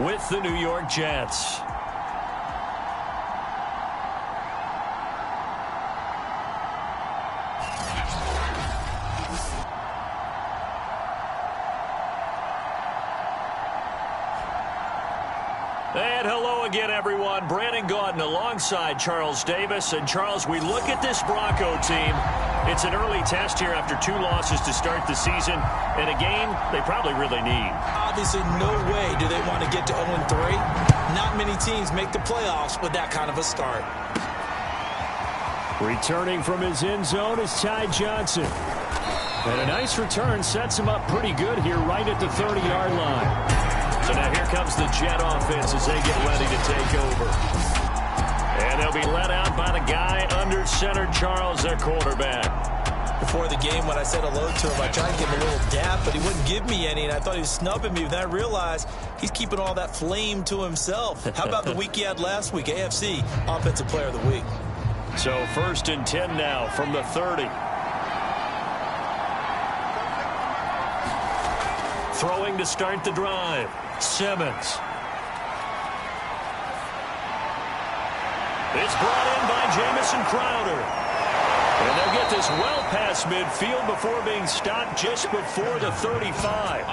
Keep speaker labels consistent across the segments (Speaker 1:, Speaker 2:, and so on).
Speaker 1: with the New York Jets. And hello again, everyone. Brandon Gaudin alongside Charles Davis. And, Charles, we look at this Bronco team. It's an early test here after 2 losses to start the season in a game they probably really need.
Speaker 2: Obviously, no way do they want to get to 0-3. Not many teams make the playoffs with that kind of a start.
Speaker 1: Returning from his end zone is Ty Johnson. And a nice return sets him up pretty good here right at the 30-yard line. So now here comes the Jet offense as they get ready to take over. And they'll be let out by the guy under center, Charles, their quarterback.
Speaker 2: Before the game, when I said hello to him, I tried to give him a little dap, but he wouldn't give me any, and I thought he was snubbing me. Then I realized he's keeping all that flame to himself. How about the week he had last week? AFC Offensive Player of the Week.
Speaker 1: So 1st and 10 now from the 30. Throwing to start the drive. Simmons. It's brought in by Jamison Crowder. And they'll get this well past midfield before being stopped just before the 35.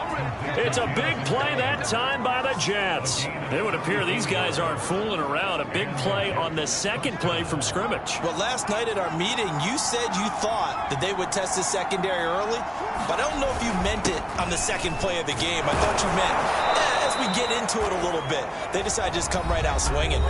Speaker 1: It's a big play that time by the Jets. It would appear these guys aren't fooling around. A big play on the second play from scrimmage.
Speaker 2: Well, last night at our meeting, you said you thought that they would test the secondary early, but I don't know if you meant it on the second play of the game. I thought you meant, as we get into it a little bit, they decided to just come right out swinging.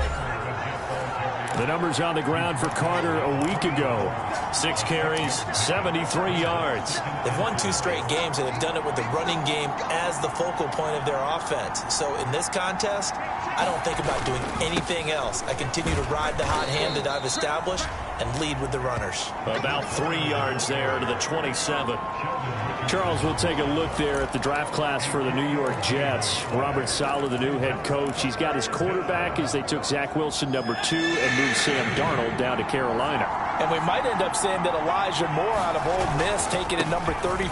Speaker 1: The numbers on the ground for Carter a week ago. 6 carries, 73 yards.
Speaker 2: They've won 2 straight games, and they've done it with the running game as the focal point of their offense. So in this contest, I don't think about doing anything else. I continue to ride the hot hand that I've established and lead with the runners.
Speaker 1: About 3 yards there to the 27. Charles, will take a look there at the draft class for the New York Jets. Robert Saleh, the new head coach. He's got his quarterback as they took Zach Wilson, number 2, and moved Sam Darnold down to Carolina.
Speaker 2: And we might end up saying that Elijah Moore out of Ole Miss, taken at number 34,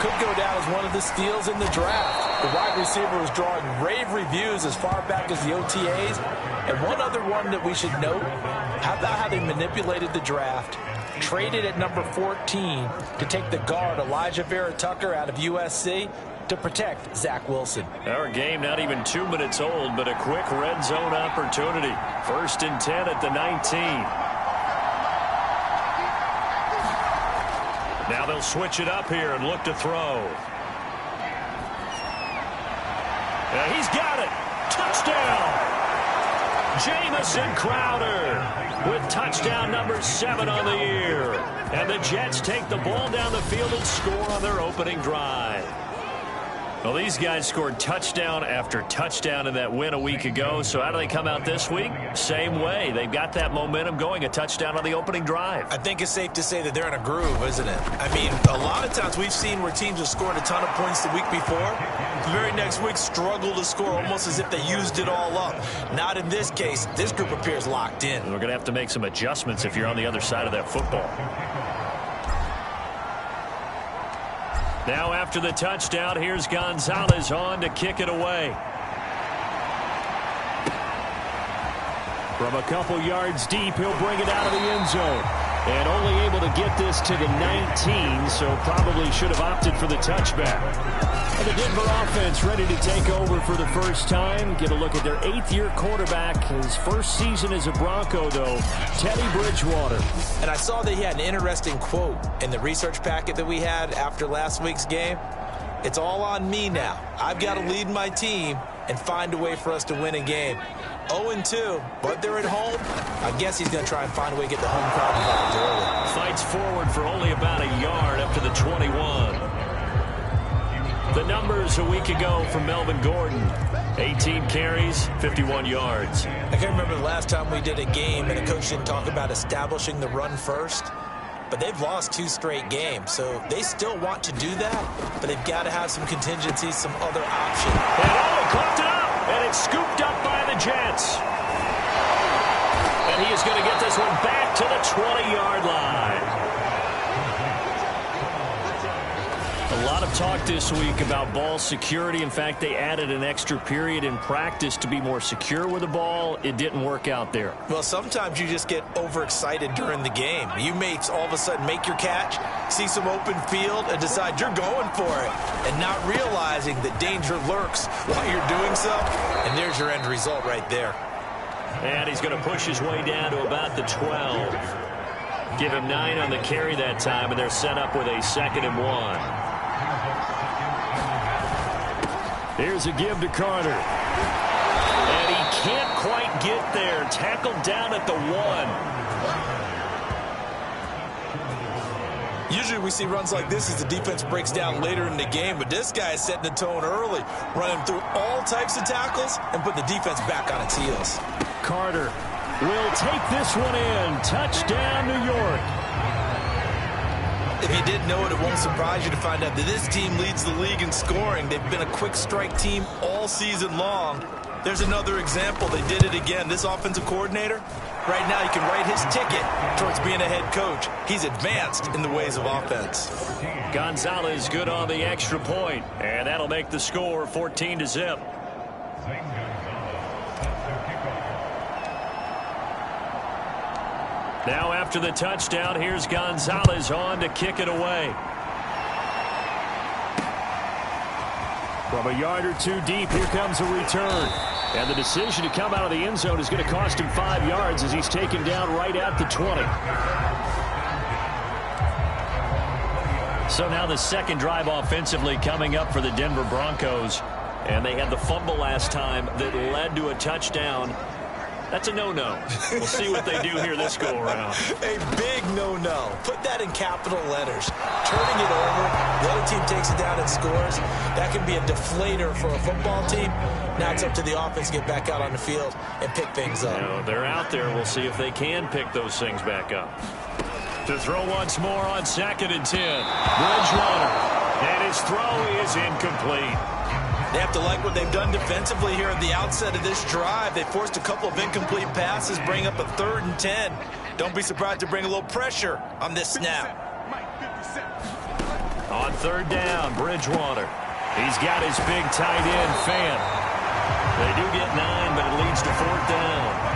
Speaker 2: could go down as one of the steals in the draft. The wide receiver was drawing rave reviews as far back as the OTAs. And one other one that we should note, how about how they manipulated the draft? Traded at number 14 to take the guard Elijah Vera Tucker out of USC to protect Zach Wilson.
Speaker 1: Our game not even 2 minutes old, but a quick red zone opportunity. 1st and 10 at the 19. Now they'll switch it up here and look to throw. He's got it. Touchdown. Jamison Crowder with touchdown number 7 on the year. And the Jets take the ball down the field and score on their opening drive. Well, these guys scored touchdown after touchdown in that win a week ago. So how do they come out this week? Same way. They've got that momentum going, a touchdown on the opening drive.
Speaker 2: I think it's safe to say that they're in a groove, isn't it? I mean, a lot of times we've seen where teams have scored a ton of points the week before. The very next week struggle to score almost as if they used it all up. Not in this case. This group appears locked in.
Speaker 1: And we're going to have to make some adjustments if you're on the other side of that football. Now after the touchdown, here's Gonzalez on to kick it away. From a couple yards deep, he'll bring it out of the end zone. And only able to get this to the 19, so probably should have opted for the touchback. And the Denver offense ready to take over for the first time. Get a look at their 8th-year quarterback. His first season as a Bronco, though, Teddy Bridgewater.
Speaker 2: And I saw that he had an interesting quote in the research packet that we had after last week's game. It's all on me now. I've got to lead my team and find a way for us to win a game. 0-2, but they're at home. I guess he's going to try and find a way to get the home crowd involved early.
Speaker 1: Fights forward for only about a yard up to the 21. The numbers a week ago from Melvin Gordon. 18 carries, 51 yards.
Speaker 2: I can't remember the last time we did a game and a coach didn't talk about establishing the run first. But they've lost 2 straight games, so they still want to do that, but they've got to have some contingencies, some other options.
Speaker 1: And coughed it up, and it's scooped up by the Jets. And he is going to get this one back to the 20-yard line. lot of talk this week about ball security. In fact, they added an extra period in practice to be more secure with the ball. It didn't work out there.
Speaker 2: Well, sometimes you just get overexcited during the game. You may all of a sudden make your catch, see some open field, and decide you're going for it, and not realizing that danger lurks while you're doing so, and there's your end result right there.
Speaker 1: And he's going to push his way down to about the 12. Give him 9 on the carry that time, and they're set up with a 2nd and 1. Here's a give to Carter. And he can't quite get there. Tackled down at the 1.
Speaker 2: Usually we see runs like this as the defense breaks down later in the game, but this guy is setting the tone early, running through all types of tackles and putting the defense back on its heels.
Speaker 1: Carter will take this one in. Touchdown, New York.
Speaker 2: If you didn't know it, it won't surprise you to find out that this team leads the league in scoring. They've been a quick strike team all season long. There's another example. They did it again. This offensive coordinator, right now he can write his ticket towards being a head coach. He's advanced in the ways of offense.
Speaker 1: Gonzalez good on the extra point, and that'll make the score 14-0. Now after the touchdown, here's Gonzalez on to kick it away. From a yard or two deep, here comes a return. And the decision to come out of the end zone is going to cost him 5 yards as he's taken down right at the 20. So now the second drive offensively coming up for the Denver Broncos. And they had the fumble last time that led to a touchdown. That's a no-no. We'll see what they do here this go-around.
Speaker 2: A big no-no. Put that in capital letters. Turning it over, the other team takes it down and scores. That can be a deflator for a football team. Now it's up to the offense to get back out on the field and pick things up.
Speaker 1: You know, they're out there. We'll see if they can pick those things back up. To throw once more on 2nd and 10. Bridgewater. And his throw is incomplete.
Speaker 2: They have to like what they've done defensively here at the outset of this drive. They forced a couple of incomplete passes, bring up a 3rd and 10. Don't be surprised to bring a little pressure on this snap.
Speaker 1: On 3rd down, Bridgewater. He's got his big tight end, Fant. They do get 9, but it leads to 4th down.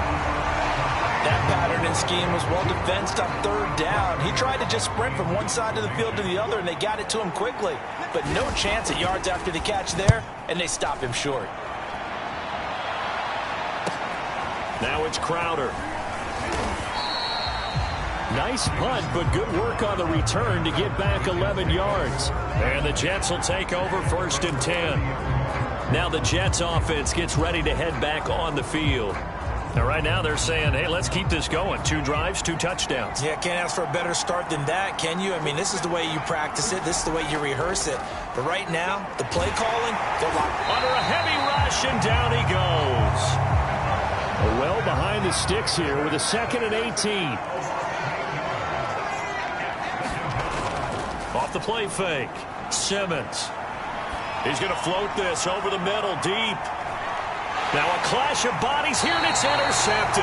Speaker 2: That pattern and scheme was well defensed on 3rd down. He tried to just sprint from one side of the field to the other, and they got it to him quickly. But no chance at yards after the catch there, and they stop him short.
Speaker 1: Now it's Crowder. Nice punt, but good work on the return to get back 11 yards. And the Jets will take over 1st and 10. Now the Jets offense gets ready to head back on the field. Now, right now, they're saying, hey, let's keep this going. 2 drives, 2 touchdowns.
Speaker 2: Yeah, can't ask for a better start than that, can you? I mean, this is the way you practice it. This is the way you rehearse it. But right now, the play calling, they're locked
Speaker 1: under a heavy rush, and down he goes. Well behind the sticks here with a 2nd and 18. Off the play fake, Simmons. He's going to float this over the middle, deep. Now a clash of bodies here, and it's intercepted.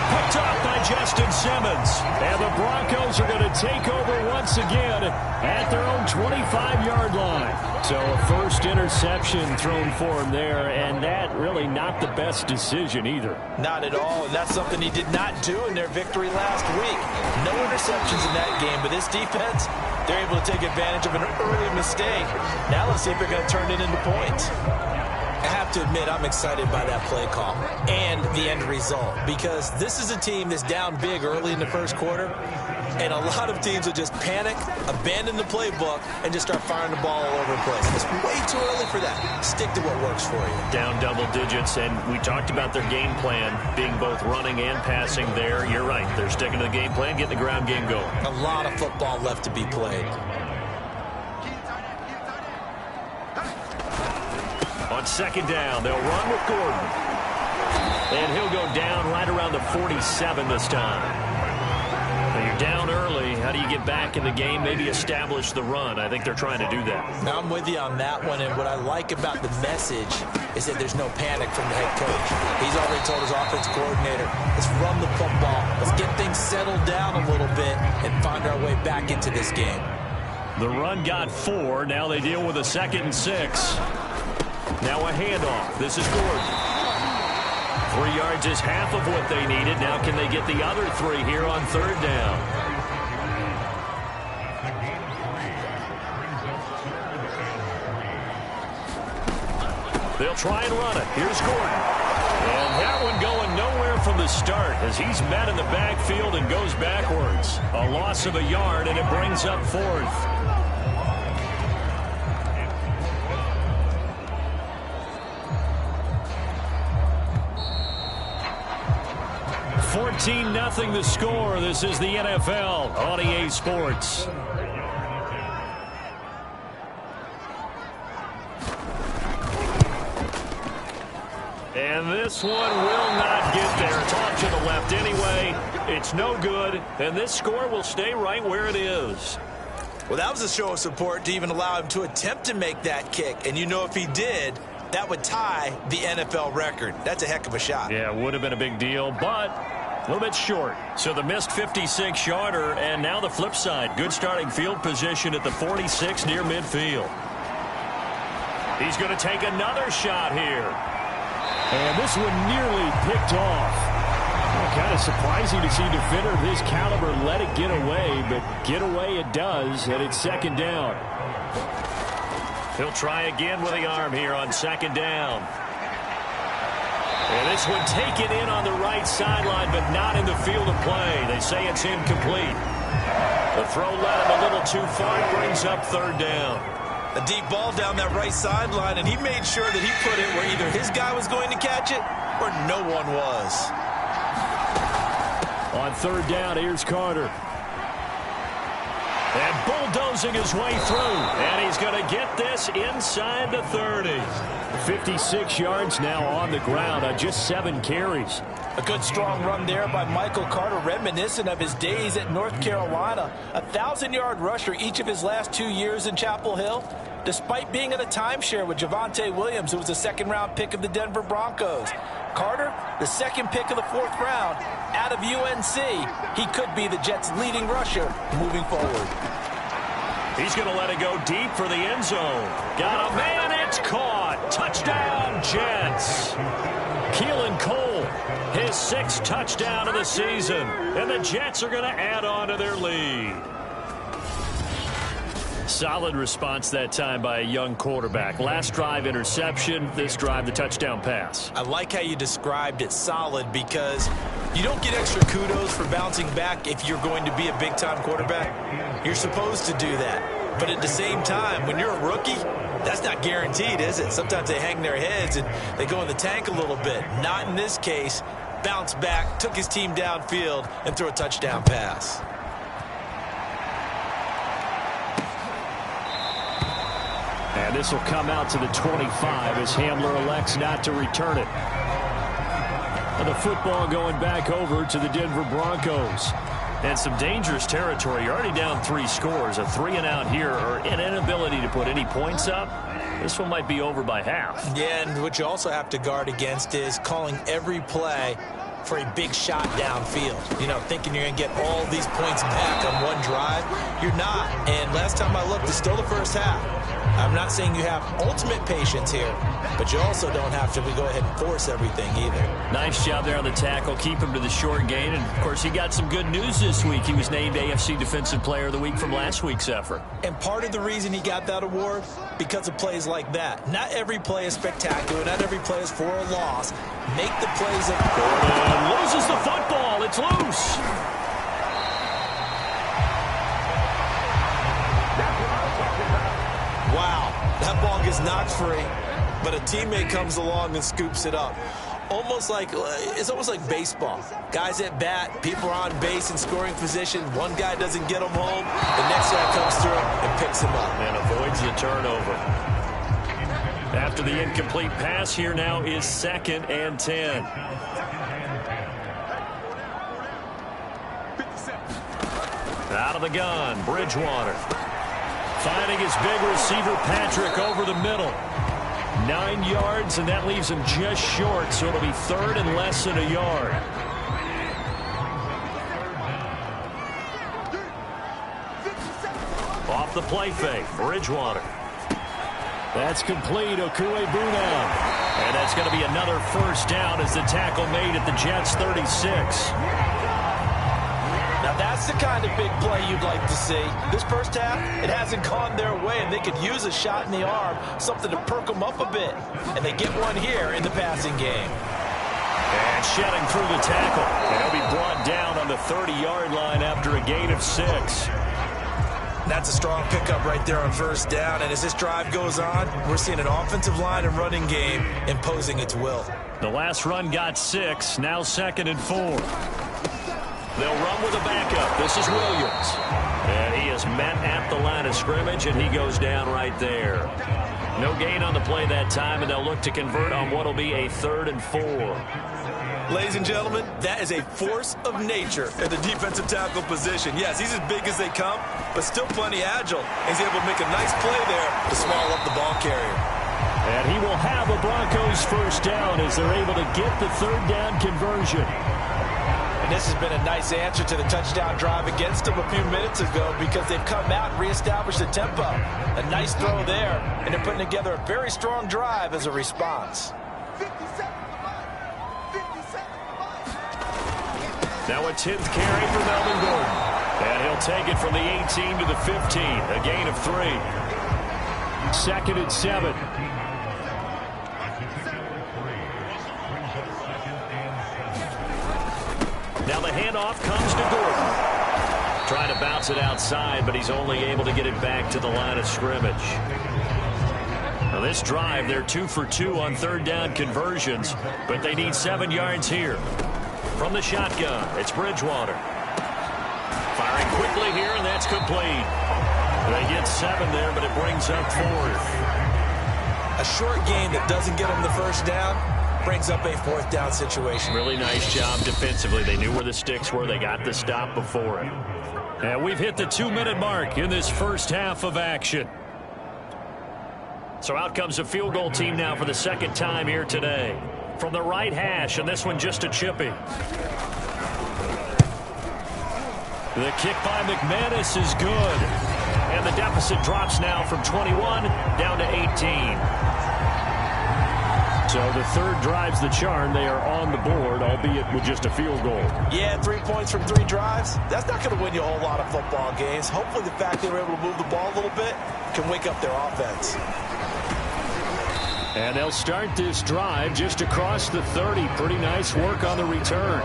Speaker 1: Picked off by Justin Simmons. And the Broncos are going to take over once again at their own 25-yard line. So a first interception thrown for him there, and that really not the best decision either.
Speaker 2: Not at all, and that's something he did not do in their victory last week. No interceptions in that game, but this defense, they're able to take advantage of an early mistake. Now let's see if they're going to turn it into points. I have to admit, I'm excited by that play call and the end result, because this is a team that's down big early in the first quarter, and a lot of teams will just panic, abandon the playbook, and just start firing the ball all over the place. It's way too early for that. Stick to what works for you.
Speaker 1: Down double digits, and we talked about their game plan being both running and passing there. You're right. They're sticking to the game plan, getting the ground game going.
Speaker 2: A lot of football left to be played.
Speaker 1: On 2nd down, they'll run with Gordon. And he'll go down right around the 47 this time. Now you're down early. How do you get back in the game? Maybe establish the run. I think they're trying to do that.
Speaker 2: Now I'm with you on that one, and what I like about the message is that there's no panic from the head coach. He's already told his offense coordinator, let's run the football. Let's get things settled down a little bit and find our way back into this game.
Speaker 1: The run got 4. Now they deal with a 2nd and 6. Now a handoff. This is Gordon. 3 yards is half of what they needed. Now can they get the other 3 here on 3rd down? They'll try and run it. Here's Gordon. And that one going nowhere from the start as he's met in the backfield and goes backwards. A loss of a yard, and it brings up 4th. 14-0 the score. This is the NFL on EA Sports. And this one will not get there. It's off to the left anyway. It's no good. And this score will stay right where it is.
Speaker 2: Well, that was a show of support to even allow him to attempt to make that kick. And you know if he did, that would tie the NFL record. That's a heck of a shot.
Speaker 1: Yeah, it would have been a big deal, but a little bit short. So the missed 56-yarder, and now the flip side. Good starting field position at the 46 near midfield. He's going to take another shot here.
Speaker 3: And this one nearly picked off. Kind of surprising to see a defender of his caliber let it get away, but get away it does, and it's 2nd down.
Speaker 1: He'll try again with the arm here on 2nd down. And this one taken in on the right sideline, but not in the field of play. They say it's incomplete. The throw led him a little too far. It brings up 3rd down.
Speaker 2: A deep ball down that right sideline, and he made sure that he put it where either his guy was going to catch it or no one was.
Speaker 3: On 3rd down, here's Carter.
Speaker 1: And bulldozing his way through. And he's going to get this inside the 30.
Speaker 3: 56 yards now on the ground on just 7 carries.
Speaker 2: A good strong run there by Michael Carter, reminiscent of his days at North Carolina. A 1,000-yard rusher each of his last 2 years in Chapel Hill. Despite being in a timeshare with Javonte Williams, who was a 2nd-round pick of the Denver Broncos. Carter, the 2nd pick of the 4th round, out of UNC. He could be the Jets' leading rusher moving forward.
Speaker 1: He's going to let it go deep for the end zone. Got a man, it's caught. Touchdown, Jets. Keelan Cole, his 6th touchdown of the season. And the Jets are going to add on to their lead. Solid response that time by a young quarterback. Last drive, interception. This drive, the touchdown pass.
Speaker 2: I like how you described it, solid, because you don't get extra kudos for bouncing back if you're going to be a big-time quarterback. You're supposed to do that. But at the same time, when you're a rookie, that's not guaranteed, is it? Sometimes they hang their heads and they go in the tank a little bit. Not in this case. Bounced back, took his team downfield, and threw a touchdown pass.
Speaker 3: And this will come out to the 25 as Hamler elects not to return it. And the football going back over to the Denver Broncos.
Speaker 1: And some dangerous territory. You're already down 3 scores. A 3-and-out here, or an inability to put any points up. This one might be over by half.
Speaker 2: Yeah, and what you also have to guard against is calling every play for a big shot downfield. You know, thinking you're going to get all these points back on one drive. You're not. And last time I looked, it's still the first half. I'm not saying you have ultimate patience here, but you also don't have to go ahead and force everything either.
Speaker 1: Nice job there on the tackle. Keep him to the short gain. And, of course, he got some good news this week. He was named AFC Defensive Player of the Week from last week's effort.
Speaker 2: And part of the reason he got that award, because of plays like that. Not every play is spectacular. Not every play is for a loss. Make the plays of...
Speaker 1: Gordon loses the football. It's loose.
Speaker 2: Wow, that ball gets knocked free, but a teammate comes along and scoops it up. It's almost like baseball. Guys at bat, people are on base in scoring position. One guy doesn't get them home. The next guy comes through and picks him up.
Speaker 1: And avoids the turnover. After the incomplete pass, here now is 2nd and 10. Out of the gun, Bridgewater. Finding his big receiver, Patrick, over the middle. 9 yards, and that leaves him just short, so it'll be 3rd and less than a yard. Off off the play fake. Bridgewater.
Speaker 3: That's complete. Okuegbunam.
Speaker 1: And that's going to be another first down as the tackle made at the Jets' 36.
Speaker 2: Now that's the kind of big play you'd like to see. This first half, it hasn't gone their way, and they could use a shot in the arm, something to perk them up a bit. And they get one here in the passing game.
Speaker 1: And shedding through the tackle. And he'll be brought down on the 30-yard line after a gain of 6.
Speaker 2: That's a strong pickup right there on first down. And as this drive goes on, we're seeing an offensive line and running game imposing its will.
Speaker 1: The last run got 6. Now 2nd and 4. They'll run with a backup. This is Williams. And he is met at the line of scrimmage, and he goes down right there. No gain on the play that time, and they'll look to convert on what will be a 3rd and 4.
Speaker 2: Ladies and gentlemen, that is a force of nature at the defensive tackle position. Yes, he's as big as they come, but still plenty agile. He's able to make a nice play there to swallow up the ball carrier.
Speaker 3: And he will have a Broncos first down as they're able to get the 3rd down conversion.
Speaker 2: And this has been a nice answer to the touchdown drive against them a few minutes ago because they've come out and reestablished the tempo. A nice throw there, and they're putting together a very strong drive as a response.
Speaker 1: Now a 10th carry for Melvin Gordon. And he'll take it from the 18 to the 15. A gain of 3.
Speaker 3: 2nd and 7.
Speaker 1: Now the handoff comes to Gordon. Trying to bounce it outside, but he's only able to get it back to the line of scrimmage. Now this drive, they're 2 for 2 on 3rd down conversions, but they need 7 yards here. From the shotgun, it's Bridgewater. Firing quickly here, and that's complete. They get 7 there, but it brings up 4th.
Speaker 2: A short gain that doesn't get them the first down brings up a 4th down situation.
Speaker 1: Really nice job defensively. They knew where the sticks were. They got the stop before it. And we've hit the 2-minute mark in this first half of action. So out comes a field goal team now for the 2nd time here today. From the right hash, and this one just a chippy. The kick by McManus is good. And the deficit drops now from 21 down to 18. So the 3rd drives the charm. They are on the board, albeit with just a field goal.
Speaker 2: Yeah, 3 points from 3 drives. That's not going to win you a whole lot of football games. Hopefully the fact they were able to move the ball a little bit can wake up their offense.
Speaker 3: And they'll start this drive just across the 30. Pretty nice work on the return.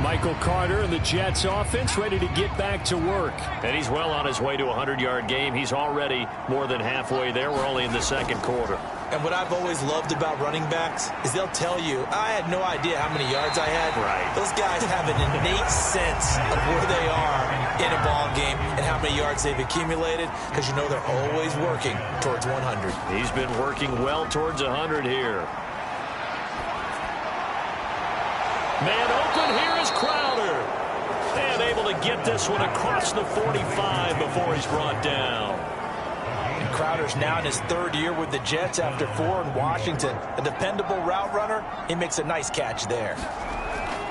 Speaker 3: Michael Carter and the Jets offense ready to get back to work.
Speaker 1: And he's well on his way to a 100-yard game. He's already more than halfway there. We're only in the 2nd quarter.
Speaker 2: And what I've always loved about running backs is they'll tell you, I had no idea how many yards I had.
Speaker 1: Right.
Speaker 2: Those guys have an innate sense of where they are in a ball game and how many yards they've accumulated because you know they're always working towards 100.
Speaker 1: He's been working well towards 100 here. Man open, here is Crowder. And able to get this one across the 45 before he's brought down.
Speaker 2: And Crowder's now in his 3rd year with the Jets after 4 in Washington. A dependable route runner. He makes a nice catch there.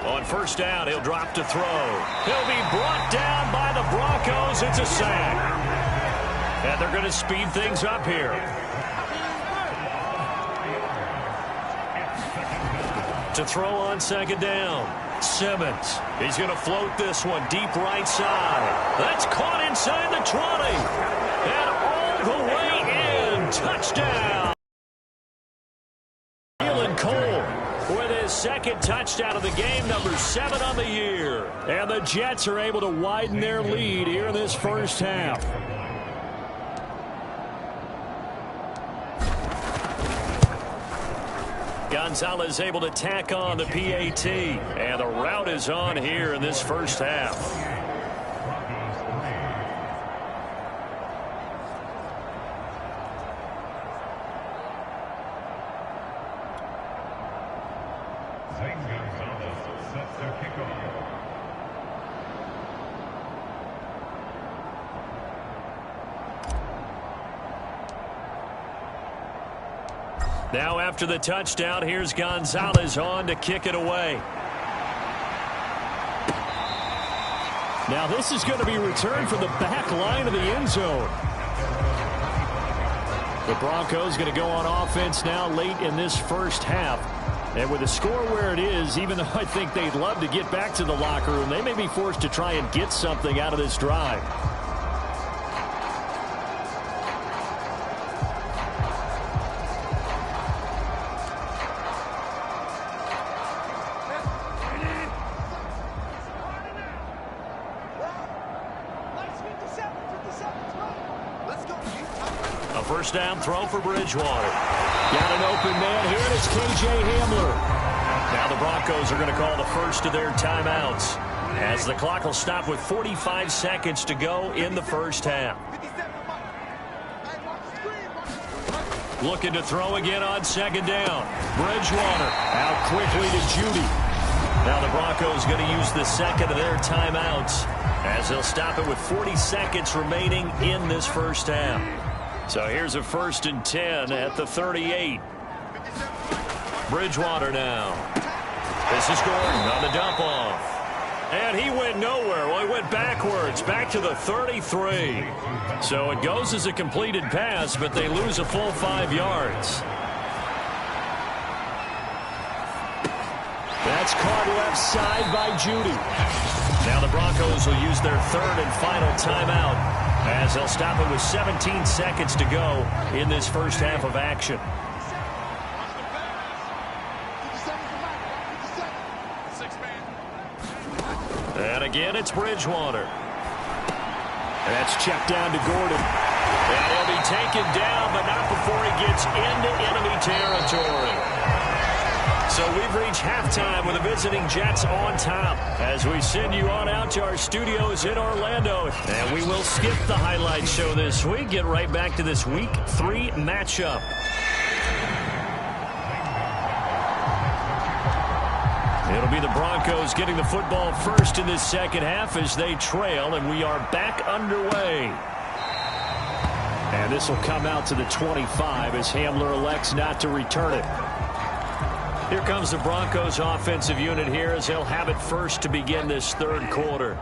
Speaker 1: On first down, he'll drop to throw. He'll be brought down by the Broncos. It's a sack. And they're going to speed things up here. To throw on 2nd down. Simmons. He's going to float this one deep right side. That's caught inside the 20. And all the way in. Touchdown. Keelan Cole with his 2nd touchdown of the game, number 7 on the year.
Speaker 3: And the Jets are able to widen their lead here in this first half.
Speaker 1: Gonzalez able to tack on the PAT. And the route is on here in this first half.
Speaker 4: Gonzalez sets the kickoff.
Speaker 1: Now after the touchdown, here's Gonzalez on to kick it away.
Speaker 3: Now this is going to be returned from the back line of the end zone. The Broncos going to go on offense now late in this first half. And with the score where it is, even though I think they'd love to get back to the locker room, they may be forced to try and get something out of this drive.
Speaker 1: A first down throw for Bridgewater. Got an open man here, and it's K.J. Hamler. Now the Broncos are going to call the first of their timeouts as the clock will stop with 45 seconds to go in the first half. Looking to throw again on second down. Bridgewater out quickly to Judy. Now the Broncos going to use the second of their timeouts as they'll stop it with 40 seconds remaining in this first half. So here's a 1st and 10 at the 38. Bridgewater now. This is Gordon on the dump off. And he went nowhere. Well, he went backwards, back to the 33. So it goes as a completed pass, but they lose a full 5 yards.
Speaker 3: That's caught left side by Judy.
Speaker 1: Now the Broncos will use their third and final timeout as they'll stop it with 17 seconds to go in this first half of action. And again, it's Bridgewater.
Speaker 3: And that's checked down to Gordon.
Speaker 1: And he'll be taken down, but not before he gets into enemy territory. So we've reached halftime with the visiting Jets on top as we send you on out to our studios in Orlando. And we will skip the highlight show this week. Get right back to this Week 3 matchup. It'll be the Broncos getting the football first in this second half as they trail, and we are back underway.
Speaker 3: And this will come out to the 25 as Hamler elects not to return it.
Speaker 1: Here comes the Broncos offensive unit here as they'll have it first to begin this third quarter.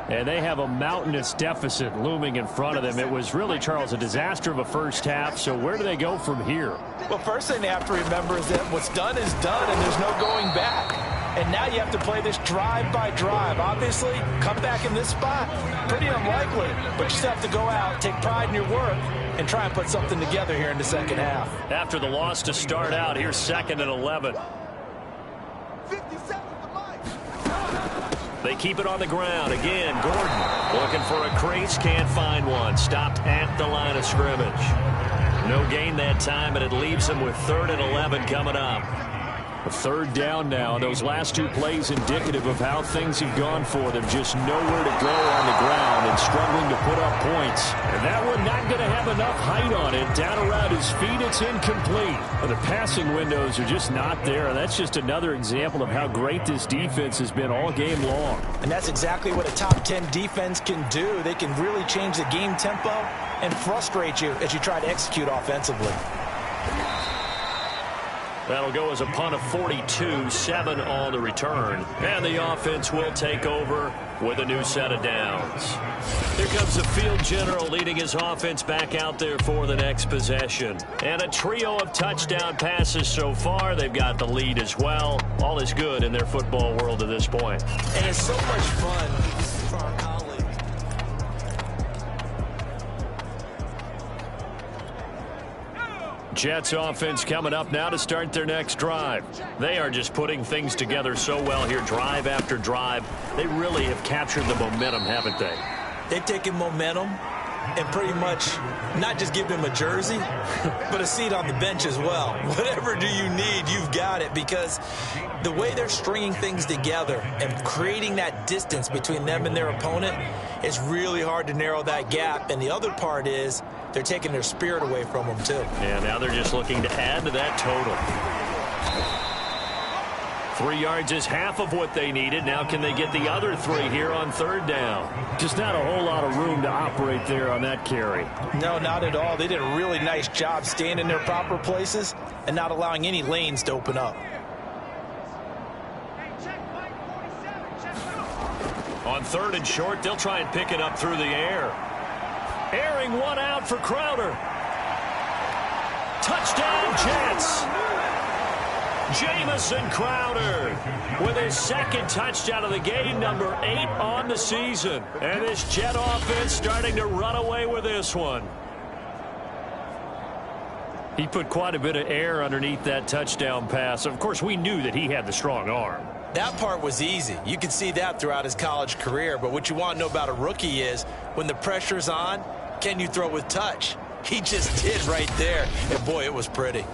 Speaker 3: And they have a mountainous deficit looming in front of them. It was really, Charles, a disaster of a first half. So where do they go from here?
Speaker 2: Well, first thing they have to remember is that what's done is done, and there's no going back. And now you have to play this drive by drive. Obviously, come back in this spot, pretty unlikely. But you still have to go out, take pride in your work, and try and put something together here in the second half.
Speaker 1: After the loss to start out, here's 2nd and 11. They keep it on the ground. Again, Gordon looking for a crease, can't find one. Stopped at the line of scrimmage. No gain that time, and it leaves them with 3rd and 11 coming up.
Speaker 3: A 3rd down now. Those last 2 plays indicative of how things have gone for them. Just nowhere to go on the ground and struggling to put up points. And that one not going to have enough height on it. Down around his feet, it's incomplete. Well, the passing windows are just not there. And that's just another example of how great this defense has been all game long.
Speaker 2: And that's exactly what a top 10 defense can do. They can really change the game tempo and frustrate you as you try to execute offensively.
Speaker 1: That'll go as a punt of 42, 7 on the return. And the offense will take over with a new set of downs. Here comes the field general leading his offense back out there for the next possession. And a trio of touchdown passes so far. They've got the lead as well. All is good in their football world at this point.
Speaker 2: And it's so much fun for our colleagues.
Speaker 1: Jets offense coming up now to start their next drive. They are just putting things together so well here, drive after drive. They really have captured the momentum, haven't they?
Speaker 2: They've taken momentum and pretty much not just give them a jersey, but a seat on the bench as well. Whatever do you need, you've got it, because the way they're stringing things together and creating that distance between them and their opponent is really hard to narrow that gap. And the other part is they're taking their spirit away from them, too.
Speaker 1: Yeah, now they're just looking to add to that total. 3 yards is half of what they needed. Now can they get the other 3 here on 3rd down?
Speaker 3: Just not a whole lot of room to operate there on that carry.
Speaker 2: No, not at all. They did a really nice job staying in their proper places and not allowing any lanes to open up.
Speaker 1: On 3rd and short, they'll try and pick it up through the air. Airing one out for Crowder. Touchdown, Jets. Jamison Crowder with his 2nd touchdown of the game, number 8 on the season. And this Jet offense starting to run away with this one. He put quite a bit of air underneath that touchdown pass. Of course, we knew that he had the strong arm.
Speaker 2: That part was easy. You could see that throughout his college career. But what you want to know about a rookie is when the pressure's on, can you throw with touch? He just did right there. And, boy, it was pretty.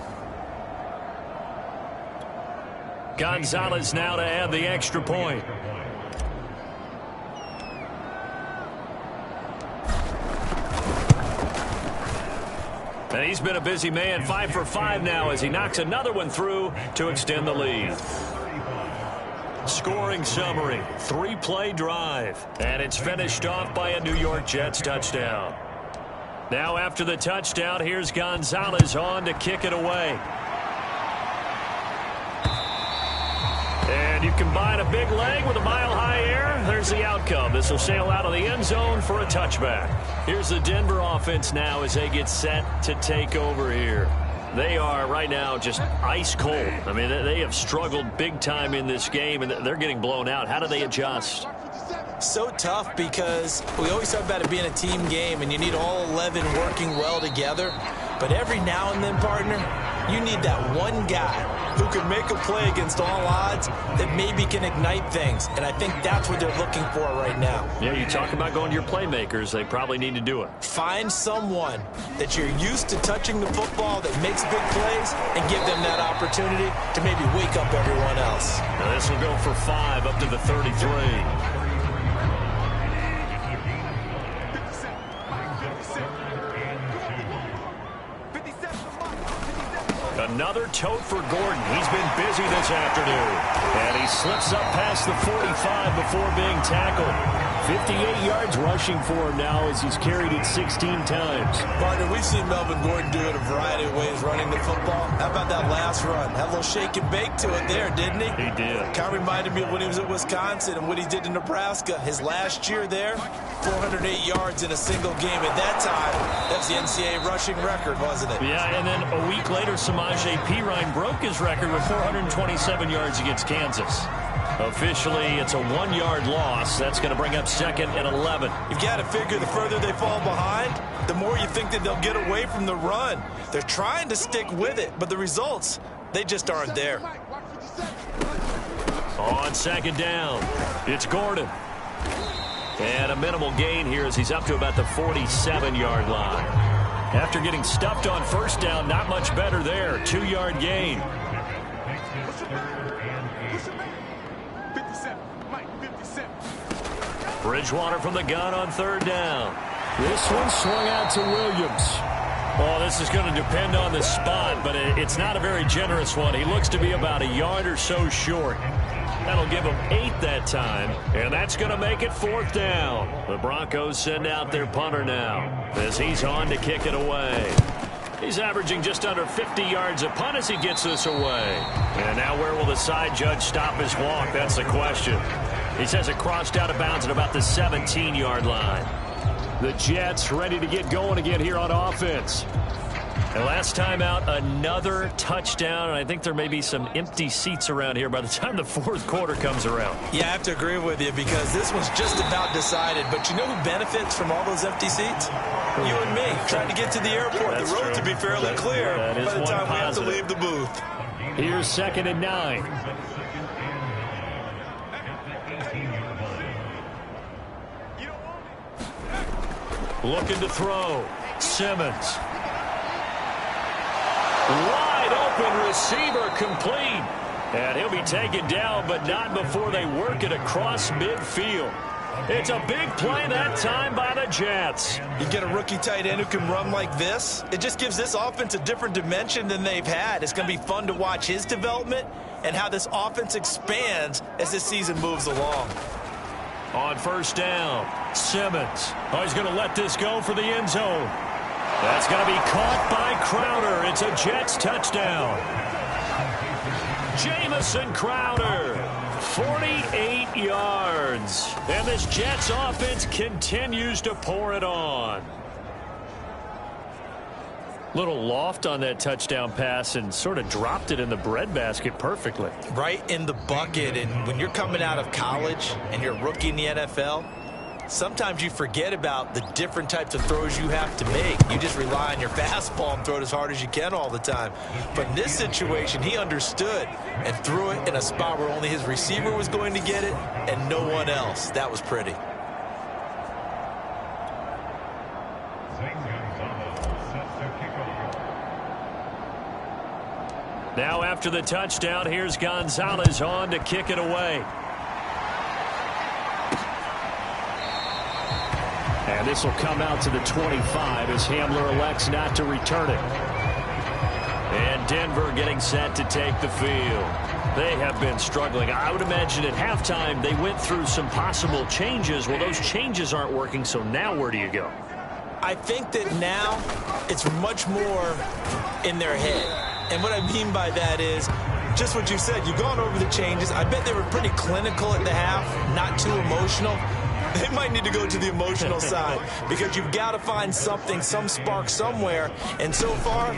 Speaker 1: Gonzalez now to add the extra point. And he's been a busy man, 5 for 5 now as he knocks another one through to extend the lead. Scoring summary, 3-play drive, and it's finished off by a New York Jets touchdown. Now after the touchdown, here's Gonzalez on to kick it away. And you combine a big leg with a mile-high air, there's the outcome. This will sail out of the end zone for a touchback. Here's the Denver offense now as they get set to take over here. They are right now just ice cold. I mean, they have struggled big time in this game, and they're getting blown out. How do they adjust?
Speaker 2: So tough because we always talk about it being a team game, and you need all 11 working well together. But every now and then, partner, you need that one guy who can make a play against all odds that maybe can ignite things. And I think that's what they're looking for right now.
Speaker 1: Yeah, you talk about going to your playmakers. They probably need to do it.
Speaker 2: Find someone that you're used to touching the football that makes big plays and give them that opportunity to maybe wake up everyone else.
Speaker 1: Now this will go for 5 up to the 33. Another tote for Gordon. He's been busy this afternoon. And he slips up past the 45 before being tackled. 58 yards rushing for him now as he's carried it 16 times.
Speaker 2: Partner, we've seen Melvin Gordon do it a variety of ways running the football. How about that last run? Had a little shake and bake to it there, didn't he?
Speaker 1: He did.
Speaker 2: Kind of reminded me of when he was at Wisconsin and what he did in Nebraska. His last year there, 408 yards in a single game. At that time, that was the NCAA rushing record, wasn't it?
Speaker 1: Yeah, and then a week later, Samaje Perine broke his record with 427 yards against Kansas. Officially, it's a 1-yard loss. That's going to bring up 2nd and 11.
Speaker 2: You've got to figure the further they fall behind, the more you think that they'll get away from the run. They're trying to stick with it, but the results, they just aren't there.
Speaker 1: On 2nd down, it's Gordon. And a minimal gain here as he's up to about the 47-yard line. After getting stuffed on 1st down, not much better there. 2-yard gain. Bridgewater from the gun on 3rd down.
Speaker 3: This one swung out to Williams.
Speaker 1: Well, this is going to depend on the spot, but it's not a very generous one. He looks to be about a yard or so short. That'll give him 8 that time, and that's going to make it 4th down. The Broncos send out their punter now as he's on to kick it away. He's averaging just under 50 yards a punt as he gets this away. And now where will the side judge stop his walk? That's the question. He says it crossed out of bounds at about the 17-yard line. The Jets ready to get going again here on offense. And last time out, another touchdown, and I think there may be some empty seats around here by the time the 4th quarter comes around.
Speaker 2: Yeah, I have to agree with you because this one's just about decided. But you know who benefits from all those empty seats? You and me, trying to get to the airport.
Speaker 1: That's
Speaker 2: the road
Speaker 1: true.
Speaker 2: to be fairly clear
Speaker 1: that is
Speaker 2: by the
Speaker 1: one
Speaker 2: time we have to
Speaker 1: positive.
Speaker 2: leave the booth.
Speaker 1: Here's 2nd and 9. Looking to throw. Simmons. Wide open receiver complete. And he'll be taken down, but not before they work it across midfield. It's a big play that time by the Jets.
Speaker 2: You get a rookie tight end who can run like this, it just gives this offense a different dimension than they've had. It's going to be fun to watch his development and how this offense expands as this season moves along.
Speaker 1: On 1st down, Simmons. Oh, he's going to let this go for the end zone. That's going to be caught by Crowder. It's a Jets touchdown. Jamison Crowder 48 yards. And this Jets offense continues to pour it on. Little loft on that touchdown pass and sort of dropped it in the breadbasket perfectly.
Speaker 2: Right in the bucket. And when you're coming out of college and you're a rookie in the NFL, sometimes you forget about the different types of throws you have to make. You just rely on your fastball and throw it as hard as you can all the time. But in this situation, he understood and threw it in a spot where only his receiver was going to get it and no one else. That was pretty.
Speaker 1: Now after the touchdown, here's Gonzalez on to kick it away. And this will come out to the 25 as Hamler elects not to return it. And Denver getting set to take the field. They have been struggling. I would imagine at halftime they went through some possible changes. Well, those changes aren't working, so now where do you go?
Speaker 2: I think that now it's much more in their head. And what I mean by that is just what you said. You've gone over the changes. I bet they were pretty clinical at the half, not too emotional. They might need to go to the emotional side because you've got to find something, some spark somewhere. And so far,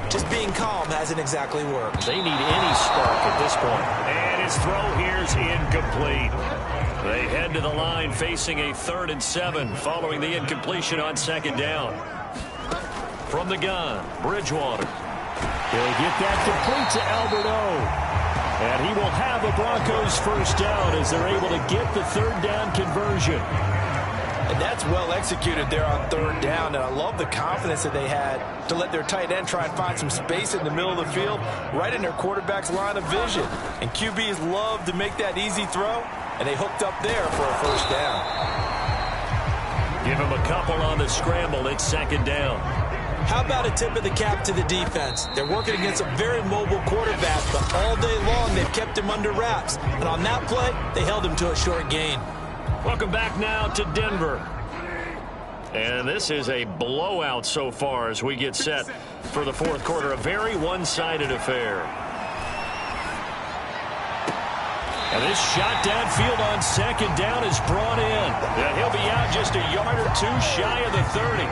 Speaker 2: just being calm hasn't exactly worked.
Speaker 1: They need any spark at this point. And his throw here's incomplete. They head to the line facing a 3rd and 7 following the incompletion on 2nd down. From the gun, Bridgewater. He'll get that complete to Albert O. And he will have a Broncos first down as they're able to get the 3rd down conversion.
Speaker 2: And that's well executed there on 3rd down. And I love the confidence that they had to let their tight end try and find some space in the middle of the field, right in their quarterback's line of vision. And QBs love to make that easy throw, and they hooked up there for a first down.
Speaker 1: Give him a couple on the scramble. It's 2nd down.
Speaker 2: How about a tip of the cap to the defense? They're working against a very mobile quarterback, but all day long they've kept him under wraps. And on that play, they held him to a short gain.
Speaker 1: Welcome back now to Denver. And this is a blowout so far as we get set for the 4th quarter. A very one-sided affair. And this shot downfield on 2nd down is brought in. And he'll be out just a yard or two shy of the 30.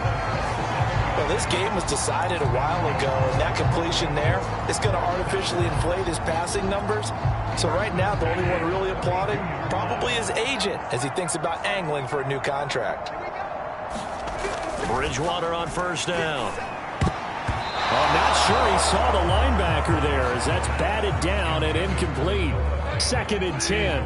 Speaker 2: Well, this game was decided a while ago, and that completion there is going to artificially inflate his passing numbers. So right now, the only one really applauding probably his agent as he thinks about angling for a new contract.
Speaker 1: Bridgewater on 1st down. I'm not sure he saw the linebacker there as that's batted down and incomplete. 2nd and 10.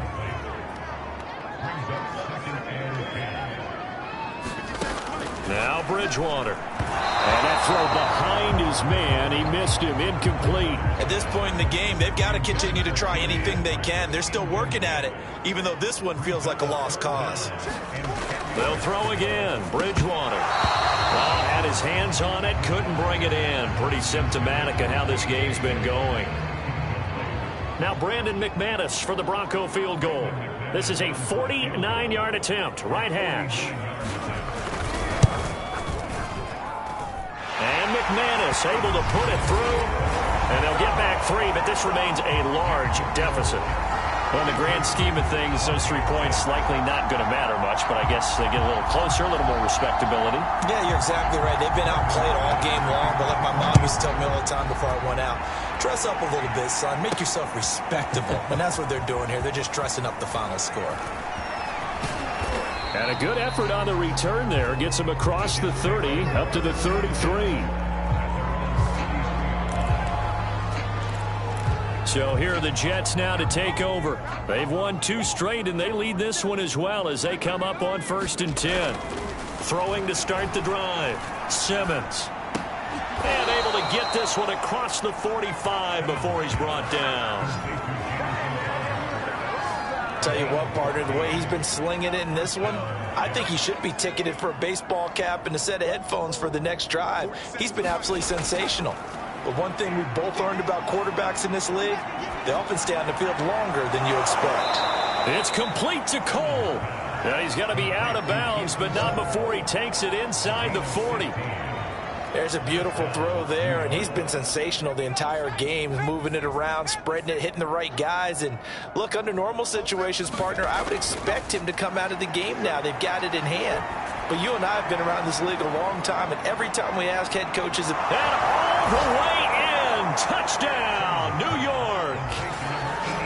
Speaker 1: Now Bridgewater. And that throw behind his man. He missed him. Incomplete.
Speaker 2: At this point in the game, they've got to continue to try anything they can. They're still working at it, even though this one feels like a lost cause.
Speaker 1: They'll throw again. Bridgewater. Well, had his hands on it, couldn't bring it in. Pretty symptomatic of how this game's been going. Now Brandon McManus for the Bronco field goal. This is a 49-yard attempt. Right hash. And McManus able to put it through. And they'll get back 3, but this remains a large deficit. Well, in the grand scheme of things, those 3 points likely not going to matter much, but I guess they get a little closer, a little more respectability.
Speaker 2: Yeah, you're exactly right. They've been outplayed all game long, but like my mom used to tell me all the time before I went out, dress up a little bit, son. Make yourself respectable. And that's what they're doing here. They're just dressing up the final score.
Speaker 1: And a good effort on the return there. Gets him across the 30, up to the 33. So here are the Jets now to take over. They've won 2 straight, and they lead this one as well as they come up on 1st and 10. Throwing to start the drive. Simmons. And able to get this one across the 45 before he's brought down.
Speaker 2: Tell you what, partner, the way he's been slinging it in this one, I think he should be ticketed for a baseball cap and a set of headphones for the next drive. He's been absolutely sensational. But one thing we've both learned about quarterbacks in this league, they often stay on the field longer than you expect.
Speaker 1: It's complete to Cole. Now he's got to be out of bounds, but not before he takes it inside the 40.
Speaker 2: There's a beautiful throw there, and he's been sensational the entire game, moving it around, spreading it, hitting the right guys. And look, under normal situations, partner, I would expect him to come out of the game now. They've got it in hand. But you and I have been around this league a long time, and every time we ask head coaches...
Speaker 1: And all the way in, touchdown, New York.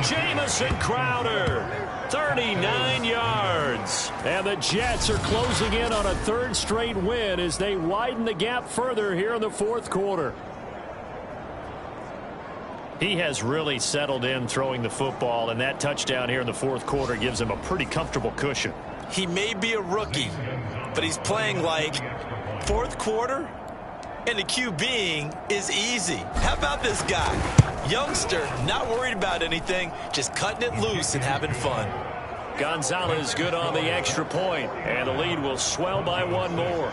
Speaker 1: Jamison Crowder, 39 yards. And the Jets are closing in on a third straight win as they widen the gap further here in the fourth quarter. He has really settled in throwing the football, and that touchdown here in the fourth quarter gives him a pretty comfortable cushion.
Speaker 2: He may be a rookie, but he's playing like fourth quarter, and the QBing is easy. How about this guy? Youngster, not worried about anything, just cutting it loose and having fun.
Speaker 1: Gonzalez good on the extra point, and the lead will swell by one more.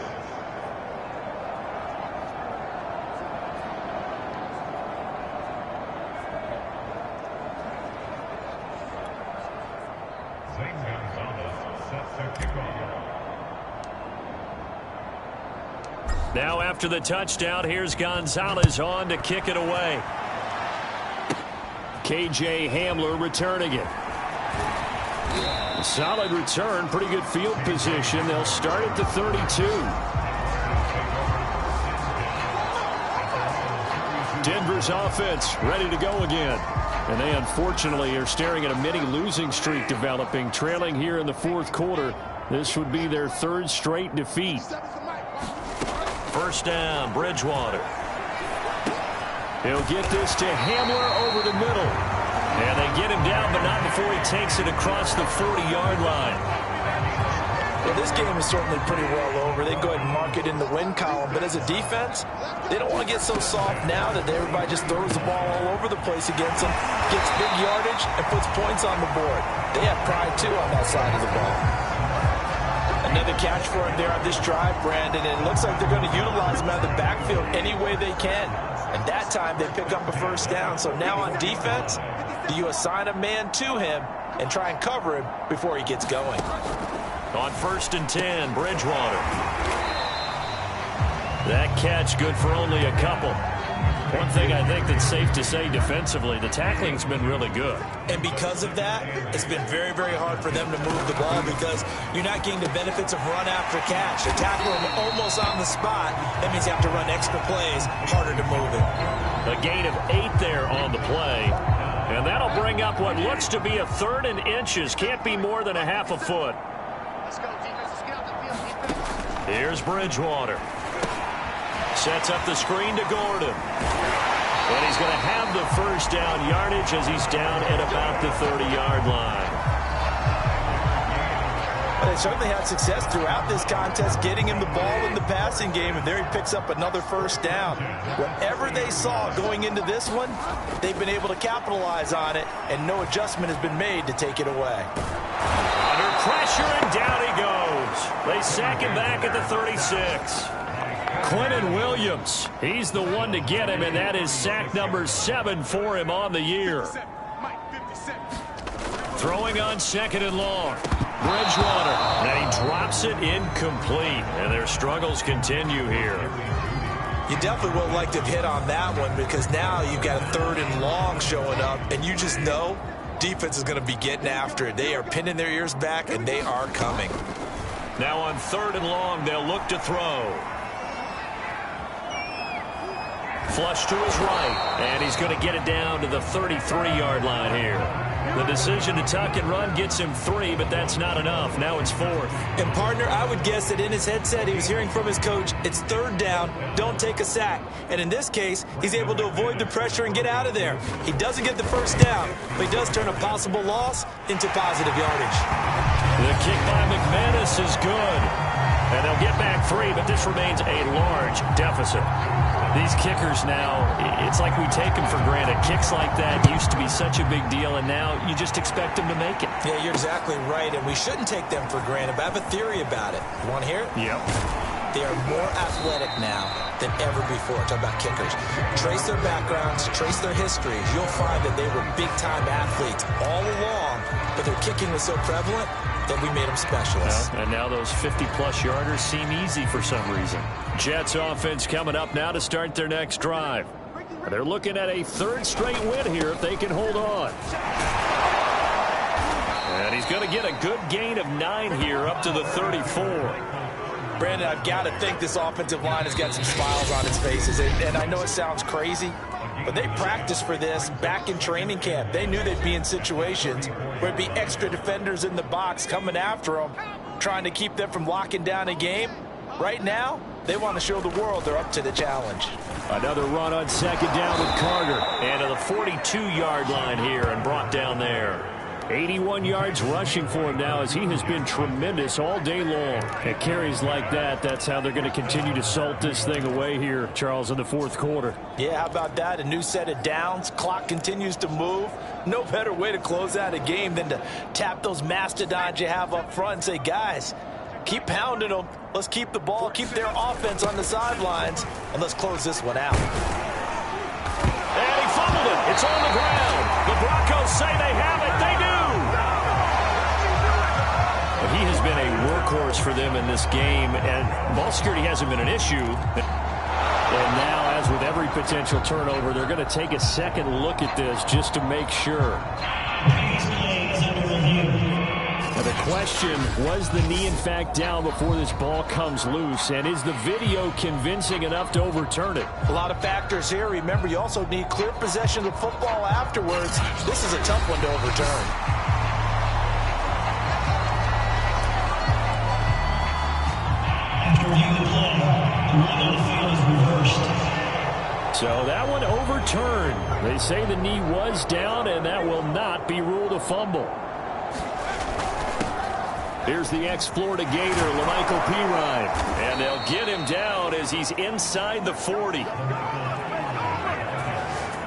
Speaker 1: Now after the touchdown, here's Gonzalez on to kick it away. KJ Hamler returning it. Solid return, pretty good field position. They'll start at the 32. Denver's offense ready to go again. And they unfortunately are staring at a mini losing streak developing, trailing here in the fourth quarter. This would be their third straight defeat. First down, Bridgewater. He'll get this to Hamler over the middle. And they get him down, but not before he takes it across the 40-yard line.
Speaker 2: Well, this game is certainly pretty well over. They go ahead and mark it in the win column. But as a defense, they don't want to get so soft now that everybody just throws the ball all over the place against them, gets big yardage, and puts points on the board. They have pride, too, on that side of the ball. Another catch for him there on this drive, Brandon, and it looks like they're going to utilize him out of the backfield any way they can. And that time they pick up a first down. So now on defense, do you assign a man to him and try and cover him before he gets going?
Speaker 1: On 1st and 10, Bridgewater. That catch good for only a couple. One thing I think that's safe to say defensively, the tackling's been really good.
Speaker 2: And because of that, it's been very, very hard for them to move the ball because you're not getting the benefits of run after catch. To tackle him almost on the spot, that means you have to run extra plays, harder to move it.
Speaker 1: A gain of 8 there on the play. And that'll bring up what looks to be a 3rd and inches. Can't be more than a half a foot. Here's Bridgewater. Sets up the screen to Gordon. And he's going to have the first down yardage as he's down at about the 30-yard line.
Speaker 2: But they certainly had success throughout this contest getting him the ball in the passing game, and there he picks up another first down. Whatever they saw going into this one, they've been able to capitalize on it, and no adjustment has been made to take it away.
Speaker 1: Under pressure, and down he goes. They sack him back at the 36. Quentin Williams, he's the one to get him, and that is sack number 7 for him on the year. Throwing on 2nd and long. Bridgewater, and he drops it incomplete, and their struggles continue here.
Speaker 2: You definitely would like to have hit on that one because now you've got a 3rd and long showing up, and you just know defense is going to be getting after it. They are pinning their ears back, and they are coming.
Speaker 1: Now on 3rd and long, they'll look to throw. Flush to his right, and he's going to get it down to the 33-yard line here. The decision to tuck and run gets him 3, but that's not enough. Now it's 4th.
Speaker 2: And, partner, I would guess that in his headset he was hearing from his coach, it's 3rd down, don't take a sack. And in this case, he's able to avoid the pressure and get out of there. He doesn't get the first down, but he does turn a possible loss into positive yardage.
Speaker 1: The kick by McManus is good. And they'll get back 3, but this remains a large deficit. These kickers now, it's like we take them for granted. Kicks like that used to be such a big deal, and now you just expect them to make it.
Speaker 2: Yeah, you're exactly right, and we shouldn't take them for granted, but I have a theory about it. You want to hear it?
Speaker 1: Yep.
Speaker 2: They are more athletic now than ever before. Talk about kickers. Trace their backgrounds, trace their histories. You'll find that they were big-time athletes all along, but their kicking was so prevalent that we made them specialists.
Speaker 3: And now those 50-plus yarders seem easy for some reason. Jets offense coming up now to start their next drive. They're looking at a third straight win here if they can hold on. And he's going to get a good gain of 9 here up to the 34.
Speaker 2: Brandon, I've got to think this offensive line has got some smiles on its faces. And I know it sounds crazy, but they practiced for this back in training camp. They knew they'd be in situations where it'd be extra defenders in the box coming after them, trying to keep them from locking down a game. Right now, they want to show the world they're up to the challenge.
Speaker 3: Another run on second down with Carter. And to the 42-yard line here and brought down there. 81 yards rushing for him now as he has been tremendous all day long. At carries like that, that's how they're going to continue to salt this thing away here, Charles, in the fourth quarter.
Speaker 2: Yeah, how about that? A new set of downs. Clock continues to move. No better way to close out a game than to tap those mastodons you have up front and say, guys, keep pounding them. Let's keep the ball, keep their offense on the sidelines, and let's close this one out.
Speaker 3: And he fumbled it. It's on the ground. The Broncos say they have it. They do. But he has been a workhorse for them in this game, and ball security hasn't been an issue. And now, as with every potential turnover, they're going to take a second look at this just to make sure. Now the question, was the knee in fact down before this ball comes loose? And is the video convincing enough to overturn it?
Speaker 2: A lot of factors here. Remember, you also need clear possession of football afterwards. This is a tough one to overturn.
Speaker 3: So that one overturned. They say the knee was down, and that will not be ruled a fumble. Here's the ex-Florida Gator, Lamichael Pirine. And they'll get him down as he's inside the 40.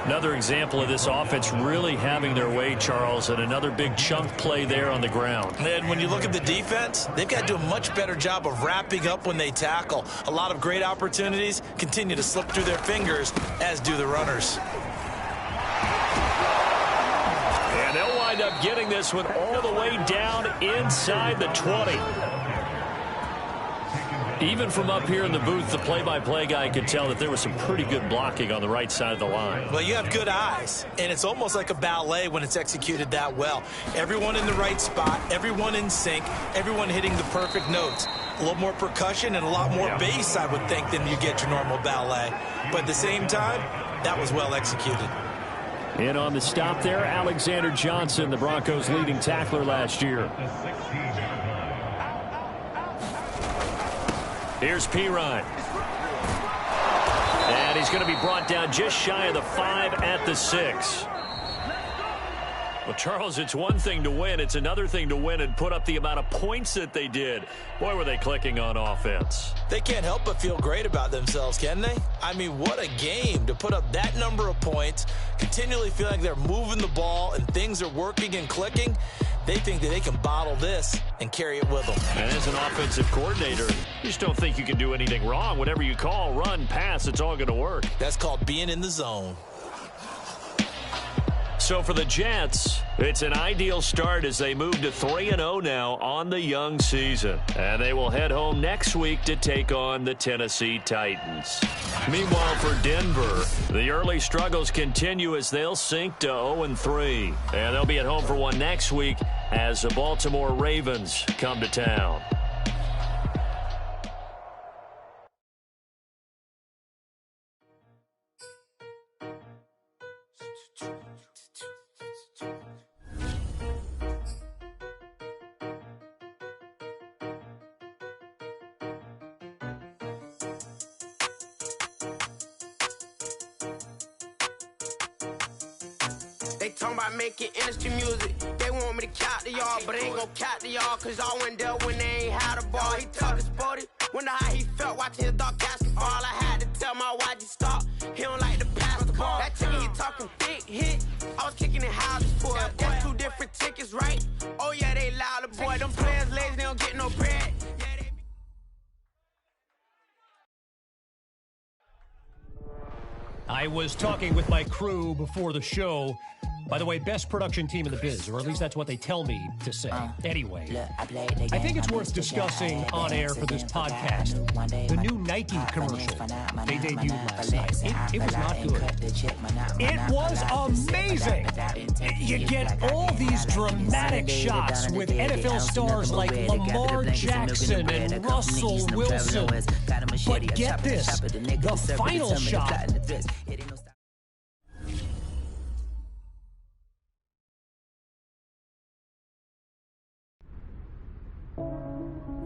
Speaker 3: Another example of this offense really having their way, Charles, and another big chunk play there on the ground.
Speaker 2: And when you look at the defense, they've got to do a much better job of wrapping up when they tackle. A lot of great opportunities continue to slip through their fingers, as do the runners.
Speaker 3: And they'll wind up getting this one all the way down inside the 20. Even from up here in the booth, the play-by-play guy could tell that there was some pretty good blocking on the right side of the line.
Speaker 2: Well, you have good eyes, and it's almost like a ballet when it's executed that well. Everyone in the right spot, everyone in sync, everyone hitting the perfect notes. A little more percussion and a lot more bass, I would think, than you get your normal ballet. But at the same time, that was well executed.
Speaker 3: In on the stop there, Alexander Johnson, the Broncos' leading tackler last year. Here's Pirine. And he's going to be brought down just shy of the 5 at the 6. Well, Charles, it's one thing to win. It's another thing to win and put up the amount of points that they did. Boy, were they clicking on offense.
Speaker 2: They can't help but feel great about themselves, can they? I mean, what a game to put up that number of points, continually feel like they're moving the ball and things are working and clicking. They think that they can bottle this and carry it with them.
Speaker 3: And as an offensive coordinator, you just don't think you can do anything wrong. Whatever you call, run, pass, it's all going to work.
Speaker 2: That's called being in the zone.
Speaker 3: So for the Jets, it's an ideal start as they move to 3-0 now on the young season. And they will head home next week to take on the Tennessee Titans. Meanwhile, for Denver, the early struggles continue as they'll sink to 0-3. And they'll be at home for one next week as the Baltimore Ravens come to town.
Speaker 5: They talking about making industry music. They want me to count to y'all, but I ain't gon' count to y'all, cause I went there when they ain't had a ball. He talking sporty. Wonder how he felt watching his dog basketball. I had to tell my YG stop. He don't like to pass the ball. That chicken, he talking big hit. I was kicking in houses for it. That's 2 different tickets, right? Oh yeah, they louder, boy. Them players lazy, they don't get no bread.
Speaker 6: I was talking with my crew before the show. By the way, best production team in the biz, or at least that's what they tell me to say. Anyway, I think it's worth discussing on air for this podcast the new Nike commercial they debuted last night. It was not good. It was amazing. You get all these dramatic shots with NFL stars like Lamar Jackson and Russell Wilson. But get this, the final shot.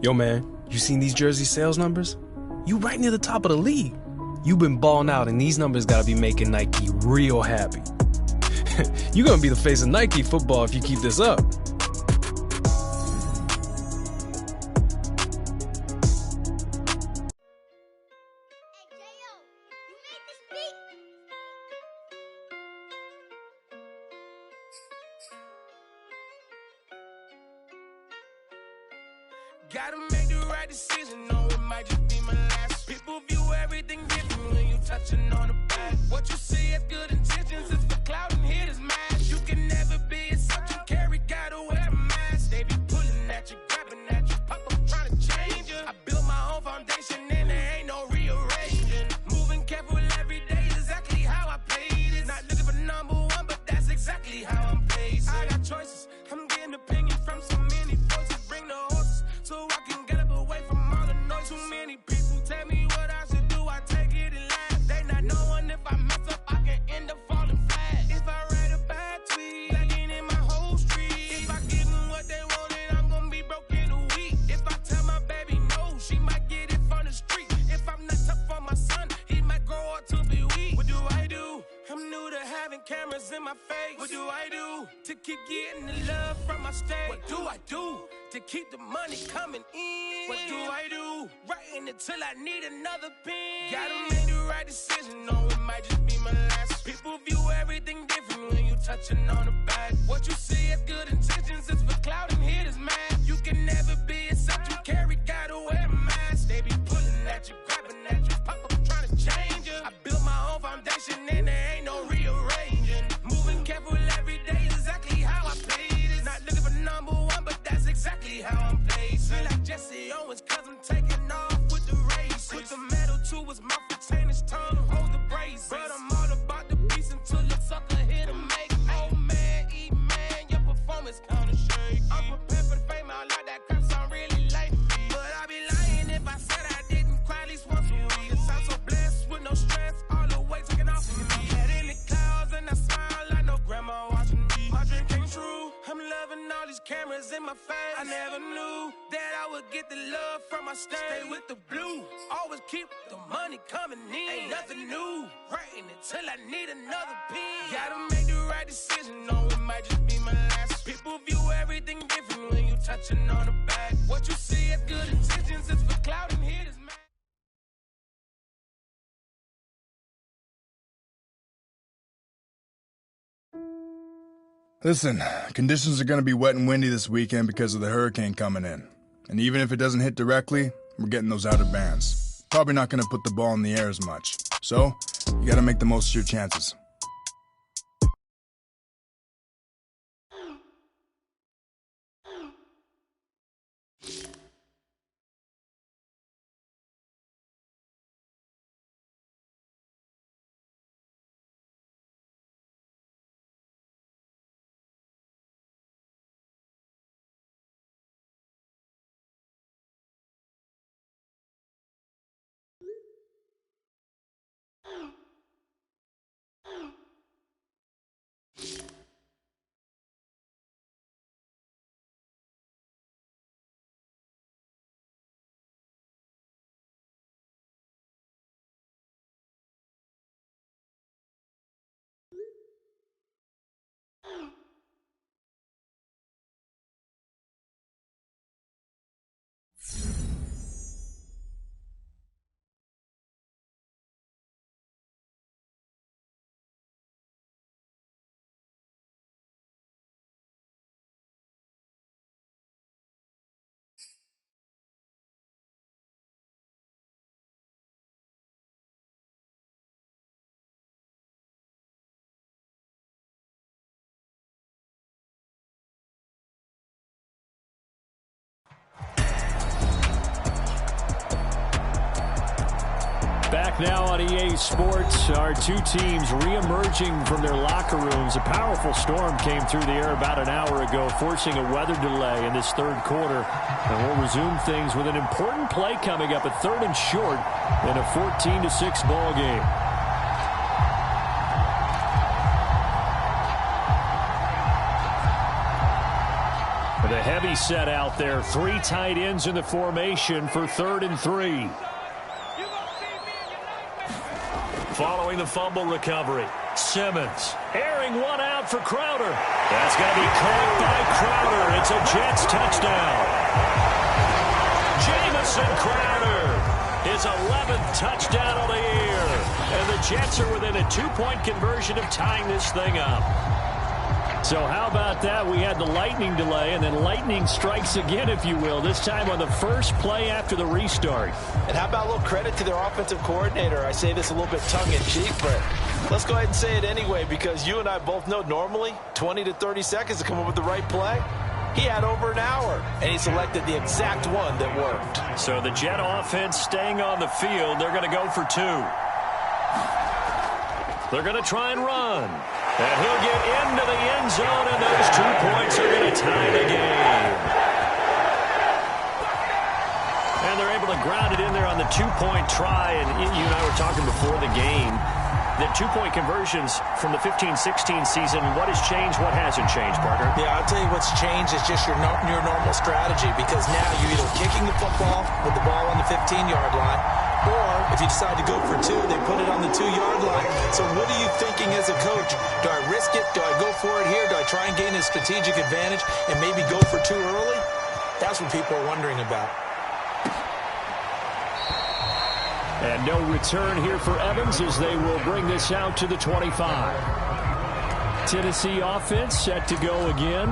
Speaker 7: Yo, man, you seen these jersey sales numbers? You right near the top of the league. You've been balling out, and these numbers gotta be making Nike real happy. You're gonna be the face of Nike football if you keep this up.
Speaker 5: Gotta make the right decision, no, it might just be my last. People view everything different when you touching on the past. What you see as good intentions is for cloud and hitters mask. You can never be a subject carry, gotta wear a mask. They be pulling at you, grabbing at you, pop up trying to change you. I built my own foundation and there ain't no rearranging. Moving careful every day, exactly how I played it. Not looking for number one, but that's exactly how I'm paced. I got choices, I'm getting opinion from so many voices. Bring the horses so I can get up away from all the noise. Too many people tell me what I should do, I take it and laugh. They not knowing if I mess up, I can end up falling flat. If I write a bad tweet, lagging in my whole street. If I give them what they want, then I'm gonna be broke in a week. If I tell my baby no, she might get it from the street. If I'm not tough for my son, he might grow up to be weak. What do I do? I'm new to having cameras in my face. What do I do to keep getting the love from my state? What do I do to keep the money coming in? What do I do? Writing until I need another pen. Gotta make the right decision, no, it might just be my last. People view everything different when you touching on the back. What you see as good intentions is for cloud and hitters mask. You can never be a subject carry, gotta wear a mask. They be pulling at you, grabbing at you, pop up trying to change you. I built my own foundation and there ain't no rearranging. Moving careful every day, exactly how I played it. Not looking for number one, but that's exactly how I'm placed. Feel like Jesse Owens, cause I'm taking off with the race. Put the metal to his mouth, retain his tongue, hold the brace. But I'm all about the beast until the sucker hit a make. Oh man, eat man, your performance kinda shaky. I'm prepared for the fame, I like that crap sound really like me. But I'd be lying if I said I didn't cry at least once a week. It sounds so blessed with no stress, all the weight taken off of me. Head in the clouds and I smile like no grandma watching me. My dream came true, I'm loving all these cameras in my face. I never knew that I would get the love from my state. Stay with the blue, always keep the money coming in. Ain't nothing new, writing until I need another pen. Gotta make the right decision, no, it might just be my last. People view everything different when you touching on the back. What you see as good intentions is for cloud and hitters, man.
Speaker 8: Listen, conditions are going to be wet and windy this weekend because of the hurricane coming in. And even if it doesn't hit directly, we're getting those outer bands. Probably not going to put the ball in the air as much. So, you got to make the most of your chances.
Speaker 3: Now on EA Sports, our two teams re-emerging from their locker rooms. A powerful storm came through the air about an hour ago, forcing a weather delay in this third quarter. And we'll resume things with an important play coming up at 3rd and short in a 14-6 ball game. The heavy set out there. 3 tight ends in the formation for 3rd and 3.
Speaker 1: Following the fumble recovery, Simmons airing one out for Crowder. That's going to be caught by Crowder. It's a Jets touchdown. Jamison Crowder, his 11th touchdown of the year. And the Jets are within a 2-point conversion of tying this thing up.
Speaker 3: So how about that? We had the lightning delay, and then lightning strikes again, if you will, this time on the first play after the restart.
Speaker 2: And how about a little credit to their offensive coordinator? I say this a little bit tongue-in-cheek, but let's go ahead and say it anyway, because you and I both know normally 20 to 30 seconds to come up with the right play. He had over an hour, and he selected the exact one that worked.
Speaker 1: So the Jet offense staying on the field. They're going to go for 2. They're going to try and run. And he'll get into the end zone, and those 2 points are going to tie the game. And they're able to ground it in there on the 2-point try. And you and I were talking before the game. The 2-point conversions from the 15-16 season, what has changed, what hasn't changed, Parker?
Speaker 2: Yeah, I'll tell you what's changed is just your normal strategy, because now you're either kicking the football with the ball on the 15-yard line, or if you decide to go for 2, they put it on the 2-yard line. So what are you thinking as a coach? Do I risk it? Do I go for it here? Do I try and gain a strategic advantage and maybe go for 2 early? That's what people are wondering about.
Speaker 3: And no return here for Evans as they will bring this out to the 25. Tennessee offense set to go again.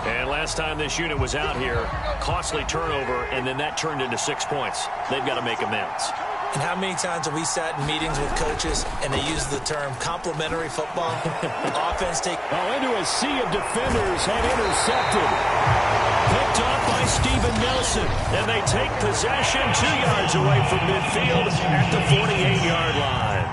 Speaker 1: And last time this unit was out here, costly turnover, and then that turned into 6 points. They've got to make amends.
Speaker 2: And how many times have we sat in meetings with coaches and they use the term complementary football? Offense take...
Speaker 3: into a sea of defenders and intercepted.
Speaker 1: Picked off by Steven Nelson. And they take possession 2 yards away from midfield at the 48-yard line.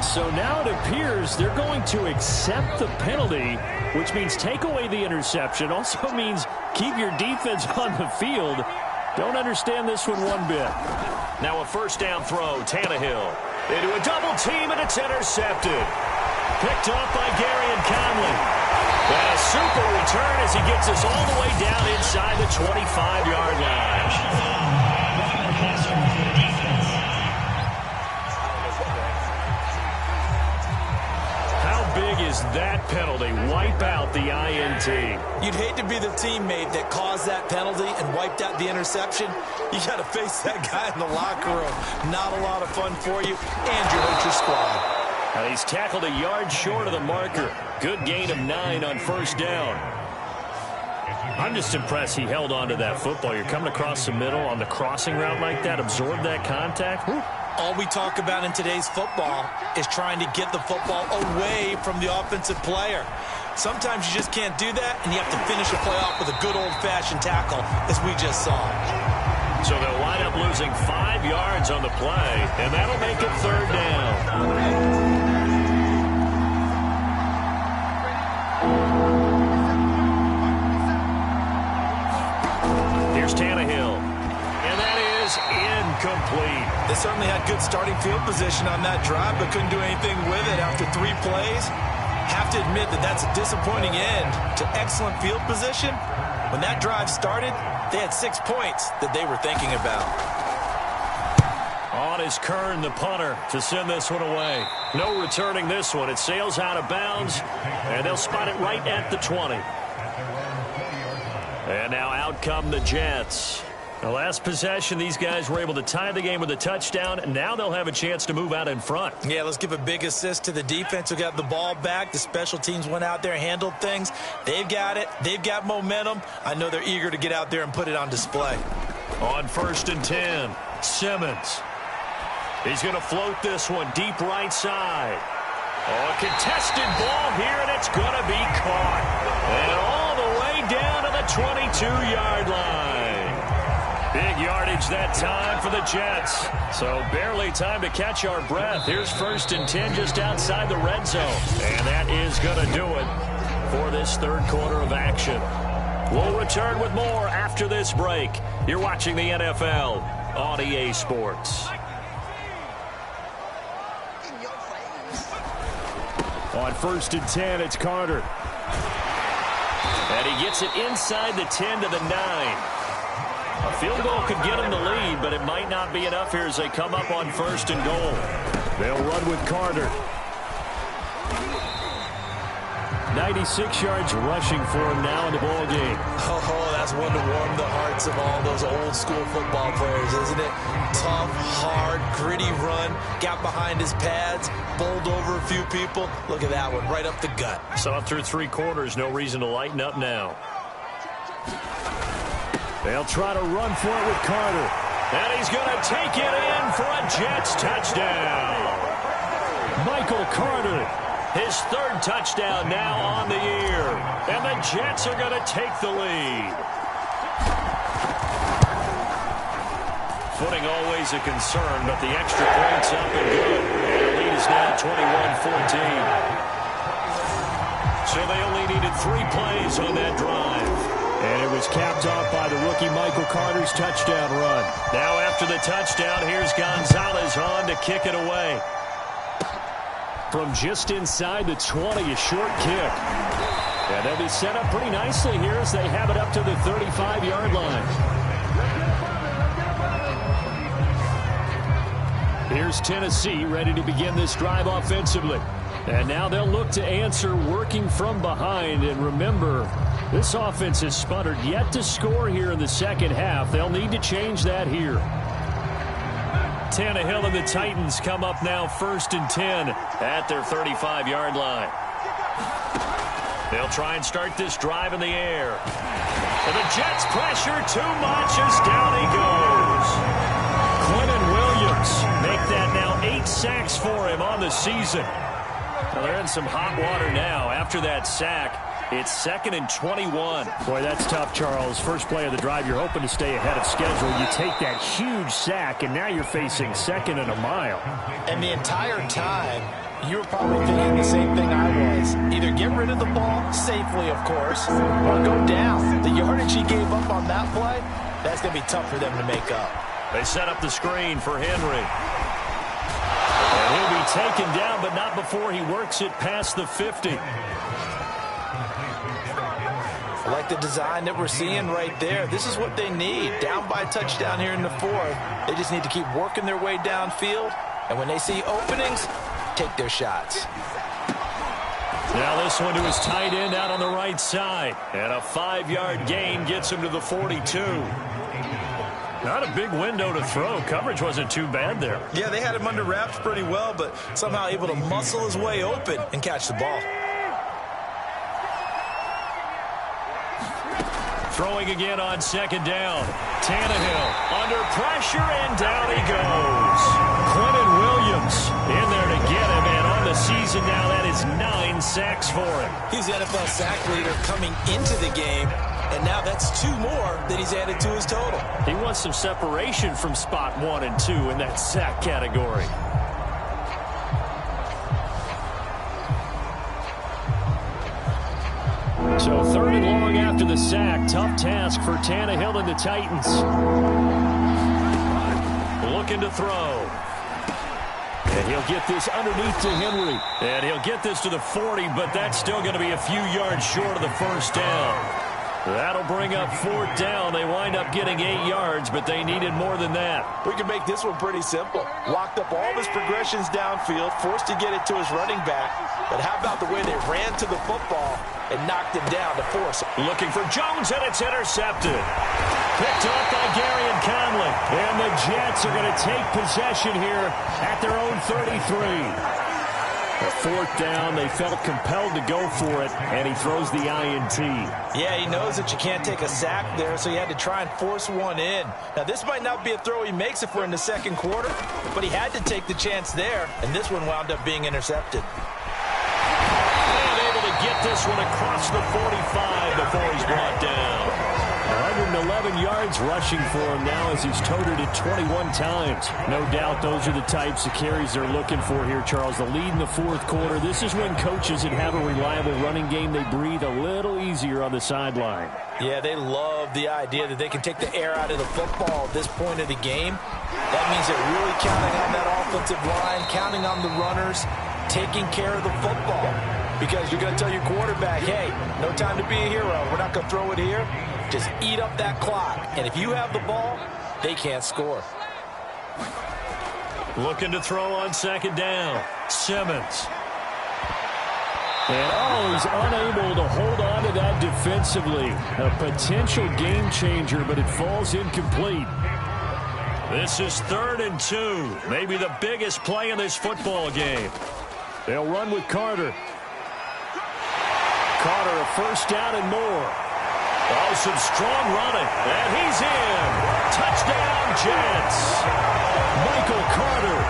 Speaker 3: So now it appears they're going to accept the penalty, which means take away the interception. Also means keep your defense on the field. Don't understand this one bit.
Speaker 1: Now a first down throw, Tannehill. Into a double team, and it's intercepted. Picked off by Gary and Conley. And a super return as he gets us all the way down inside the 25-yard line. Big is that penalty? Wipe out the INT.
Speaker 2: You'd hate to be the teammate that caused that penalty and wiped out the interception. You got to face that guy in the locker room. Not a lot of fun for you, and you hurt your squad.
Speaker 1: Now he's tackled a yard short of the marker. Good gain of 9 on first down. I'm just impressed he held on to that football. You're coming across the middle on the crossing route like that, absorb that contact. Whew.
Speaker 2: All we talk about in today's football is trying to get the football away from the offensive player. Sometimes you just can't do that, and you have to finish a play off with a good old-fashioned tackle, as we just saw.
Speaker 1: So they'll wind up losing 5 yards on the play, and that'll make it third down. Here's Tannehill. And that is incomplete.
Speaker 2: They certainly had good starting field position on that drive, but couldn't do anything with it after 3 plays. Have to admit that that's a disappointing end to excellent field position. When that drive started, they had 6 points that they were thinking about.
Speaker 1: On is Kern, the punter, to send this one away. No returning this one. It sails out of bounds, and they'll spot it right at the 20. And now out come the Jets. The last possession, these guys were able to tie the game with a touchdown, and now they'll have a chance to move out in front.
Speaker 2: Yeah, let's give a big assist to the defense who got the ball back. The special teams went out there, handled things. They've got it. They've got momentum. I know they're eager to get out there and put it on display.
Speaker 1: On 1st and 10, Simmons. He's going to float this one deep right side. Oh, a contested ball here, and it's going to be caught. And all the way down to the 22-yard line. Big yardage that time for the Jets. So barely time to catch our breath. Here's 1st and 10 just outside the red zone. And that is going to do it for this third quarter of action. We'll return with more after this break. You're watching the NFL on EA Sports.
Speaker 3: On 1st and 10, it's Carter.
Speaker 1: And he gets it inside the 10 to the 9. A field goal could get him the lead, but it might not be enough here as they come up on 1st and goal.
Speaker 3: They'll run with Carter. 96 yards rushing for him now in the ball game.
Speaker 2: Oh, that's one to warm the hearts of all those old school football players, isn't it? Tough, hard, gritty run. Got behind his pads, bowled over a few people. Look at that one, right up the gut.
Speaker 1: Saw through 3 quarters, no reason to lighten up now.
Speaker 3: They'll try to run for it with Carter.
Speaker 1: And he's going to take it in for a Jets touchdown.
Speaker 3: Michael Carter.
Speaker 1: His 3rd touchdown now on the year. And the Jets are going to take the lead. Footing always a concern, but the extra point's up and good. And the lead is now 21-14. So they only needed 3 plays on that drive.
Speaker 3: And it was capped off by the rookie Michael Carter's touchdown run.
Speaker 1: Now after the touchdown, here's Gonzalez on to kick it away.
Speaker 3: From just inside the 20, a short kick. And they'll be set up pretty nicely here as they have it up to the 35-yard line. Here's Tennessee ready to begin this drive offensively. And now they'll look to answer working from behind. And remember, this offense has sputtered yet to score here in the second half. They'll need to change that here.
Speaker 1: Tannehill and the Titans come up now 1st and 10 at their 35-yard line. They'll try and start this drive in the air. And the Jets pressure too much as down he goes. Quentin Williams make that now 8 sacks for him on the season. Now they're in some hot water now after that sack. It's 2nd and 21.
Speaker 3: Boy, that's tough, Charles. First play of the drive, you're hoping to stay ahead of schedule. You take that huge sack, and now you're facing 2nd and a mile.
Speaker 2: And the entire time, you were probably thinking the same thing I was. Either get rid of the ball, safely, of course, or go down. The yardage he gave up on that play, that's going to be tough for them to make up.
Speaker 1: They set up the screen for Henry. And he'll be taken down, but not before he works it past the 50.
Speaker 2: I like the design that we're seeing right there. This is what they need. Down by a touchdown here in the 4th. They just need to keep working their way downfield. And when they see openings, take their shots.
Speaker 1: Now this one to his tight end out on the right side. And a 5-yard gain gets him to the 42. Not a big window to throw. Coverage wasn't too bad there.
Speaker 2: Yeah, they had him under wraps pretty well, but somehow able to muscle his way open and catch the ball.
Speaker 1: Throwing again on 2nd down. Tannehill under pressure, and down he goes. Quentin Williams in there to get him, and on the season now, that is 9 sacks for him.
Speaker 2: He's the NFL sack leader coming into the game, and now that's 2 more that he's added to his total.
Speaker 1: He wants some separation from spot 1 and 2 in that sack category.
Speaker 3: So 3rd and long after the sack. Tough task for Tannehill and the Titans.
Speaker 1: Looking to throw.
Speaker 3: And he'll get this underneath to Henry.
Speaker 1: And he'll get this to the 40, but that's still going to be a few yards short of the 1st down. That'll bring up 4th down. They wind up getting 8 yards, but they needed more than that.
Speaker 2: We can make this one pretty simple. Locked up all of his progressions downfield, forced to get it to his running back. But how about the way they ran to the football and knocked him down to force it?
Speaker 1: Looking for Jones, and it's intercepted. Picked off by Garyon Conley.
Speaker 3: And the Jets are going to take possession here at their own 33. The 4th down, they felt compelled to go for it, and he throws the INT.
Speaker 2: Yeah, he knows that you can't take a sack there, so he had to try and force one in. Now, this might not be a throw he makes if we're in the 2nd quarter, but he had to take the chance there, and this one wound up being intercepted.
Speaker 1: And able to get this one across the 45 before he's brought down.
Speaker 3: Well, 211 yards rushing for him now as he's toted it 21 times. No doubt those are the types of carries they're looking for here, Charles. The lead in the fourth quarter. This is when coaches that have a reliable running game, they breathe a little easier on the sideline.
Speaker 2: Yeah, they love the idea that they can take the air out of the football at this point of the game. That means they're really counting on that offensive line, counting on the runners, taking care of the football. Because you're going to tell your quarterback, hey, no time to be a hero. We're not going to throw it here. Just eat up that clock. And if you have the ball, they can't score.
Speaker 1: Looking to throw on second down. Simmons.
Speaker 3: And he's unable to hold on to that defensively. A potential game changer, but it falls incomplete.
Speaker 1: This is 3rd and 2. Maybe the biggest play in this football game.
Speaker 3: They'll run with Carter. Carter, a first down and more.
Speaker 1: Oh, some strong running. And he's in. Touchdown, Jets. Michael Carter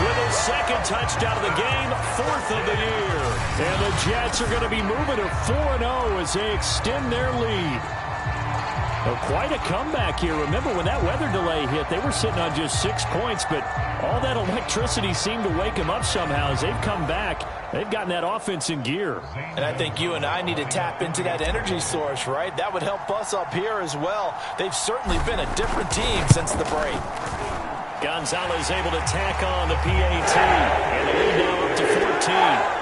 Speaker 1: with his second touchdown of the game, 4th of the year.
Speaker 3: And the Jets are going to be moving to 4-0 as they extend their lead. Well, quite a comeback here. Remember, when that weather delay hit, they were sitting on just 6 points, but all that electricity seemed to wake them up somehow. As they've come back, they've gotten that offense in gear.
Speaker 2: And I think you and I need to tap into that energy source, right? That would help us up here as well. They've certainly been a different team since the break.
Speaker 1: Gonzalez able to tack on the PAT, and the lead now up to 14.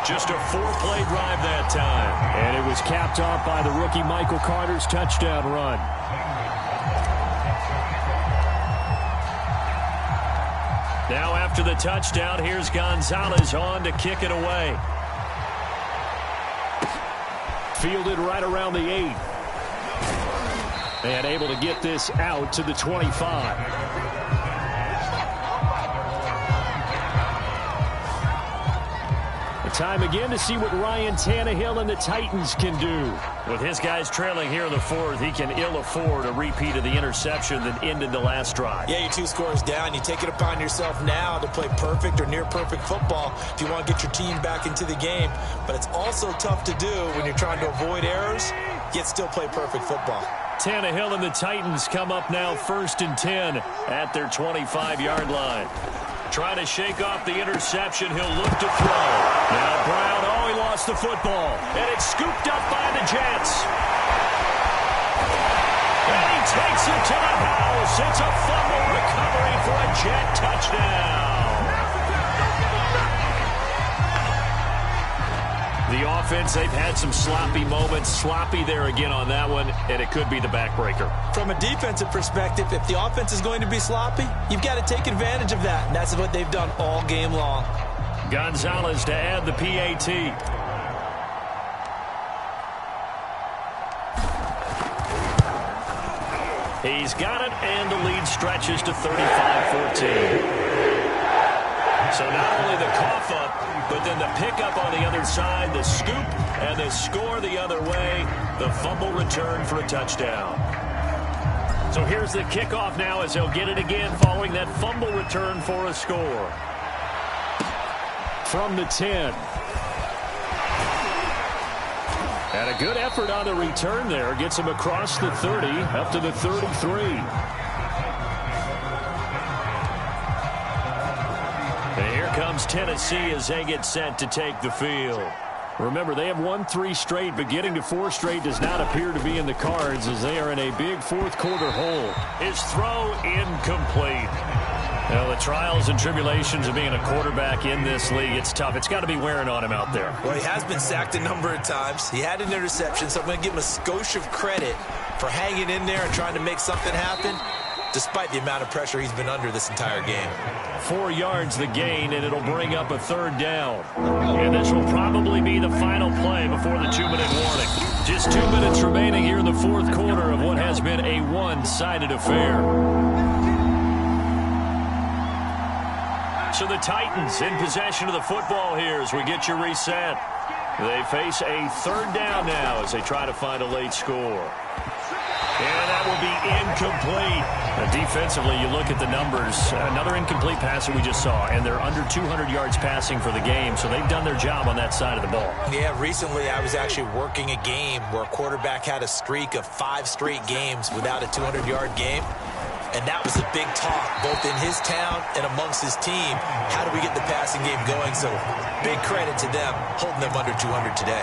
Speaker 1: Just a 4-play drive that time.
Speaker 3: And it was capped off by the rookie Michael Carter's touchdown run.
Speaker 1: Now after the touchdown, here's Gonzalez on to kick it away.
Speaker 3: Fielded right around the 8. And able to get this out to the 25. Time again to see what Ryan Tannehill and the Titans can do.
Speaker 1: With his guys trailing here in the 4th, he can ill afford a repeat of the interception that ended the last drive.
Speaker 2: Yeah, you're 2 scores down. You take it upon yourself now to play perfect or near perfect football if you want to get your team back into the game. But it's also tough to do when you're trying to avoid errors, yet still play perfect football.
Speaker 1: Tannehill and the Titans come up now 1st and 10 at their 25-yard line. Trying to shake off the interception. He'll look to throw. Now Brown, he lost the football. And it's scooped up by the Jets. And he takes it to the house. It's a fumble recovery for a Jet touchdown. The offense, they've had some sloppy moments. Sloppy there again on that one, and it could be the backbreaker.
Speaker 2: From a defensive perspective, if the offense is going to be sloppy, you've got to take advantage of that, and that's what they've done all game long.
Speaker 1: Gonzalez to add the PAT. He's got it, and the lead stretches to 35-14. So not only the cough up, but then the pickup on the other side, the scoop, and the score the other way, the fumble return for a touchdown. So here's the kickoff now as they'll get it again following that fumble return for a score.
Speaker 3: From the 10. And a good effort on the return there. Gets him across the 30, up to the 33.
Speaker 1: And here comes Tennessee as they get set to take the field.
Speaker 3: Remember, they have won 3 straight, but getting to 4 straight does not appear to be in the cards as they are in a big fourth-quarter hole.
Speaker 1: His throw incomplete. Well, the trials and tribulations of being a quarterback in this league, it's tough. It's got to be wearing on him out there.
Speaker 2: Well, he has been sacked a number of times. He had an interception, so I'm going to give him a skosh of credit for hanging in there and trying to make something happen, despite the amount of pressure he's been under this entire game.
Speaker 1: 4 yards the gain, and it'll bring up a 3rd down. And this will probably be the final play before the 2-minute warning. Just 2 minutes remaining here in the fourth quarter of what has been a one-sided affair. So the Titans in possession of the football here as we get you reset. They face a 3rd down now as they try to find a late score. And that will will be incomplete. Defensively, you look at the numbers. Another incomplete pass that we just saw, and they're under 200 yards passing for the game, so they've done their job on that side of the ball.
Speaker 2: Yeah, recently I was actually working a game where a quarterback had a streak of 5 straight games without a 200-yard game. And that was a big talk, both in his town and amongst his team. How do we get the passing game going? So big credit to them, holding them under 200 today.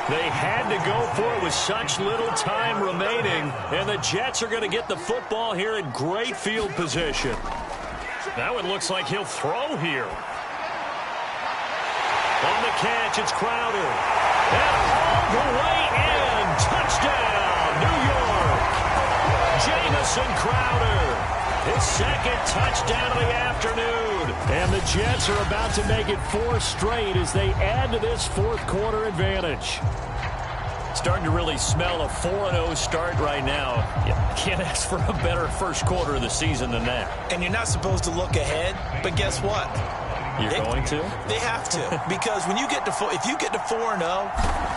Speaker 1: They had to go for it with such little time remaining, and the Jets are going to get the football here in great field position. Now it looks like he'll throw here. On the catch, it's Crowder. And all the way in. Touchdown, New York. Jamison Crowder. His second touchdown of the afternoon. And the Jets are about to make it 4 straight as they add to this fourth quarter advantage. Starting to really smell a 4-0 start right now. You can't ask for a better first quarter of the season than that.
Speaker 2: And you're not supposed to look ahead, but guess what?
Speaker 1: You're going to?
Speaker 2: They have to. Because when you get to if you get to 4-0,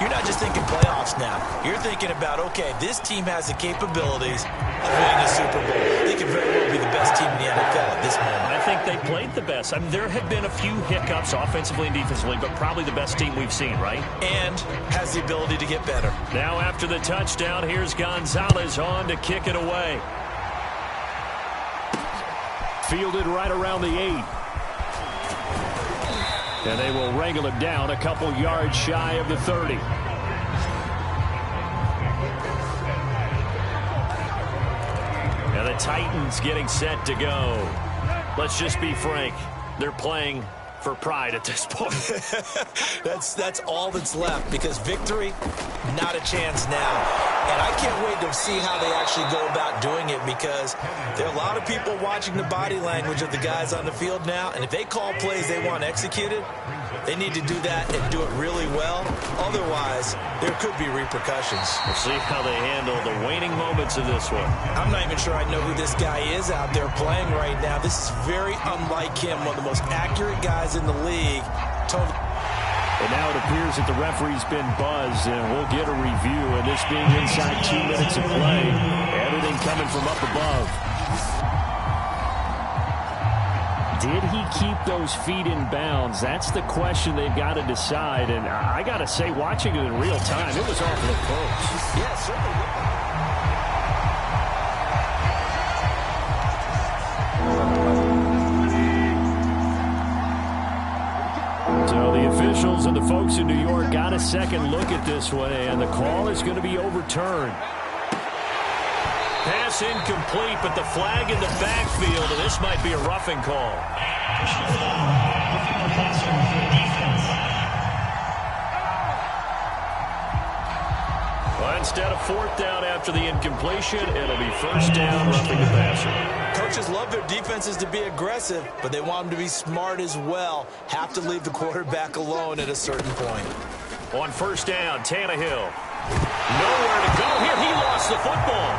Speaker 2: you're not just thinking playoffs now. You're thinking about, okay, this team has the capabilities of winning a Super Bowl. They could very well be the best team in the NFL at this moment.
Speaker 1: I think they played the best. I mean, there have been a few hiccups offensively and defensively, but probably the best team we've seen, right?
Speaker 2: And has the ability to get better.
Speaker 1: Now after the touchdown, here's Gonzalez on to kick it away. Fielded right around the 8. And they will wrangle him down a couple yards shy of the 30. And the Titans getting set to go. Let's just be frank. They're playing for pride at this point.
Speaker 2: That's all that's left, because victory, not a chance now. And I can't wait to see how they actually go about doing it, because there are a lot of people watching the body language of the guys on the field now, and if they call plays they want executed, they need to do that and do it really well. Otherwise, there could be repercussions.
Speaker 1: We'll see how they handle the waning moments of this one.
Speaker 2: I'm not even sure I know who this guy is out there playing right now. This is very unlike him, one of the most accurate guys in the league.
Speaker 3: And now it appears that the referee's been buzzed, and we'll get a review. And this being inside 2 minutes of play, everything coming from up above. Did he keep those feet in bounds? That's the question they've got to decide. And I got to say, watching it in real time, it was awfully close.
Speaker 2: Yeah, certainly.
Speaker 3: So the officials and the folks in New York got a second look at this one, and the call is going to be overturned.
Speaker 1: Pass incomplete, but the flag in the backfield, and this might be a roughing call. Well, instead of 4th down after the incompletion, it'll be 1st down, roughing the passer.
Speaker 2: Coaches love their defenses to be aggressive, but they want them to be smart as well. Have to leave the quarterback alone at a certain point.
Speaker 1: On 1st down, Tannehill. Nowhere to go here. He lost the football.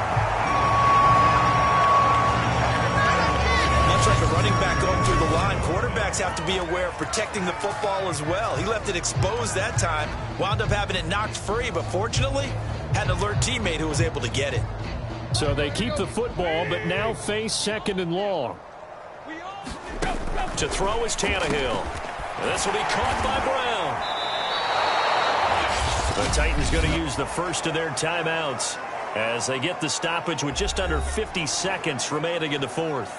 Speaker 2: Much like a running back going through the line, quarterbacks have to be aware of protecting the football as well. He left it exposed that time, wound up having it knocked free, but fortunately, had an alert teammate who was able to get it.
Speaker 3: So they keep the football, but now face 2nd and long.
Speaker 1: To throw is Tannehill. And this will be caught by Brown. The Titans going to use the first of their timeouts as they get the stoppage with just under 50 seconds remaining in the 4th.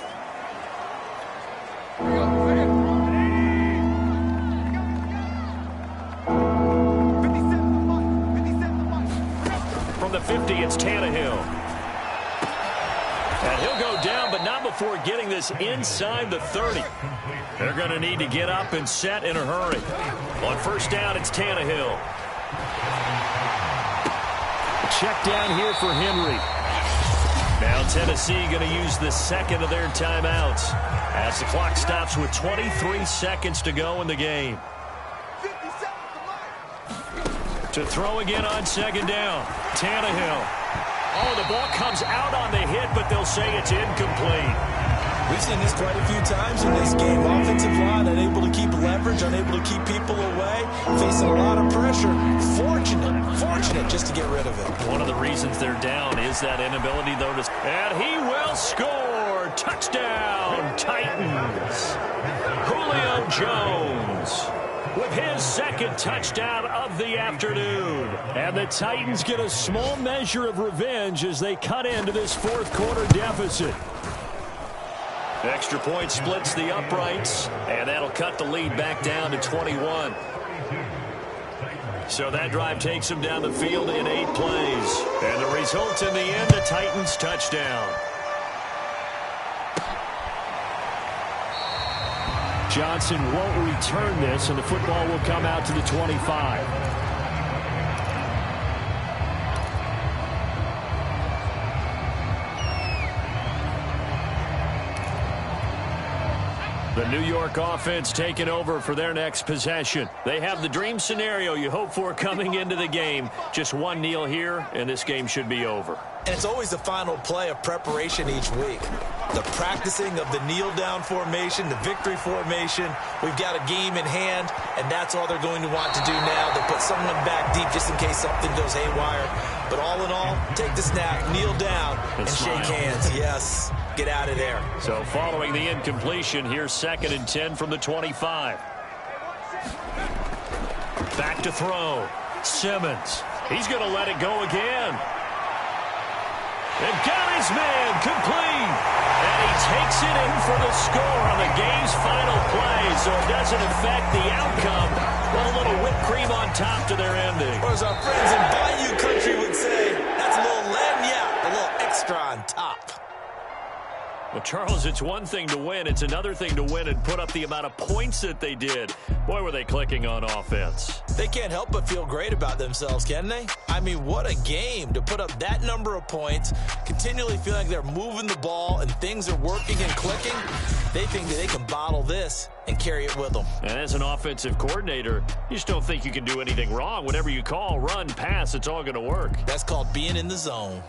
Speaker 1: From the 50, it's Tannehill. And he'll go down, but not before getting this inside the 30. They're going to need to get up and set in a hurry. On 1st down, it's Tannehill.
Speaker 3: Check down here for Henry.
Speaker 1: Now Tennessee going to use the 2nd of their timeouts as the clock stops with 23 seconds to go in the game. To throw again on 2nd down, Tannehill. Oh, the ball comes out on the hit, but they'll say it's incomplete.
Speaker 2: We've seen this quite a few times in this game. Offensive line unable to keep leverage, unable to keep people away, facing a lot of pressure. Fortunate just to get rid of it.
Speaker 1: One of the reasons they're down is that inability, though, to... And he will score. Touchdown, Titans. Julio Jones with his second touchdown of the afternoon. And the Titans get a small measure of revenge as they cut into this fourth quarter deficit. Extra point splits the uprights, and that'll cut the lead back down to 21. So that drive takes them down the field in 8 plays. And the result in the end, a Titans touchdown. Johnson won't return this, and the football will come out to the 25. The New York offense taking over for their next possession. They have the dream scenario you hope for coming into the game. Just one kneel here, and this game should be over.
Speaker 2: And it's always the final play of preparation each week. The practicing of the kneel-down formation, the victory formation. We've got a game in hand, and that's all they're going to want to do now. They put someone back deep just in case something goes haywire. But all in all, take the snap, kneel down, and shake hands. Yes. Get out of there.
Speaker 1: So following the incompletion, here's 2nd and 10 from the 25. Back to throw. Simmons. He's going to let it go again. And got his man complete. And he takes it in for the score on the game's final play. So it doesn't affect the outcome. Well, a little whipped cream on top to their ending.
Speaker 2: Or as our friends in Bayou Country would say, that's a little lagniappe, a little extra on top.
Speaker 1: Well, Charles, it's one thing to win. It's another thing to win and put up the amount of points that they did. Boy, were they clicking on offense.
Speaker 2: They can't help but feel great about themselves, can they? I mean, what a game to put up that number of points, continually feeling like they're moving the ball and things are working and clicking. They think that they can bottle this and carry it with them.
Speaker 1: And as an offensive coordinator, you just don't think you can do anything wrong. Whatever you call, run, pass, it's all going to work.
Speaker 2: That's called being in the zone.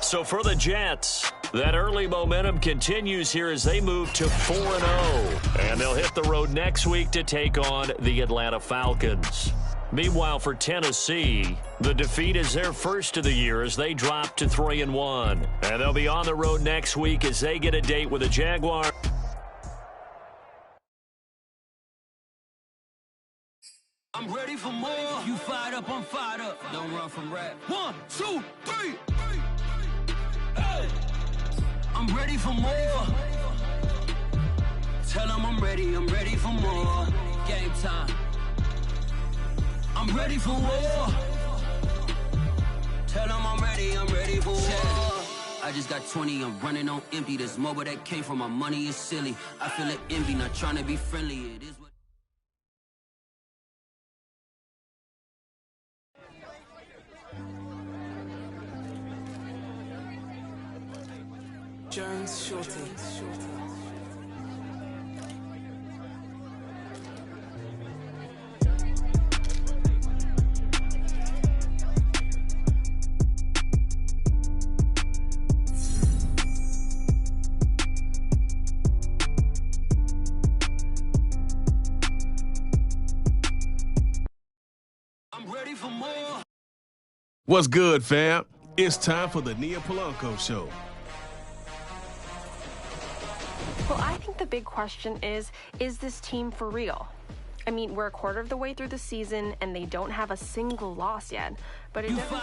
Speaker 1: So for the Jets, that early momentum continues here as they move to 4-0. And they'll hit the road next week to take on the Atlanta Falcons. Meanwhile, for Tennessee, the defeat is their first of the year as they drop to 3-1. And they'll be on the road next week as they get a date with the Jaguars.
Speaker 9: I'm ready for more. You fired up, I'm fired up. Don't run from rap. 1, 2, 3. Hey. I'm ready for more. Tell them I'm ready for more. Game time. I'm ready for war. Tell them I'm ready for war. I just got 20, I'm running on empty. This mobile that came from my money is silly. I feel it envy, not trying to be friendly. It is what
Speaker 10: Jones Shorty.
Speaker 9: I'm ready for more.
Speaker 11: What's good, fam? It's time for the Nia Polanco Show.
Speaker 12: Well, I think the big question is this team for real? I mean, we're a quarter of the way through the season, and they don't have a single loss yet. But it doesn't...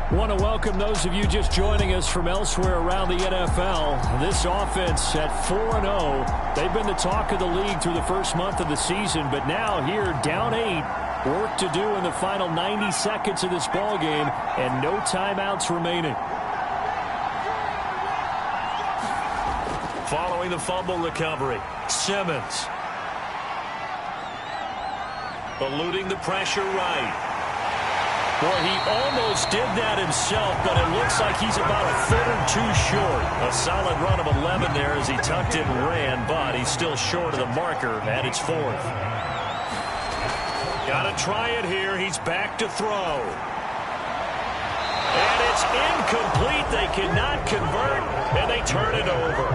Speaker 3: Want to welcome those of you just joining us from elsewhere around the NFL. This offense at 4-0. They've been the talk of the league through the first month of the season, but now here down 8. Work to do in the final 90 seconds of this ball game, and no timeouts remaining.
Speaker 1: Following the fumble recovery, Simmons. Eluding the pressure right. Boy, he almost did that himself, but it looks like he's about a foot or two short. A solid run of 11 there as he tucked it and ran, but he's still short of the marker, and it's 4th. Got to try it here. He's back to throw. And it's incomplete. They cannot convert, and they turn it over.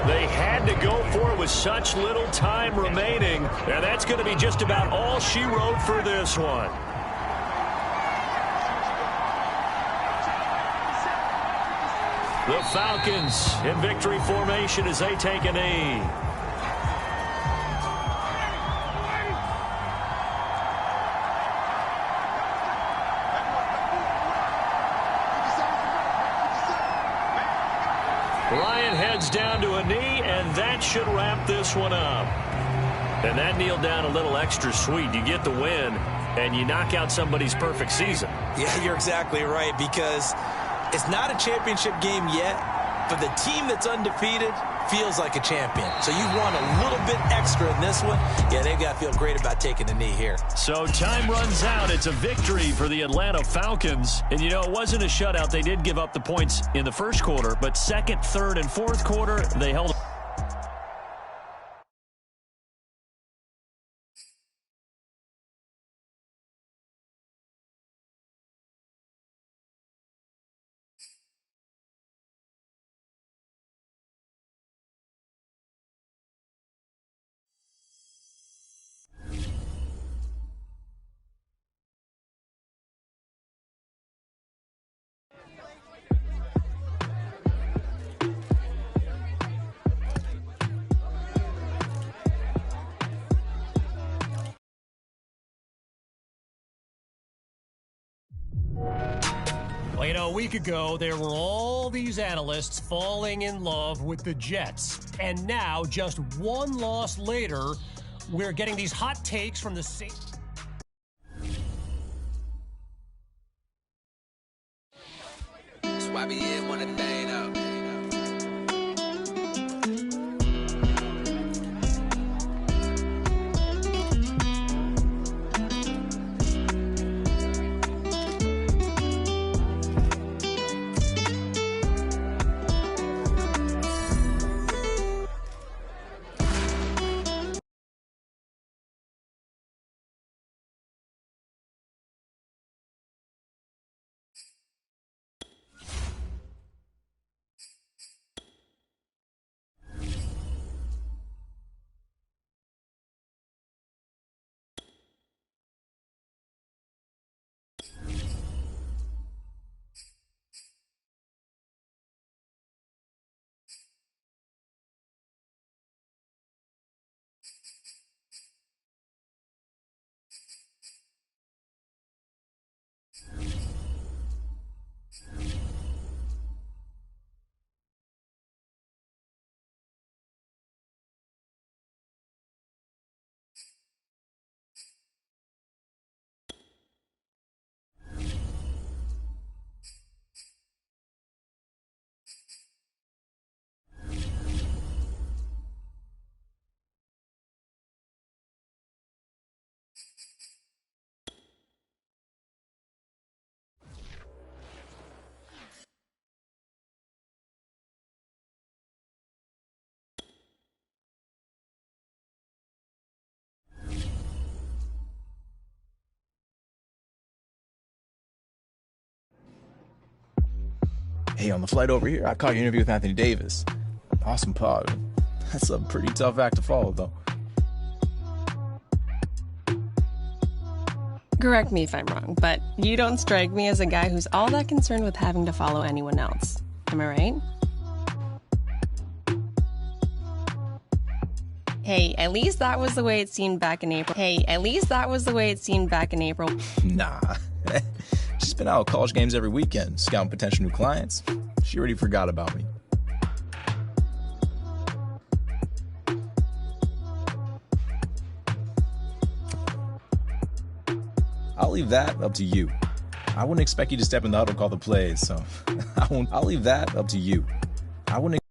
Speaker 1: They had to go for it with such little time remaining, and that's going to be just about all she wrote for this one. The Falcons in victory formation as they take a knee. Ryan heads down to a knee, and that should wrap this one up. And that kneeled down a little extra sweet. You get the win, and you knock out somebody's perfect season.
Speaker 2: Yeah, you're exactly right, because it's not a championship game yet, but the team that's undefeated feels like a champion. So you want a little bit extra in this one. Yeah, they've got to feel great about taking the knee here.
Speaker 3: So time runs out. It's a victory for the Atlanta Falcons. And, you know, it wasn't a shutout. They did give up the points in the first quarter, but second, third, and fourth quarter, they held.
Speaker 6: Well, you know, a week ago, there were all these analysts falling in love with the Jets. And now, just one loss later, we're getting these hot takes from the same...
Speaker 10: That's why we in one thing up.
Speaker 13: Hey, on the flight over here, I caught your interview with Anthony Davis. Awesome pod. That's a pretty tough act to follow, though.
Speaker 12: Correct me if I'm wrong, but you don't strike me as a guy who's all that concerned with having to follow anyone else. Am I right? Hey, at least that was the way it seemed back in April.
Speaker 13: Nah. She's been out at college games every weekend, scouting potential new clients. She already forgot about me. I'll leave that up to you. I wouldn't expect you to step in the huddle and call the plays, so I'll leave that up to you. I wouldn't.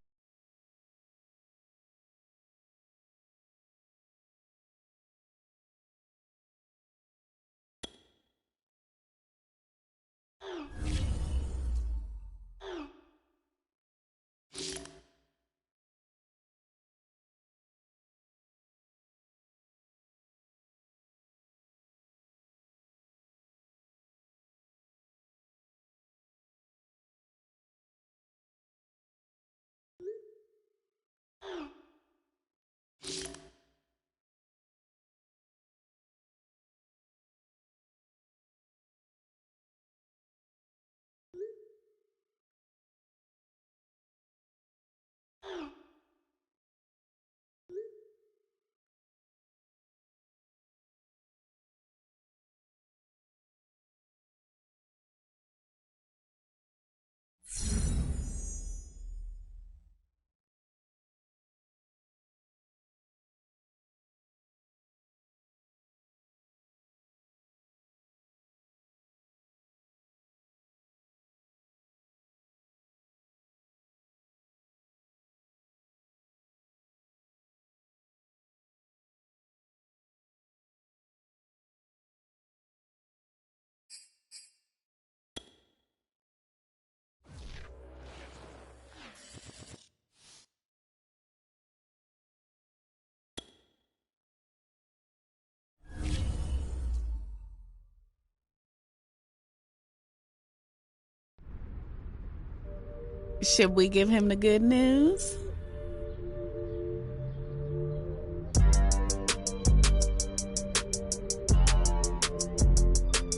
Speaker 14: Should we give him the good news?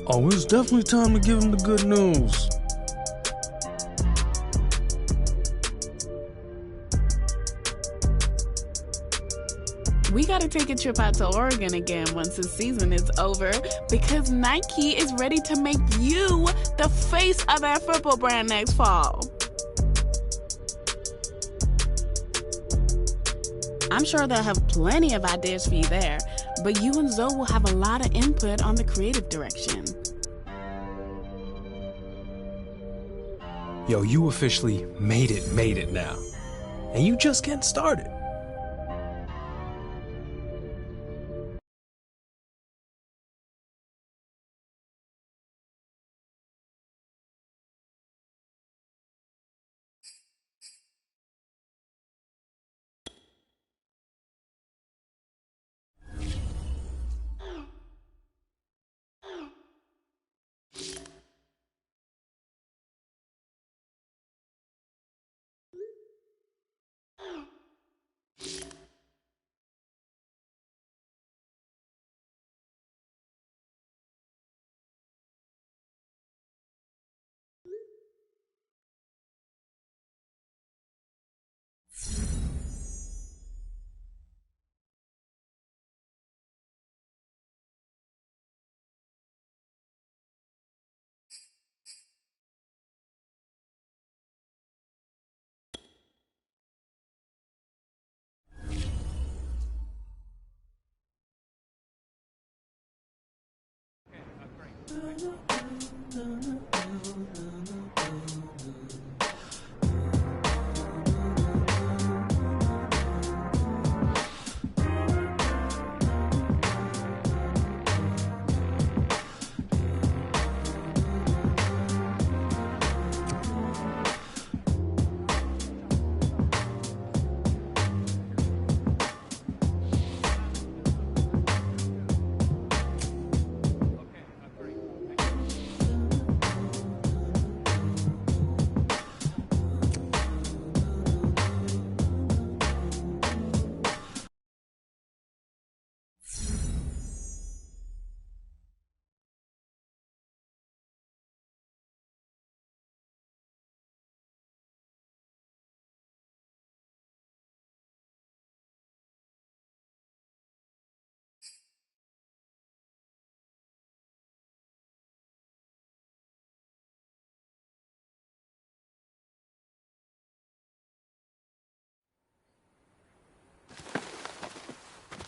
Speaker 7: Oh, it's definitely time to give him the good news.
Speaker 14: We gotta take a trip out to Oregon again once the season is over because Nike is ready to make you the face of their football brand next fall. I'm sure they'll have plenty of ideas for you there, but you and Zoe will have a lot of input on the creative direction.
Speaker 7: Yo, you officially made it now. And you just getting started.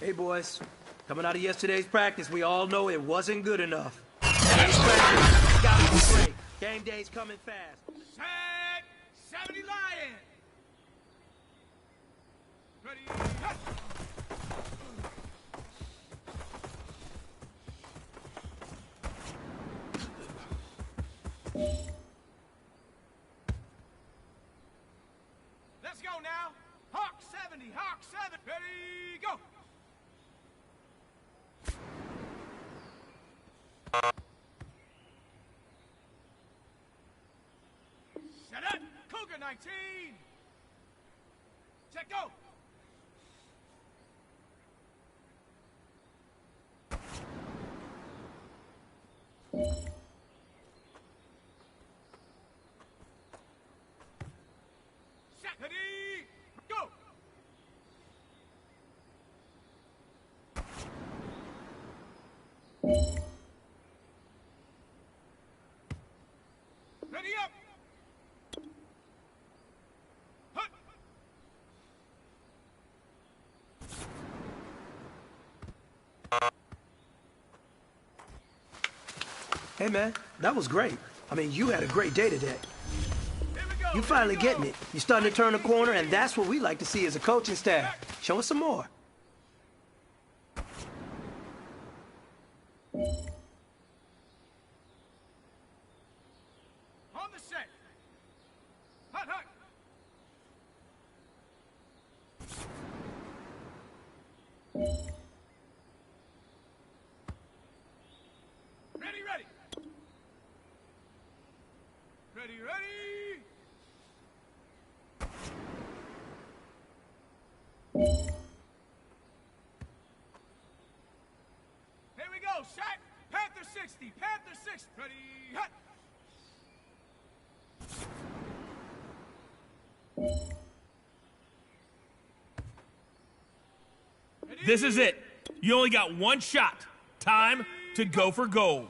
Speaker 15: Hey, boys. Coming out of yesterday's practice, we all know it wasn't good enough. Today's practice gotta be great. Game day's coming fast.
Speaker 16: Set 70 Lions. Ready? Let's go now. Hawk 70, Hawk 7. Ready, go. Set up. Cougar 19. Check go. Set. Ready, go. Ready up. Hut.
Speaker 15: Hey, man, that was great. I mean, you had a great day today. You finally getting it. You're starting to turn the corner, and that's what we like to see as a coaching staff. Show us some more.
Speaker 16: On the set. Hut, hut. Ready, ready. Ready, ready. Here we go. Shot. Panther 60. Panther 60. Ready, hut.
Speaker 17: This is it. You only got one shot. Time to go for gold.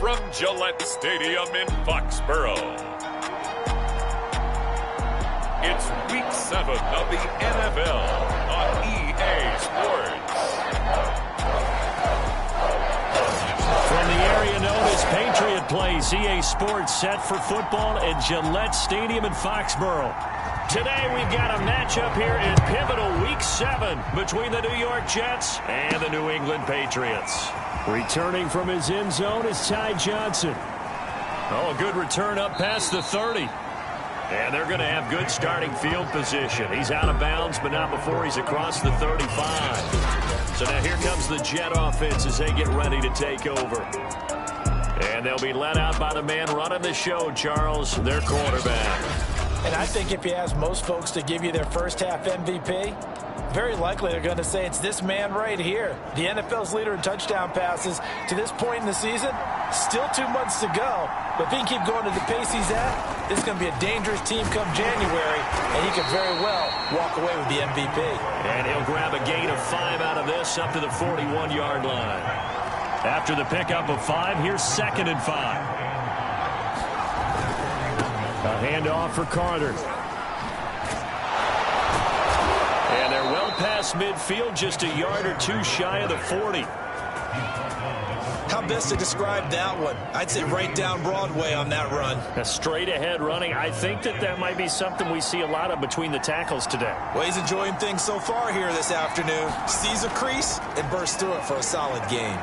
Speaker 18: from Gillette Stadium in Foxborough. It's Week 7 of the NFL on EA Sports.
Speaker 1: From the area known as Patriot Place, EA Sports set for football at Gillette Stadium in Foxborough. Today we've got a matchup here in pivotal Week 7 between the New York Jets and the New England Patriots.
Speaker 3: Returning from his end zone is Ty Johnson.
Speaker 1: Oh, a good return up past the 30. And they're going to have good starting field position. He's out of bounds, but not before he's across the 35. So now here comes the Jet offense as they get ready to take over. And they'll be led out by the man running the show, Charles, their quarterback.
Speaker 2: And I think if you ask most folks to give you their first half MVP, very likely they're going to say it's this man right here. The NFL's leader in touchdown passes to this point in the season. Still 2 months to go. But if he can keep going at the pace he's at, this is going to be a dangerous team come January, and he could very well walk away with the MVP.
Speaker 1: And he'll grab a gain of 5 out of this up to the 41-yard line. After the pickup of 5, here's 2nd and 5.
Speaker 3: A handoff for Carter.
Speaker 1: And they're well past midfield, just a yard or two shy of the 40.
Speaker 19: How best to describe that one? I'd say right down Broadway on that run.
Speaker 1: A straight-ahead running. I think that might be something we see a lot of between the tackles today.
Speaker 19: Well, he's enjoying things so far here this afternoon. Sees a crease and bursts through it for a solid gain.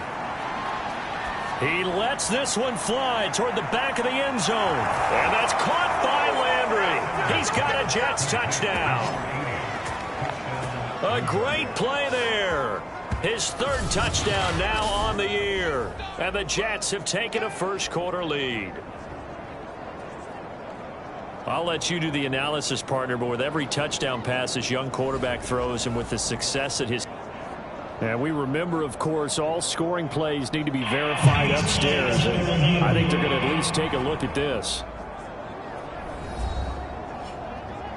Speaker 1: He lets this one fly toward the back of the end zone. And that's caught by Landry. He's got a Jets touchdown. A great play there. His 3rd touchdown now on the year. And the Jets have taken a first-quarter lead. I'll let you do the analysis, partner, but with every touchdown pass this young quarterback throws and with the success that his...
Speaker 3: And we remember, of course, all scoring plays need to be verified upstairs. And I think they're going to at least take a look at this.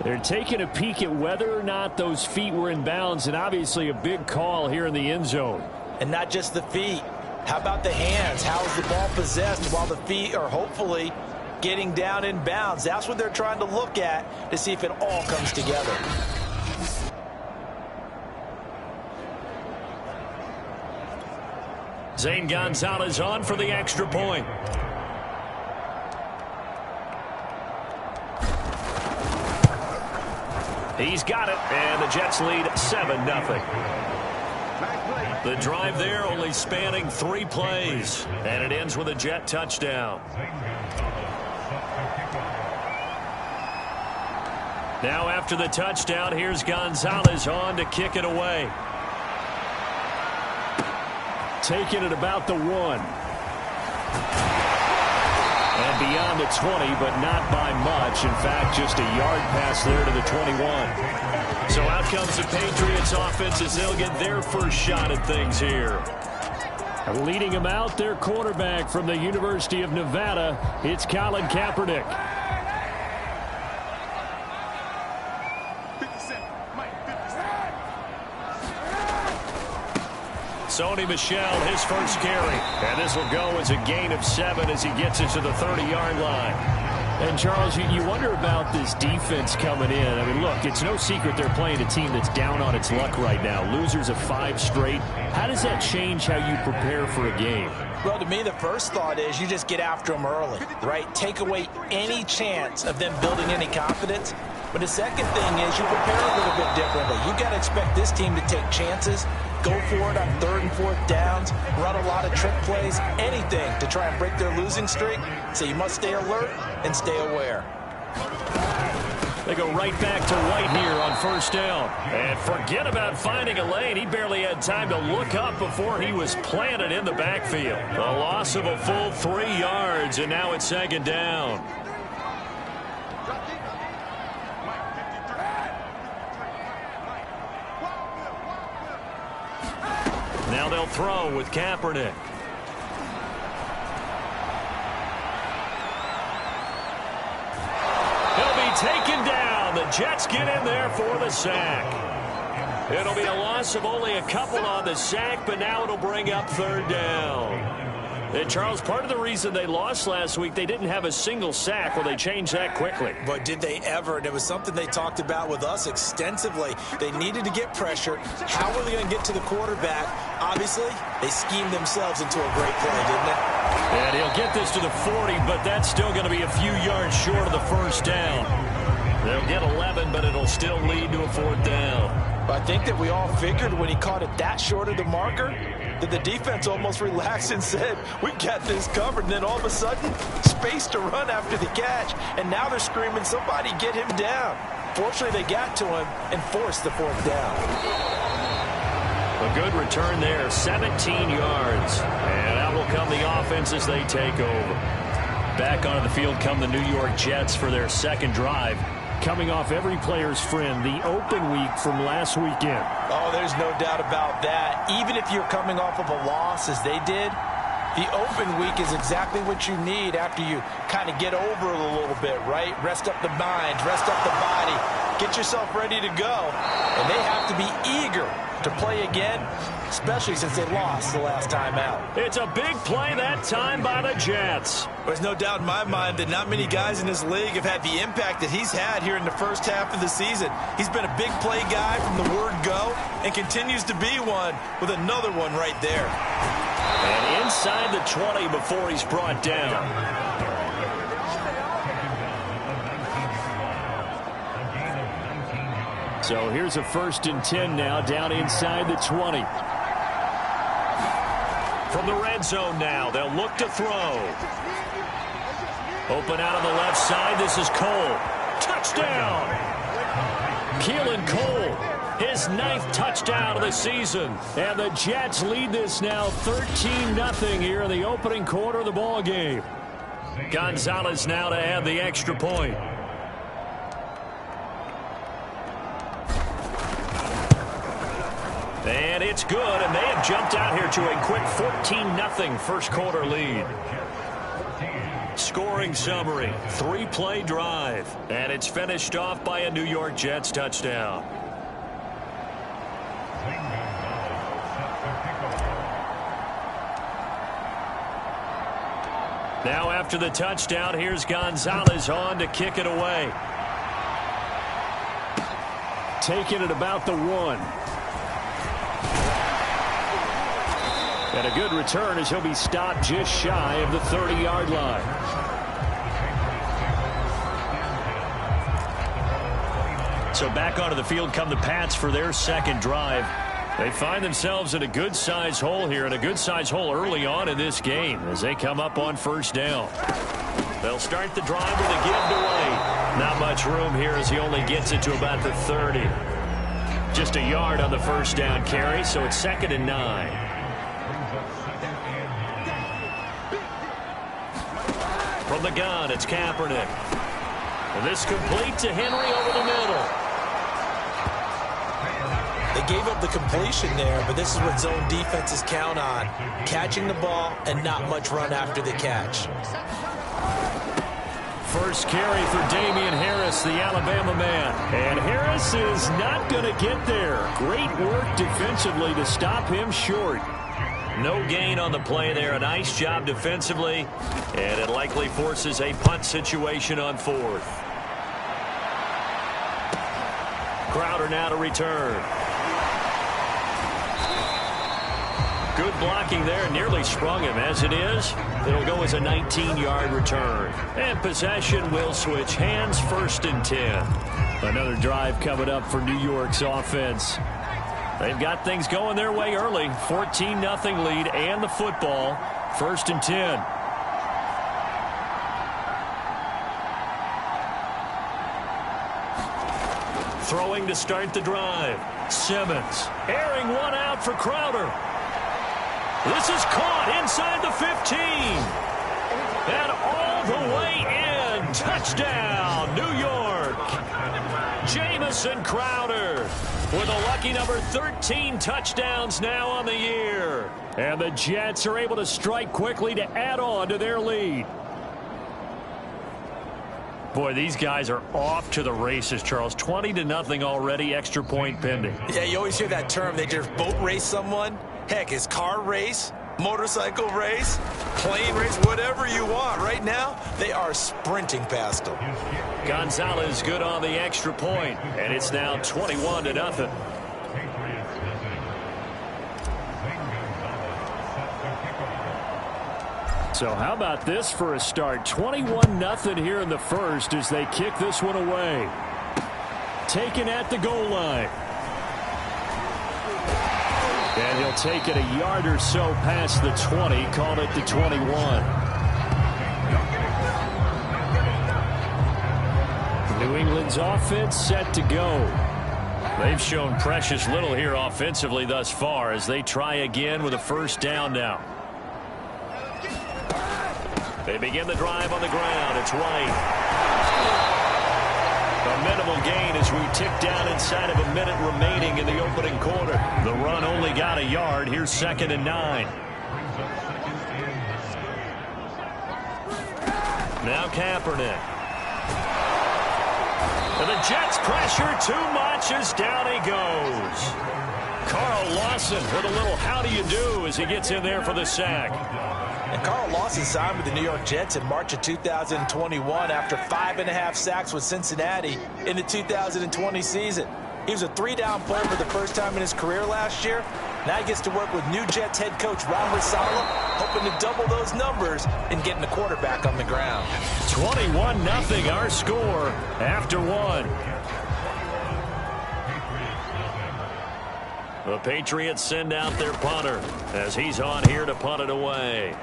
Speaker 3: They're taking a peek at whether or not those feet were in bounds, and obviously a big call here in the end zone.
Speaker 2: And not just the feet. How about the hands? How is the ball possessed while the feet are hopefully getting down in bounds? That's what they're trying to look at to see if it all comes together.
Speaker 1: Zane Gonzalez on for the extra point. He's got it, and the Jets lead 7-0. The drive there only spanning 3 plays, and it ends with a Jet touchdown. Now after the touchdown, here's Gonzalez on to kick it away.
Speaker 3: Taking it about the 1. And beyond the 20, but not by much. In fact, just a yard pass there to the 21.
Speaker 1: So out comes the Patriots offense as they'll get their first shot at things here.
Speaker 3: Leading them out, their quarterback from the University of Nevada, it's Colin Kaepernick.
Speaker 1: Sony Michel, his first carry. And this will go as a gain of 7 as he gets it to the 30-yard line.
Speaker 3: And, Charles, you wonder about this defense coming in. I mean, look, it's no secret they're playing a team that's down on its luck right now. Losers of 5 straight. How does that change how you prepare for a game?
Speaker 2: Well, to me, the first thought is you just get after them early, right? Take away any chance of them building any confidence. But the second thing is you prepare a little bit differently. You got to expect this team to take chances, go for it on 3rd and 4th downs, run a lot of trick plays, anything to try and break their losing streak. So you must stay alert and stay aware.
Speaker 1: They go right back to White here on first down. And forget about finding a lane. He barely had time to look up before he was planted in the backfield. A loss of a full 3 yards, and now it's 2nd down. Now they'll throw with Kaepernick. He'll be taken down. The Jets get in there for the sack. It'll be a loss of only a couple on the sack, but now it'll bring up 3rd down. Charles, part of the reason they lost last week, they didn't have a single sack. Well, they changed that quickly.
Speaker 19: But did they ever? And it was something they talked about with us extensively. They needed to get pressure. How were they going to get to the quarterback? Obviously, they schemed themselves into a great play, didn't they?
Speaker 1: And he'll get this to the 40, but that's still going to be a few yards short of the first down. They'll get 11, but it'll still lead to a 4th down.
Speaker 2: I think that we all figured when he caught it that short of the marker that the defense almost relaxed and said, we got this covered. And then all of a sudden, space to run after the catch. And now they're screaming, somebody get him down. Fortunately, they got to him and forced the 4th down.
Speaker 1: A good return there, 17 yards. And out will come the offense as they take over. Back onto the field come the New York Jets for their second drive. Coming off every player's friend, the open week from last weekend.
Speaker 2: Oh, there's no doubt about that. Even if you're coming off of a loss as they did, the open week is exactly what you need after you kind of get over it a little bit, right? Rest up the mind, rest up the body, get yourself ready to go. And they have to be eager to play again, especially since they lost the last time out.
Speaker 1: It's a big play that time by the Jets.
Speaker 19: There's no doubt in my mind that not many guys in this league have had the impact that he's had here in the first half of the season. He's been a big play guy from the word go and continues to be one with another one right there.
Speaker 1: And inside the 20 before he's brought down. So here's a 1st and 10 now down inside the 20. From the red zone now, they'll look to throw. Open out on the left side, this is Cole. Touchdown! Keelan Cole, his 9th touchdown of the season. And the Jets lead this now 13-0 here in the opening quarter of the ball game. Gonzalez now to add the extra point. And it's good, and they have jumped out here to a quick 14-0 first quarter lead. Scoring summary, 3-play drive, and it's finished off by a New York Jets touchdown. Now after the touchdown, here's Gonzalez on to kick it away. Taking it about the 1. And a good return as he'll be stopped just shy of the 30-yard line. So back onto the field come the Pats for their second drive. They find themselves in a good-sized hole here, and a good-sized hole early on in this game as they come up on 1st down. They'll start the drive with a give away. Not much room here as he only gets it to about the 30. Just a yard on the 1st down carry, so it's 2nd and 9. From the gun, it's Kaepernick. And this complete to Henry over the middle.
Speaker 19: They gave up the completion there, but this is what zone defenses count on. Catching the ball and not much run after the catch.
Speaker 1: First carry for Damian Harris, the Alabama man. And Harris is not going to get there. Great work defensively to stop him short. No gain on the play there. A nice job defensively. And it likely forces a punt situation on 4th. Crowder now to return. Good blocking there. Nearly sprung him. As it is, it'll go as a 19-yard return. And possession will switch hands. 1st and 10. Another drive coming up for New York's offense. They've got things going their way early. 14-0 lead and the football. 1st and 10. Throwing to start the drive. Simmons airing one out for Crowder. This is caught inside the 15. And all the way in. Touchdown, New York. Jamison Crowder with a lucky number 13 touchdowns now on the year. And the Jets are able to strike quickly to add on to their lead. Boy, these guys are off to the races, Charles. 20-0 already, extra point pending.
Speaker 19: Yeah, you always hear that term. They just boat race someone. Heck, it's car race. motorcycle race, plane race, whatever you want. Right now, they are sprinting past them.
Speaker 1: Gonzalez good on the extra point, and it's now 21-0. So how about this for a start? 21-0 here in the first as they kick this one away. Taken at the goal line. And he'll take it a yard or so past the 20, call it the 21. New England's offense set to go. They've shown precious little here offensively thus far as they try again with a first down now. They begin the drive on the ground. It's Wright. A minimal gain as we tick down inside of a minute remaining in the opening quarter. The run only got a yard. Here's 2nd and 9. Now Kaepernick. And the Jets pressure too much as down he goes. Carl Lawson with a little how do you do as he gets in there for the sack.
Speaker 2: And Carl Lawson signed with the New York Jets in March of 2021 after 5.5 sacks with Cincinnati in the 2020 season. He was a 3-down player for the first time in his career last year. Now he gets to work with new Jets head coach Robert Saleh, hoping to double those numbers and getting the quarterback on the ground.
Speaker 1: 21-0 our score after one. The Patriots send out their punter as he's on here to punt it away.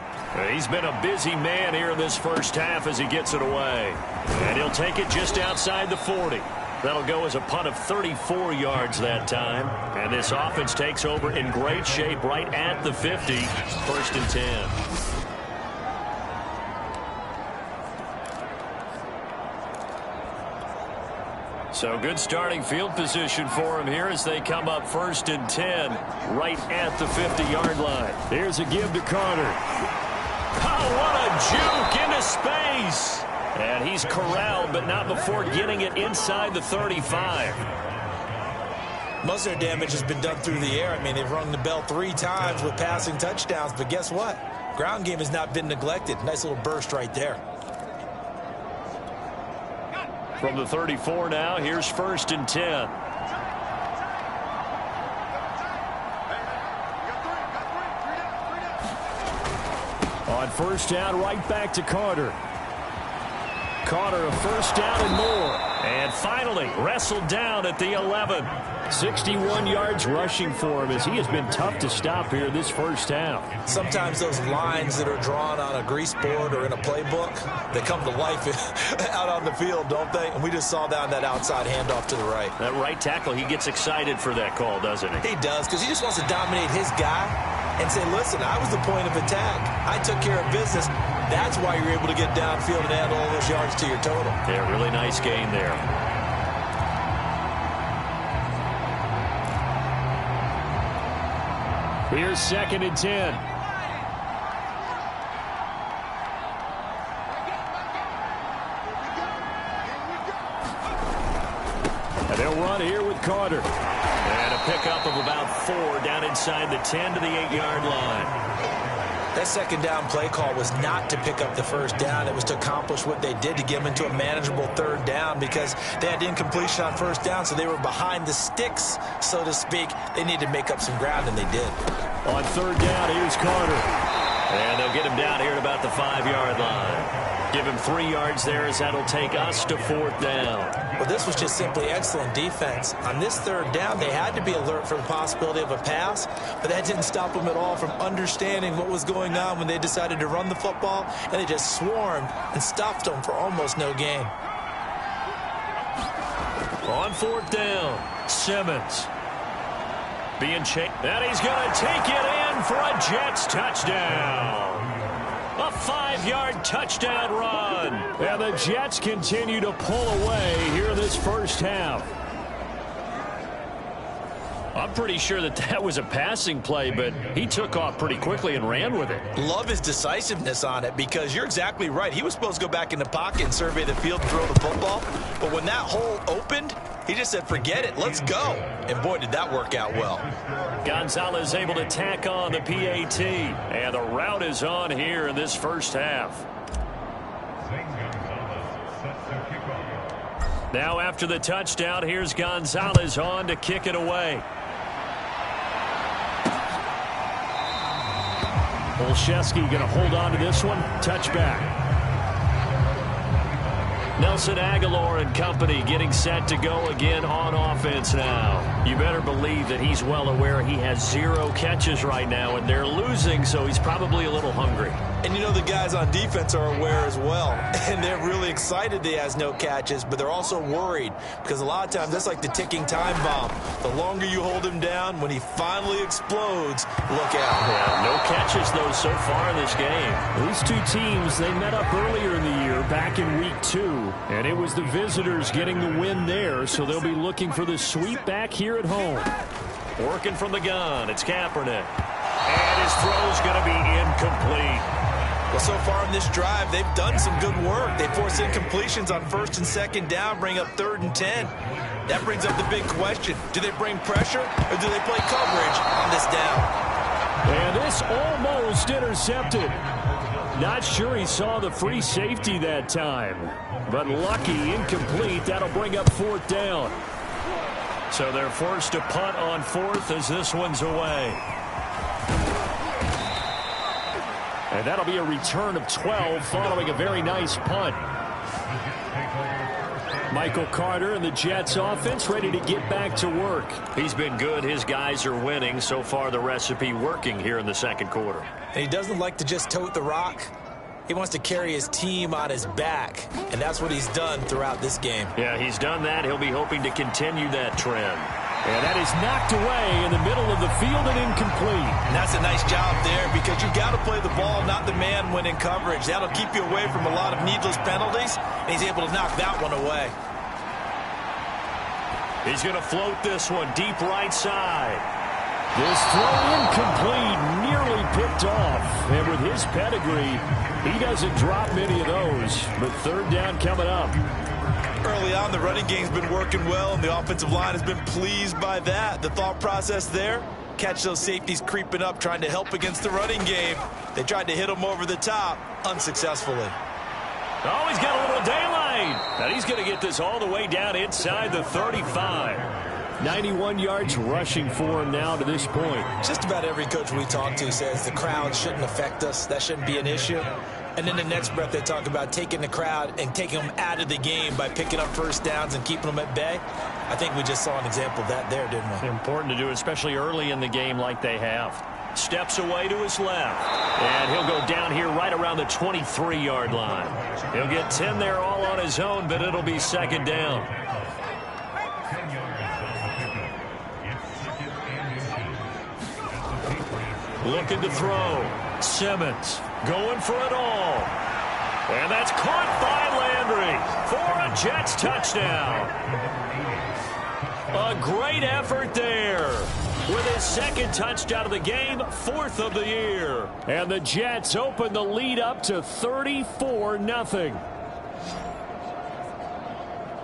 Speaker 1: He's been a busy man here in this first half as he gets it away. And he'll take it just outside the 40. That'll go as a punt of 34 yards that time. And this offense takes over in great shape right at the 50. 1st and 10. So good starting field position for him here as they come up 1st and 10 right at the 50-yard line. Here's a give to Carter. Oh, what a juke into space. And he's corralled, but not before getting it inside the 35.
Speaker 2: Most of their damage has been done through the air. I mean, they've rung the bell 3 times with passing touchdowns, but guess what? Ground game has not been neglected. Nice little burst right there.
Speaker 1: From the 34 now, here's 1st and 10. On first down, right back to Carter. Carter, a first down and more. And finally, wrestled down at the 11. 61 yards rushing for him as he has been tough to stop here this first half.
Speaker 2: Sometimes those lines that are drawn on a grease board or in a playbook, they come to life out on the field, don't they? And we just saw down that outside handoff to the right.
Speaker 1: That right tackle, he gets excited for that call, doesn't he?
Speaker 2: He does, because he just wants to dominate his guy and say, listen, I was the point of attack. I took care of business. That's why you're able to get downfield and add all those yards to your total.
Speaker 1: Yeah, really nice gain there. Here's 2nd and 10. And they'll run here with Carter. And a pickup of about 4 down inside the 10 to the 8-yard line.
Speaker 2: That 2nd down play call was not to pick up the first down. It was to accomplish what they did to get them into a manageable 3rd down because they had incompletion on 1st down, so they were behind the sticks, so to speak. They needed to make up some ground, and they did.
Speaker 1: On 3rd down, here's Carter. And they'll get him down here at about the 5-yard line. Give him 3 yards there as that'll take us to 4th down.
Speaker 2: Well, this was just simply excellent defense. On this 3rd down, they had to be alert for the possibility of a pass, but that didn't stop them at all from understanding what was going on when they decided to run the football, and they just swarmed and stopped them for almost no gain.
Speaker 1: On 4th down, Simmons. Being chased, and he's going to take it in for a Jets touchdown. A 5-yard touchdown run. And the Jets continue to pull away here this first half.
Speaker 3: I'm pretty sure that was a passing play, but he took off pretty quickly and ran with it.
Speaker 19: Love his decisiveness on it because you're exactly right. He was supposed to go back in the pocket and survey the field and throw the football. But when that hole opened, he just said, forget it, let's go. And boy, did that work out well.
Speaker 3: Gonzalez able to tack on the PAT. And the route is on here in this first half. Now after the touchdown, here's Gonzalez on to kick it away. Olszewski going to hold on to this one. Touchback. Nelson Aguilar and company getting set to go again on offense now. You better believe that he's well aware he has 0 catches right now, and they're losing, so he's probably a little hungry.
Speaker 19: And you know the guys on defense are aware as well. And they're really excited he has no catches, but they're also worried because a lot of times that's like the ticking time bomb. The longer you hold him down, when he finally explodes, look out.
Speaker 3: Yeah, no catches, though, so far in this game. These two teams, they met up earlier in the year, back in week 2, and it was the visitors getting the win there, so they'll be looking for the sweep back here at home. Working from the gun, it's Kaepernick. And his throw's going to be incomplete.
Speaker 19: Well, so far in this drive, they've done some good work. They force incompletions on 1st and 2nd down, bring up 3rd and 10. That brings up the big question. Do they bring pressure or do they play coverage on this down?
Speaker 3: And this almost intercepted. Not sure he saw the free safety that time. But lucky, incomplete. That'll bring up 4th down. So they're forced to punt on 4th as this one's away. And that'll be a return of 12 following a very nice punt. Michael Carter and the Jets offense ready to get back to work. He's been good. His guys are winning. So far the recipe working here in the 2nd quarter.
Speaker 19: And he doesn't like to just tote the rock. He wants to carry his team on his back. And that's what he's done throughout this game.
Speaker 3: Yeah, he's done that. He'll be hoping to continue that trend. And that is knocked away in the middle of the field and incomplete.
Speaker 19: And that's a nice job there because you've got to play the ball, not the man when in coverage. That'll keep you away from a lot of needless penalties, and he's able to knock that one away.
Speaker 3: He's going to float this one deep right side. This throw incomplete, nearly picked off. And with his pedigree, he doesn't drop many of those. But 3rd down coming up.
Speaker 19: Early on, the running game's been working well, and the offensive line has been pleased by that. The thought process there, catch those safeties creeping up, trying to help against the running game. They tried to hit them over the top, unsuccessfully.
Speaker 3: Oh, he's got a little daylight. And he's going to get this all the way down inside the 35. 91 yards rushing for him now to this point.
Speaker 19: Just about every coach we talk to says the crowd shouldn't affect us. That shouldn't be an issue. And then the next breath they talk about taking the crowd and taking them out of the game by picking up 1st downs and keeping them at bay. I think we just saw an example of that there, didn't we?
Speaker 3: Important to do, especially early in the game like they have. Steps away to his left. And he'll go down here right around the 23-yard line. He'll get 10 there all on his own, but it'll be 2nd down. Looking to throw. Simmons going for it all. And that's caught by Landry for a Jets touchdown. A great effort there. With his 2nd touchdown of the game, 4th of the year. And the Jets open the lead up to 34-0.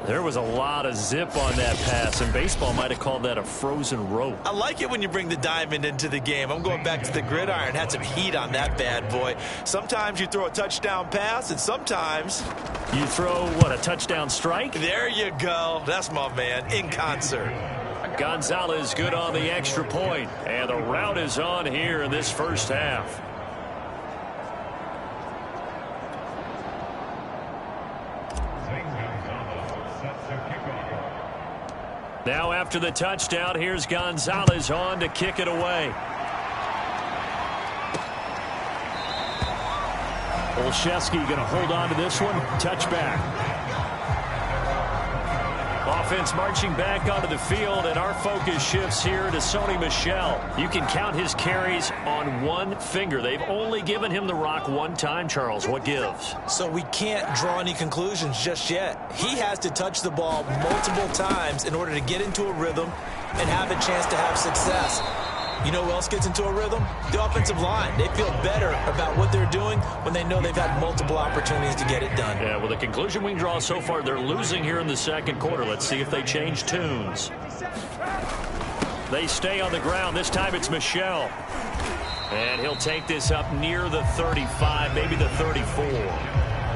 Speaker 3: There was a lot of zip on that pass, and baseball might have called that a frozen rope.
Speaker 19: I like it when you bring the diamond into the game. I'm going back to the gridiron. Had some heat on that bad boy. Sometimes you throw a touchdown pass, and sometimes
Speaker 3: you throw, what, a touchdown strike?
Speaker 19: There you go. That's my man, in concert.
Speaker 3: Gonzalez good on the extra point, and the route is on here in this first half. Now after the touchdown, here's Gonzalez on to kick it away. Olszewski going to hold on to this one. Touchback.
Speaker 1: offense marching back onto the field, and our focus shifts here to Sony Michel. You can count his carries on one finger. They've only given him the rock one time, Charles. What gives?
Speaker 2: So we can't draw any conclusions just yet. He has to touch the ball multiple times in order to get into a rhythm and have a chance to have success. You know who else gets into a rhythm? The offensive line. They feel better about what they're doing when they know they've had multiple opportunities to get it done.
Speaker 1: Yeah, well, the conclusion we can draw so far, they're losing here in the second quarter. Let's see if they change tunes. They stay on the ground. This time it's Michel. And he'll take this up near the 35, maybe the 34.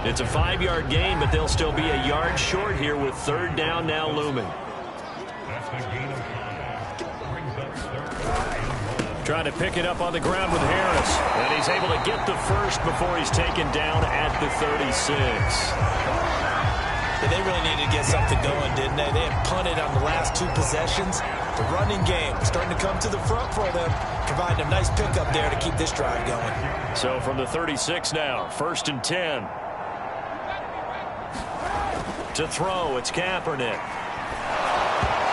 Speaker 1: It's a 5-yard gain, but they'll still be a yard short here with third down now looming.
Speaker 4: That's the gain of 5.
Speaker 1: Trying to pick it up on the ground with Harris. And he's able to get the first before he's taken down at the 36.
Speaker 2: Yeah, they really needed to get something going, didn't they? They had punted on the last 2 possessions. The running game starting to come to the front for them, providing a nice pickup there to keep this drive going.
Speaker 1: So from the 36 now, 1st and 10. To throw, it's Kaepernick.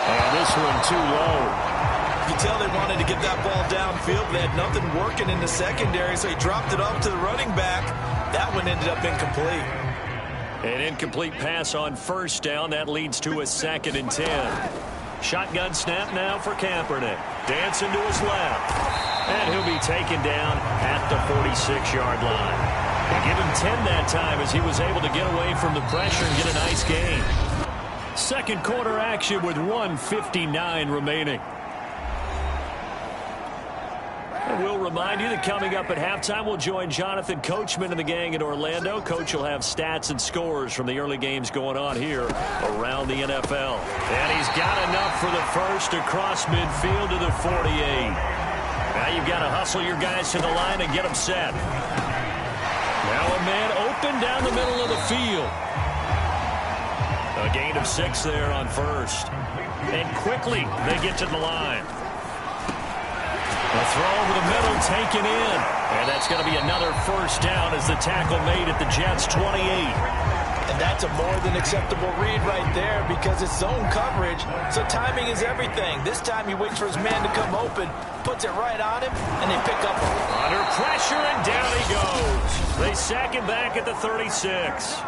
Speaker 1: And this one too low.
Speaker 2: You can tell they wanted to get that ball downfield, but they had nothing working in the secondary, so he dropped it off to the running back. That one ended up incomplete.
Speaker 1: An incomplete pass on first down. That leads to a 2nd and 10. Shotgun snap now for Kaepernick. Dancing to his left. And he'll be taken down at the 46-yard line. They give him 10 that time as he was able to get away from the pressure and get a nice gain. Second quarter action with 1:59 remaining. And we'll remind you that coming up at halftime, we'll join Jonathan Coachman and the gang in Orlando. Coach will have stats and scores from the early games going on here around the NFL. And he's got enough for the first across midfield to the 48. Now you've got to hustle your guys to the line and get them set. Now a man open down the middle of the field. A gain of 6 there on first. And quickly they get to the line. A throw over the middle taken in. And that's going to be another first down as the tackle made at the Jets' 28.
Speaker 2: And that's a more than acceptable read right there because it's zone coverage, so timing is everything. This time he waits for his man to come open, puts it right on him, and they pick up
Speaker 1: under pressure, and down he goes. They sack him back at the 36.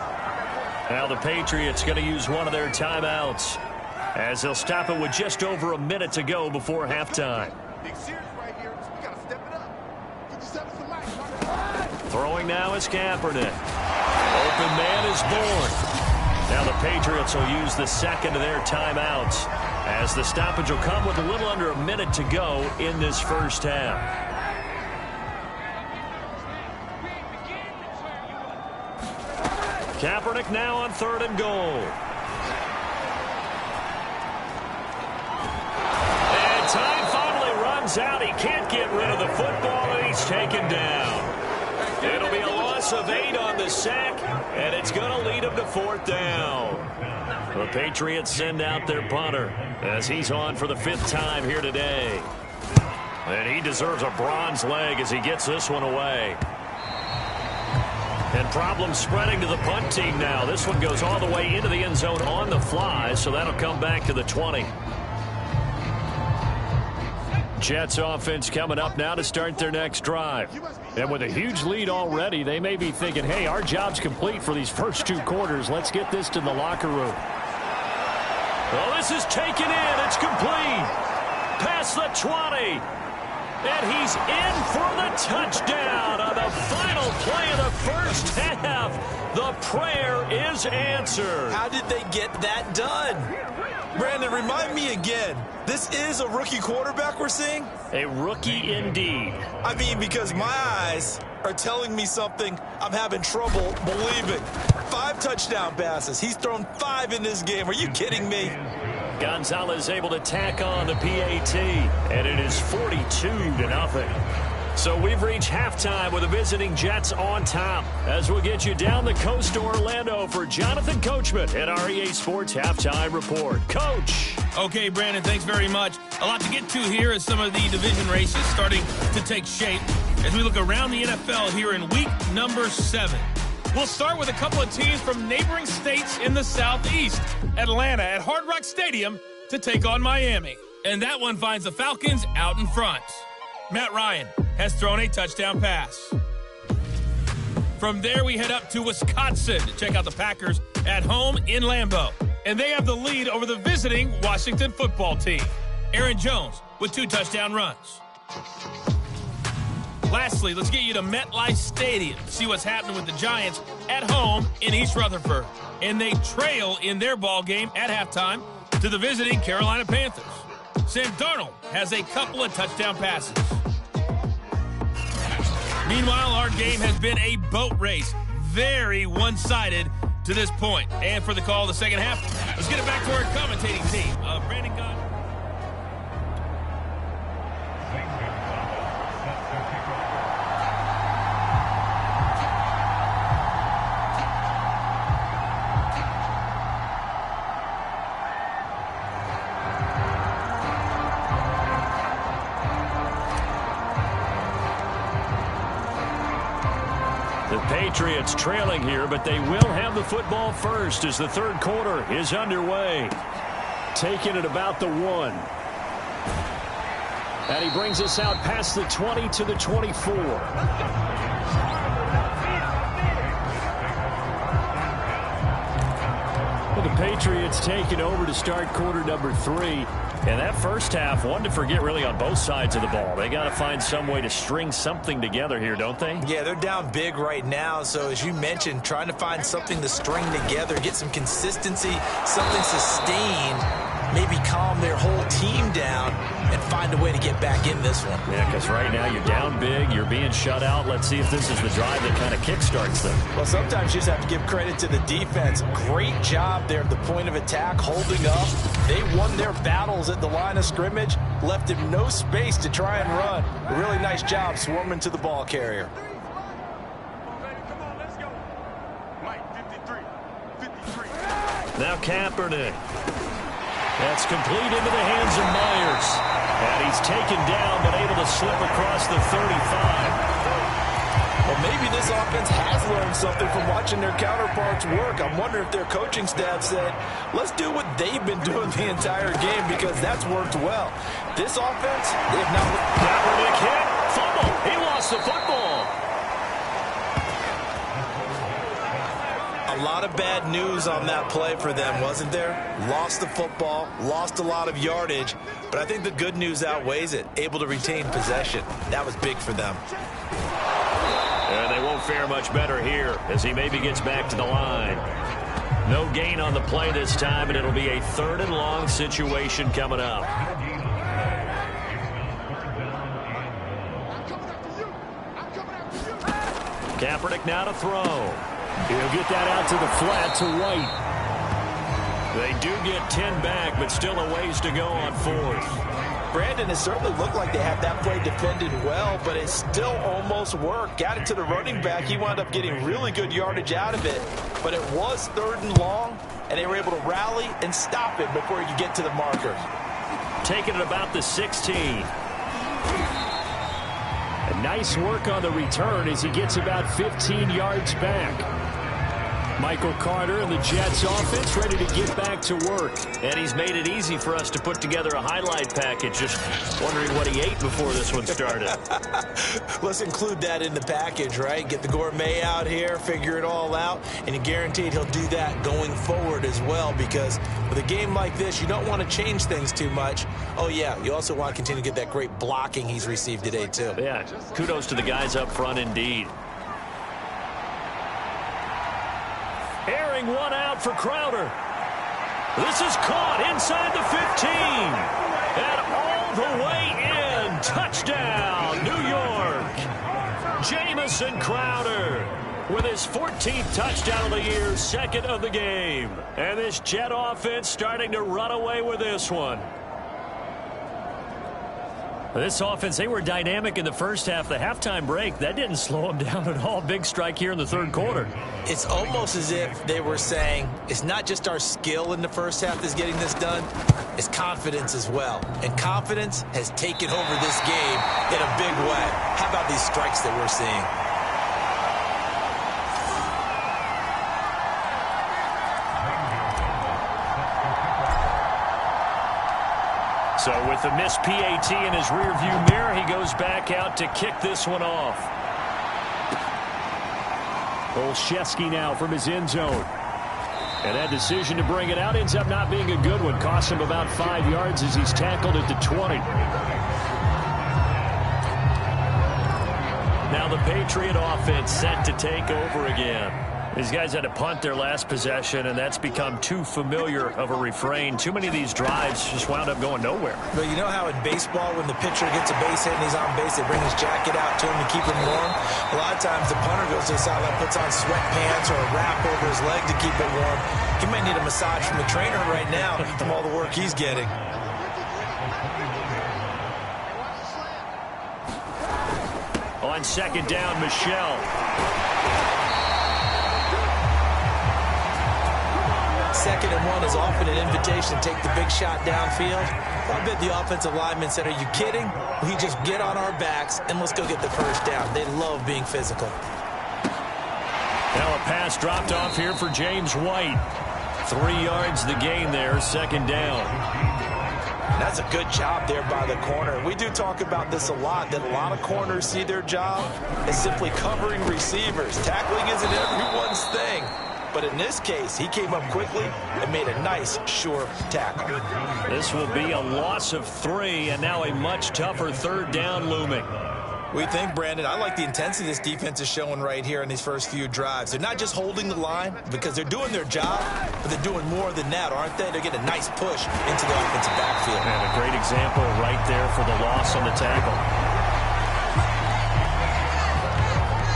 Speaker 1: Now the Patriots going to use one of their timeouts as they'll stop it with just over a minute to go before halftime. Throwing now is Kaepernick. Open man is born. Now the Patriots will use the second of their timeouts as the stoppage will come with a little under a minute to go in this first half. Kaepernick now on 3rd and goal. And time finally runs out. He can't get rid of the football, and he's taken down. It'll be a loss of 8 on the sack, and it's going to lead him to 4th down. The Patriots send out their punter as he's on for the 5th time here today. And he deserves a bronze leg as he gets this one away. And problems spreading to the punt team now. This one goes all the way into the end zone on the fly, so that'll come back to the 20. Jets offense coming up now to start their next drive. And with a huge lead already, they may be thinking, hey, our job's complete for these first 2 quarters. Let's get this to the locker room. Well, this is taken in. It's complete. Past the 20. And he's in for the touchdown on the final play of the first half. The prayer is answered.
Speaker 2: How did they get that done? Brandon, remind me again. This is a rookie quarterback we're seeing?
Speaker 1: A rookie indeed.
Speaker 2: I mean, because my eyes are telling me something I'm having trouble believing. 5 touchdown passes. He's thrown 5 in this game. Are you kidding me?
Speaker 1: Gonzalez able to tack on the PAT, and it is 42-0. So we've reached halftime with the visiting Jets on top as we'll get you down the coast to Orlando for Jonathan Coachman at our EA Sports Halftime Report. Coach.
Speaker 17: Okay, Brandon, thanks very much. A lot to get to here as some of the division races starting to take shape as we look around the NFL here in week number 7. We'll start with a couple of teams from neighboring states in the Southeast. Atlanta at Hard Rock Stadium to take on Miami. And that one finds the Falcons out in front. Matt Ryan has thrown a touchdown pass. From there, we head up to Wisconsin to check out the Packers at home in Lambeau. And they have the lead over the visiting Washington football team. Aaron Jones with 2 touchdown runs. Lastly, let's get you to MetLife Stadium to see what's happening with the Giants at home in East Rutherford. And they trail in their ball game at halftime to the visiting Carolina Panthers. Sam Darnold has a couple of touchdown passes. Meanwhile, our game has been a boat race. Very one-sided to this point. And for the call of the second half, let's get it back to our commentating team. Brandon Gunn.
Speaker 3: Patriots trailing here, but they will have the football first as the third quarter is underway. Taking it about the 1. And he brings us out past the 20 to the 24. Well, the Patriots taking over to start quarter number 3. And that first half, one to forget really on both sides of the ball. They got to find some way to string something together here, don't they?
Speaker 19: Yeah, they're down big right now. So as you mentioned, trying to find something to string together, get some consistency, something sustained, maybe calm their whole team down and find a way to get back in this one.
Speaker 3: Yeah, because right now you're down big, you're being shut out. Let's see if this is the drive that kind of kickstarts them.
Speaker 19: Well, sometimes you just have to give credit to the defense. Great job there at the point of attack, holding up. They won their battles at the line of scrimmage, left him no space to try and run. A really nice job swarming to the ball carrier.
Speaker 3: Now Kaepernick. That's complete into the hands of Myers. And he's taken down, but able to slip across the 35.
Speaker 19: Well, maybe this offense has learned something from watching their counterparts work. I'm wondering if their coaching staff said, let's do what they've been doing the entire game, because that's worked well. This offense, they've not...
Speaker 3: Kaepernick hit. Fumble. He lost the football.
Speaker 19: A lot of bad news on that play for them, wasn't there? Lost the football, lost a lot of yardage, but I think the good news outweighs it. Able to retain possession. That was big for them.
Speaker 3: And they won't fare much better here as he maybe gets back to the line. No gain on the play this time, and it'll be a 3rd and long situation coming up. Kaepernick now to throw. He'll get that out to the flat to White. They do get 10 back, but still a ways to go on 4th.
Speaker 19: Brandon, it certainly looked like they had that play defended well, but it still almost worked. Got it to the running back. He wound up getting really good yardage out of it, but it was 3rd and long, and they were able to rally and stop it before he could get to the marker.
Speaker 3: Taking it about the 16. Nice work on the return as he gets about 15 yards back. Michael Carter and the Jets offense ready to get back to work. And he's made it easy for us to put together a highlight package. Just wondering what he ate before this one started.
Speaker 19: Let's include that in the package, right? Get the gourmet out here, figure it all out, and you're guaranteed he'll do that going forward as well, because with a game like this, you don't want to change things too much. Oh, yeah, you also want to continue to get that great blocking he's received today, too.
Speaker 3: Yeah, kudos to the guys up front indeed. Airing one out for Crowder. This is caught inside the 15. And all the way in. Touchdown, New York. Jamison Crowder with his 14th touchdown of the year, 2nd of the game. And this Jet offense starting to run away with this one. This offense, they were dynamic in the first half. The halftime break, that didn't slow them down at all. Big strike here in the 3rd quarter.
Speaker 19: It's almost as if they were saying, it's not just our skill in the first half that's getting this done, it's confidence as well. And confidence has taken over this game in a big way. How about these strikes that we're seeing?
Speaker 1: So with the missed PAT in his rearview mirror, he goes back out to kick this one off. Olszewski now from his end zone. And that decision to bring it out ends up not being a good one. Costs him about 5 yards as he's tackled at the 20. Now the Patriot offense set to take over again. These guys had to punt their last possession, and that's become too familiar of a refrain. Too many of these drives just wound up going nowhere.
Speaker 19: But you know how in baseball, when the pitcher gets a base hit and he's on base, they bring his jacket out to him to keep him warm? A lot of times the punter goes to the sideline, puts on sweatpants or a wrap over his leg to keep it warm. He might need a massage from the trainer right now from all the work he's getting.
Speaker 1: On second down, Michelle.
Speaker 19: Second and 1 is often an invitation to take the big shot downfield. I bet the offensive lineman said, are you kidding? We just get on our backs and let's go get the first down. They love being physical.
Speaker 1: Now a pass dropped off here for James White. 3 yards the gain there, second down.
Speaker 19: That's a good job there by the corner. We do talk about this a lot, that a lot of corners see their job as simply covering receivers. Tackling isn't everyone's thing. But in this case, he came up quickly and made a nice, sure tackle.
Speaker 1: This will be a loss of 3, and now a much tougher third down looming.
Speaker 19: We think, Brandon, I like the intensity this defense is showing right here in these first few drives. They're not just holding the line because they're doing their job, but they're doing more than that, aren't they? They're getting a nice push into the offensive backfield.
Speaker 1: And a great example right there for the loss on the tackle.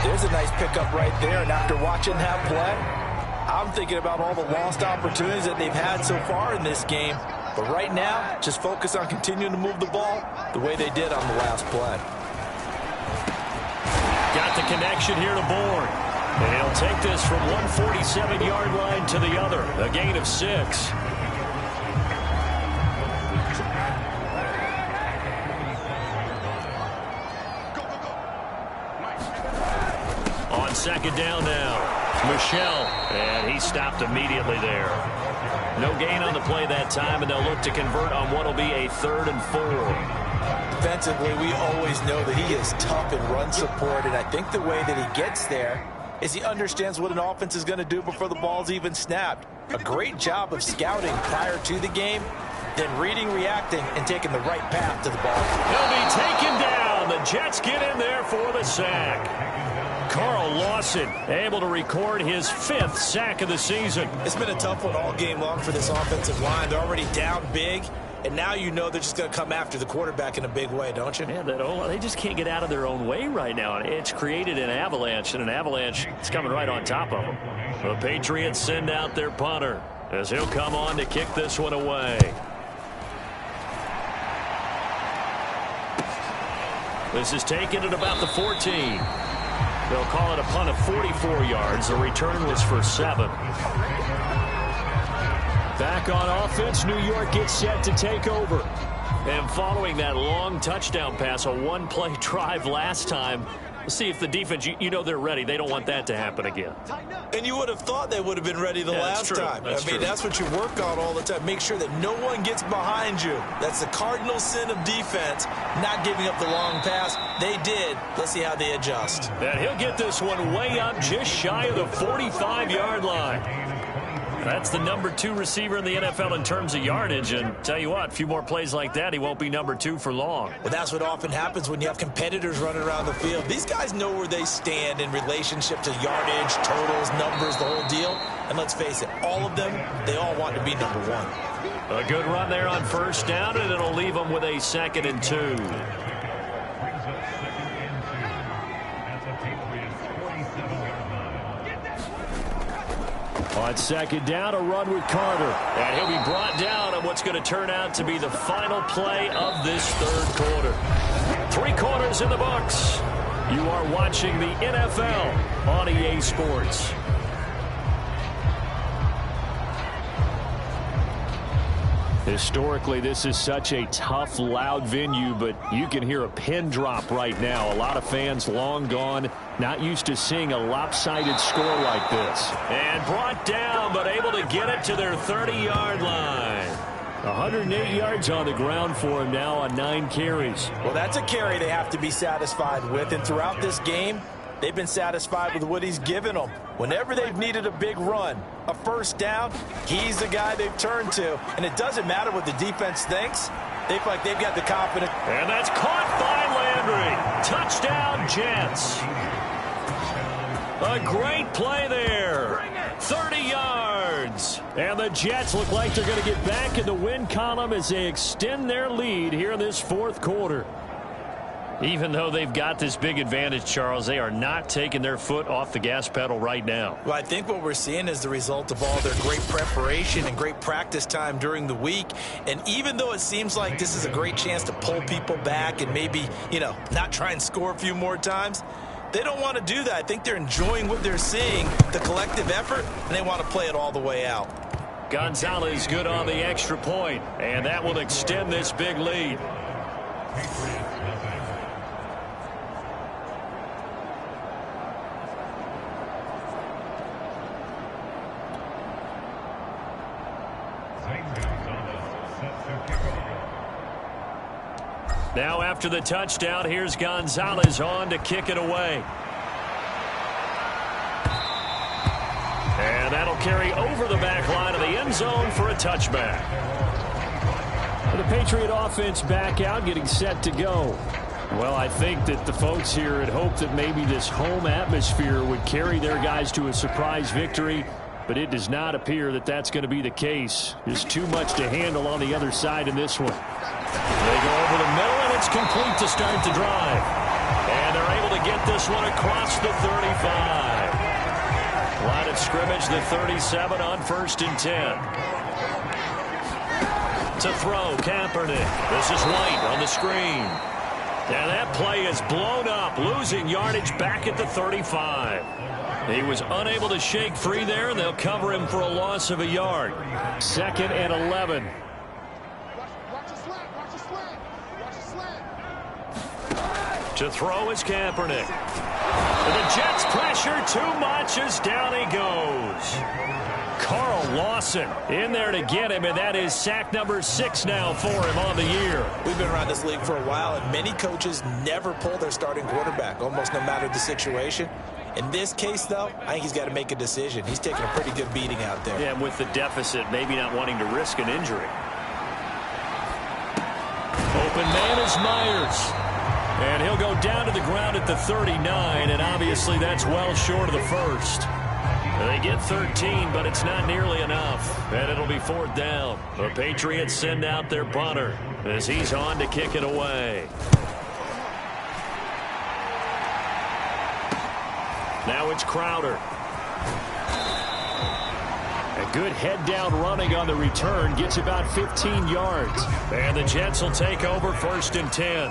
Speaker 19: There's a nice pickup right there, and after watching that play, I'm thinking about all the lost opportunities that they've had so far in this game. But right now, just focus on continuing to move the ball the way they did on the last play.
Speaker 1: Got the connection here to Bourne. And he'll take this from 147-yard line to the other. A gain of 6. On second down now. Michelle, and he stopped immediately there. No gain on the play that time, and they'll look to convert on what will be a 3rd and 4.
Speaker 19: Defensively, we always know that he is tough in run support, and I think the way that he gets there is he understands what an offense is going to do before the ball's even snapped. A great job of scouting prior to the game, then reading, reacting, and taking the right path to the ball.
Speaker 1: He'll be taken down. The Jets get in there for the sack. Carl Lawson able to record his 5th sack of the season.
Speaker 19: It's been a tough one all game long for this offensive line. They're already down big, and now you know they're just going to come after the quarterback in a big way, don't you?
Speaker 1: Yeah, they just can't get out of their own way right now. It's created an avalanche, and an avalanche is coming right on top of them. The Patriots send out their punter as he'll come on to kick this one away. This is taken at about the 14. They'll call it a punt of 44 yards. The return was for 7. Back on offense, New York gets set to take over. And following that long touchdown pass, a one-play drive last time, we'll see if the defense, you know they're ready. They don't want that to happen again.
Speaker 19: And you would have thought they would have been ready the last time. I mean, that's what you work on all the time. Make sure that no one gets behind you. That's the cardinal sin of defense, not giving up the long pass. They did. Let's see how they adjust.
Speaker 1: And he'll get this one way up just shy of the 45-yard line. That's the number 2 receiver in the NFL in terms of yardage. And tell you what, a few more plays like that, he won't be number 2 for long.
Speaker 19: Well, that's what often happens when you have competitors running around the field. These guys know where they stand in relationship to yardage, totals, numbers, the whole deal. And let's face it, all of them, they all want to be number 1.
Speaker 1: A good run there on first down, and it'll leave them with a 2nd and 2. On second down, a run with Carter. And he'll be brought down on what's going to turn out to be the final play of this 3rd quarter. 3 quarters in the books. You are watching the NFL on EA Sports. Historically, this is such a tough, loud venue, but you can hear a pin drop right now. A lot of fans long gone, not used to seeing a lopsided score like this. And brought down, but able to get it to their 30-yard line.
Speaker 3: 108 yards on the ground for him now on 9 carries.
Speaker 2: Well, that's a carry they have to be satisfied with. And throughout this game, they've been satisfied with what he's given them. Whenever they've needed a big run, a first down, he's the guy they've turned to. And it doesn't matter what the defense thinks. They feel like they've got the confidence.
Speaker 1: And that's caught by Landry. Touchdown, Jets. A great play there. 30 yards. And the Jets look like they're going to get back in the win column as they extend their lead here in this fourth quarter. Even though they've got this big advantage, Charles, they are not taking their foot off the gas pedal right now.
Speaker 2: Well, I think what we're seeing is the result of all their great preparation and great practice time during the week. And even though it seems like this is a great chance to pull people back and maybe, not try and score a few more times, they don't want to do that. I think they're enjoying what they're seeing, the collective effort, and they want to play it all the way out.
Speaker 1: Gonzalez good on the extra point, and that will extend this big lead. Now after the touchdown, here's Gonzalez on to kick it away. And that'll carry over the back line of the end zone for a touchback. The Patriot offense back out, getting set to go. Well, I think that the folks here had hoped that maybe this home atmosphere would carry their guys to a surprise victory, but it does not appear that that's going to be the case. There's too much to handle on the other side in this one. They go over the middle, and it's complete to start the drive. And they're able to get this one across the 35. Line of scrimmage, the 37 on 1st and 10. To throw, Kaepernick. This is White on the screen. And that play is blown up, losing yardage back at the 35. He was unable to shake free there, and they'll cover him for a loss of a yard. 2nd and 11. To throw is Kaepernick. And the Jets pressure too much as down he goes. Carl Lawson in there to get him, and that is sack number 6 now for him on the year.
Speaker 2: We've been around this league for a while, and many coaches never pull their starting quarterback, almost no matter the situation. In this case, though, I think he's got to make a decision. He's taking a pretty good beating out there.
Speaker 1: Yeah, and with the deficit, maybe not wanting to risk an injury. Open man is Myers. And he'll go down to the ground at the 39, and obviously that's well short of the first. They get 13, but it's not nearly enough, and it'll be 4th down. The Patriots send out their punter as he's on to kick it away. Now it's Crowder. A good head-down running on the return. Gets about 15 yards. And the Jets will take over 1st and 10.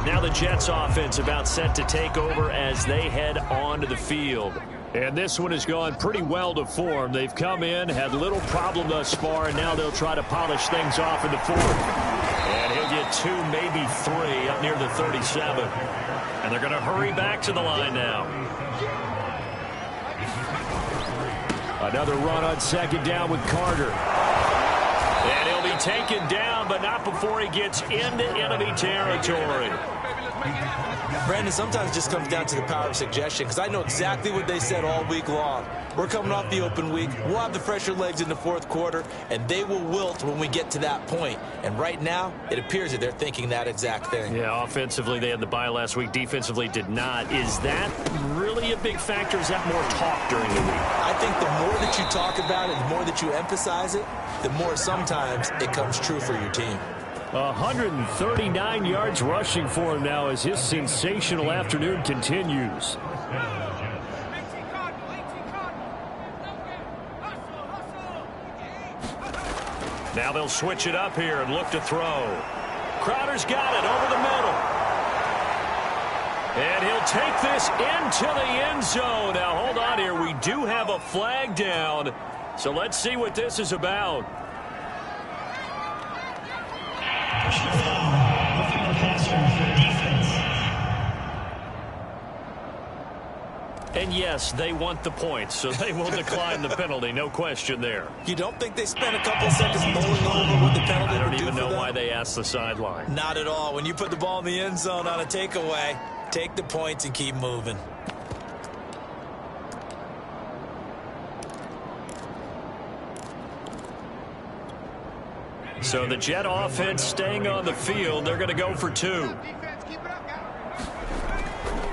Speaker 1: Now the Jets offense about set to take over as they head onto the field. And this one has gone pretty well to form. They've come in, had little problem thus far, and now they'll try to polish things off in the 4th. And he'll get 2, maybe 3 up near the 37. And they're going to hurry back to the line now. Another run on 2nd down with Carter. And he'll be taken down, but not before he gets into enemy territory.
Speaker 2: Brandon, sometimes it just comes down to the power of suggestion, because I know exactly what they said all week long. We're coming off the open week. We'll have the fresher legs in the 4th quarter, and they will wilt when we get to that point. And right now, it appears that they're thinking that exact thing.
Speaker 1: Yeah, offensively, they had the bye last week. Defensively, did not. Is that really a big factor? Is that more talk during the week?
Speaker 2: I think the more that you talk about it, the more that you emphasize it, the more sometimes it comes true for your team.
Speaker 3: 139 yards rushing for him now as his sensational afternoon continues.
Speaker 1: Now they'll switch it up here and look to throw. Crowder's got it over the middle. And he'll take this into the end zone. Now hold on here. We do have a flag down. So let's see what this is about. And yes, they want the points, so they will decline the penalty. No question there.
Speaker 19: You don't think they spent a couple seconds mulling over what the penalty
Speaker 1: I don't
Speaker 19: would do
Speaker 1: even know
Speaker 19: for them?
Speaker 1: why they asked the sideline.
Speaker 19: Not at all. When you put the ball in the end zone on a takeaway, take the points and keep moving.
Speaker 1: So the Jet offense staying on the field. They're going to go for 2.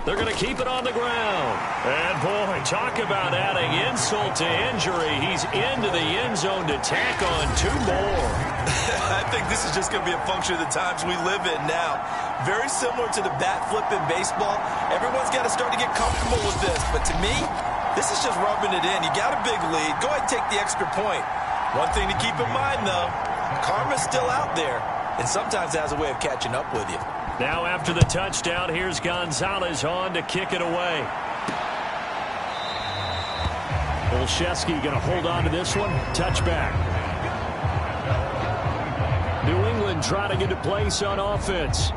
Speaker 1: They're going to keep it on the ground. And, boy, talk about adding insult to injury. He's into the end zone to tack on 2 more.
Speaker 19: I think this is just going to be a function of the times we live in now. Very similar to the bat flip in baseball. Everyone's got to start to get comfortable with this. But to me, this is just rubbing it in. You got a big lead. Go ahead and take the extra point. One thing to keep in mind, though, karma's still out there. And sometimes it has a way of catching up with you.
Speaker 1: Now after the touchdown, here's Gonzalez on to kick it away. Olszewski going to hold on to this one. Touchback. New England trying to get a place on offense.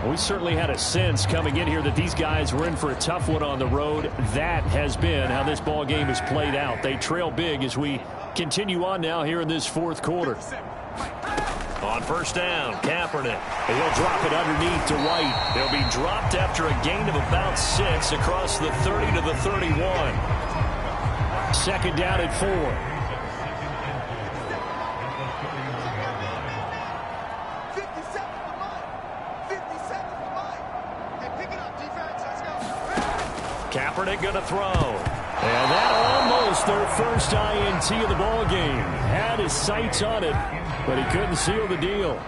Speaker 1: We certainly had a sense coming in here that these guys were in for a tough one on the road. That has been how this ball game has played out. They trail big as we continue on now here in this 4th quarter. On first down, Kaepernick. He'll drop it underneath to White. He'll be dropped after a gain of about 6 across the 30 to the 31. Second down at 4. Kaepernick going to throw. And that almost their first INT of the ball game. Had his sights on it, but he couldn't seal the deal.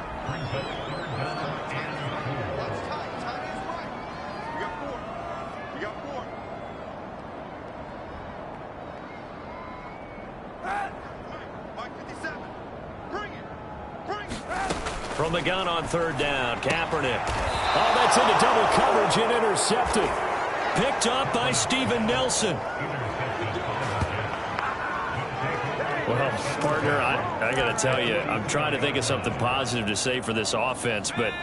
Speaker 1: From the gun on third down, Kaepernick. Oh, that's into double coverage and intercepted. Picked up by Steven Nelson. Well, partner, I got to tell you, I'm trying to think of something positive to say for this offense, but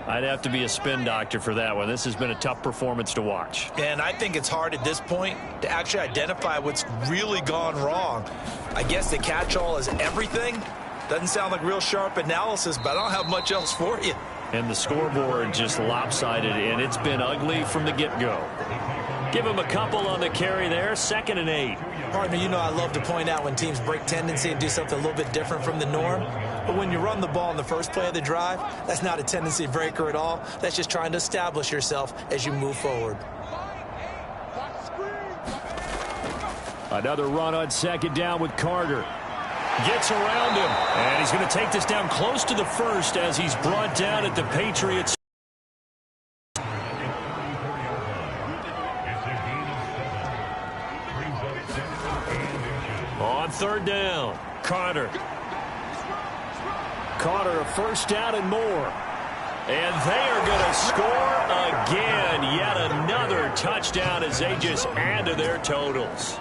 Speaker 1: I'd have to be a spin doctor for that one. This has been a tough performance to watch.
Speaker 19: And I think it's hard at this point to actually identify what's really gone wrong. I guess the catch-all is everything. Doesn't sound like real sharp analysis, but I don't have much else for you.
Speaker 1: And the scoreboard just lopsided, and it's been ugly from the get-go. Give him a couple on the carry there, 2nd and 8.
Speaker 19: Partner, you know I love to point out when teams break tendency and do something a little bit different from the norm. But when you run the ball in the first play of the drive, that's not a tendency breaker at all. That's just trying to establish yourself as you move forward.
Speaker 1: Another run on 2nd down with Carter. Gets around him, and he's going to take this down close to the 1st as he's brought down at the Patriots. On 3rd down, Carter. Carter, a first down and more. And they are going to score again. Yet another touchdown as they just add to their totals.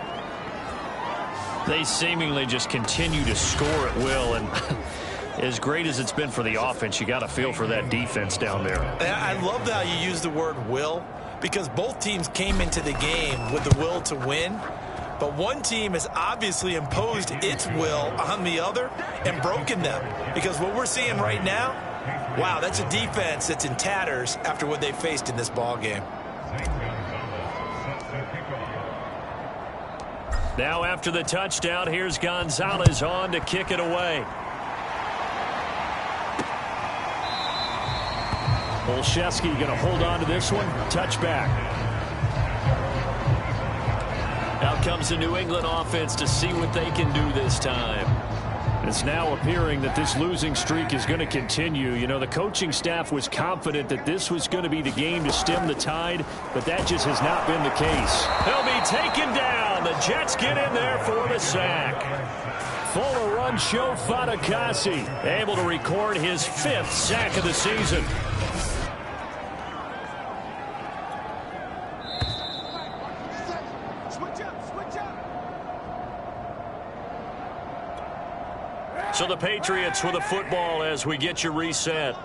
Speaker 1: They seemingly just continue to score at will, and as great as it's been for the offense, you got to feel for that defense down there.
Speaker 19: I love how you use the word will, because both teams came into the game with the will to win, but one team has obviously imposed its will on the other and broken them, because what we're seeing right now, wow, that's a defense that's in tatters after what they faced in this ball game.
Speaker 1: Now after the touchdown, here's Gonzalez on to kick it away. Olszewski going to hold on to this one. Touchback. Out comes the New England offense to see what they can do this time. It's now appearing that this losing streak is going to continue. You know, the coaching staff was confident that this was going to be the game to stem the tide, but that just has not been the case. He'll be taken down. The Jets get in there for the sack. Fuller run show Fatukasi, able to record his 5th sack of the season. So the Patriots with a football as we get you reset.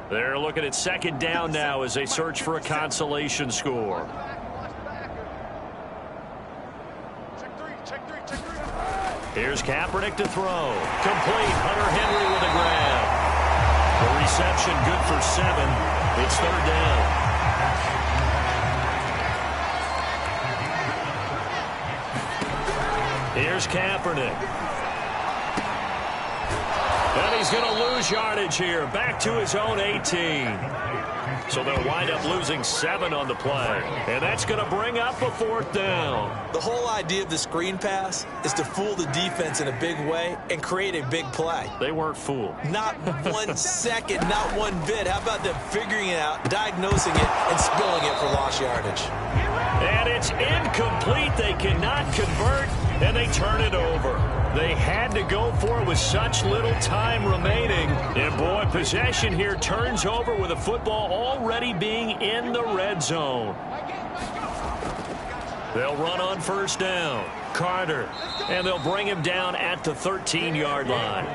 Speaker 1: They're looking at 2nd down now as they search for a consolation score. Here's Kaepernick to throw. Complete. Hunter Henry with a grab. The reception good for 7. It's 3rd down. Here's Kaepernick. And he's going to lose yardage here. Back to his own 18. So they'll wind up losing 7 on the play. And that's going to bring up a 4th down.
Speaker 19: The whole idea of the screen pass is to fool the defense in a big way and create a big play.
Speaker 1: They weren't fooled.
Speaker 19: Not 1 second, not 1 bit. How about them figuring it out, diagnosing it, and spilling it for lost yardage?
Speaker 1: And it's incomplete. They cannot convert, and they turn it over. They had to go for it with such little time remaining. And, boy, possession here turns over with the football already being in the red zone. They'll run on 1st down. Carter. And they'll bring him down at the 13-yard line.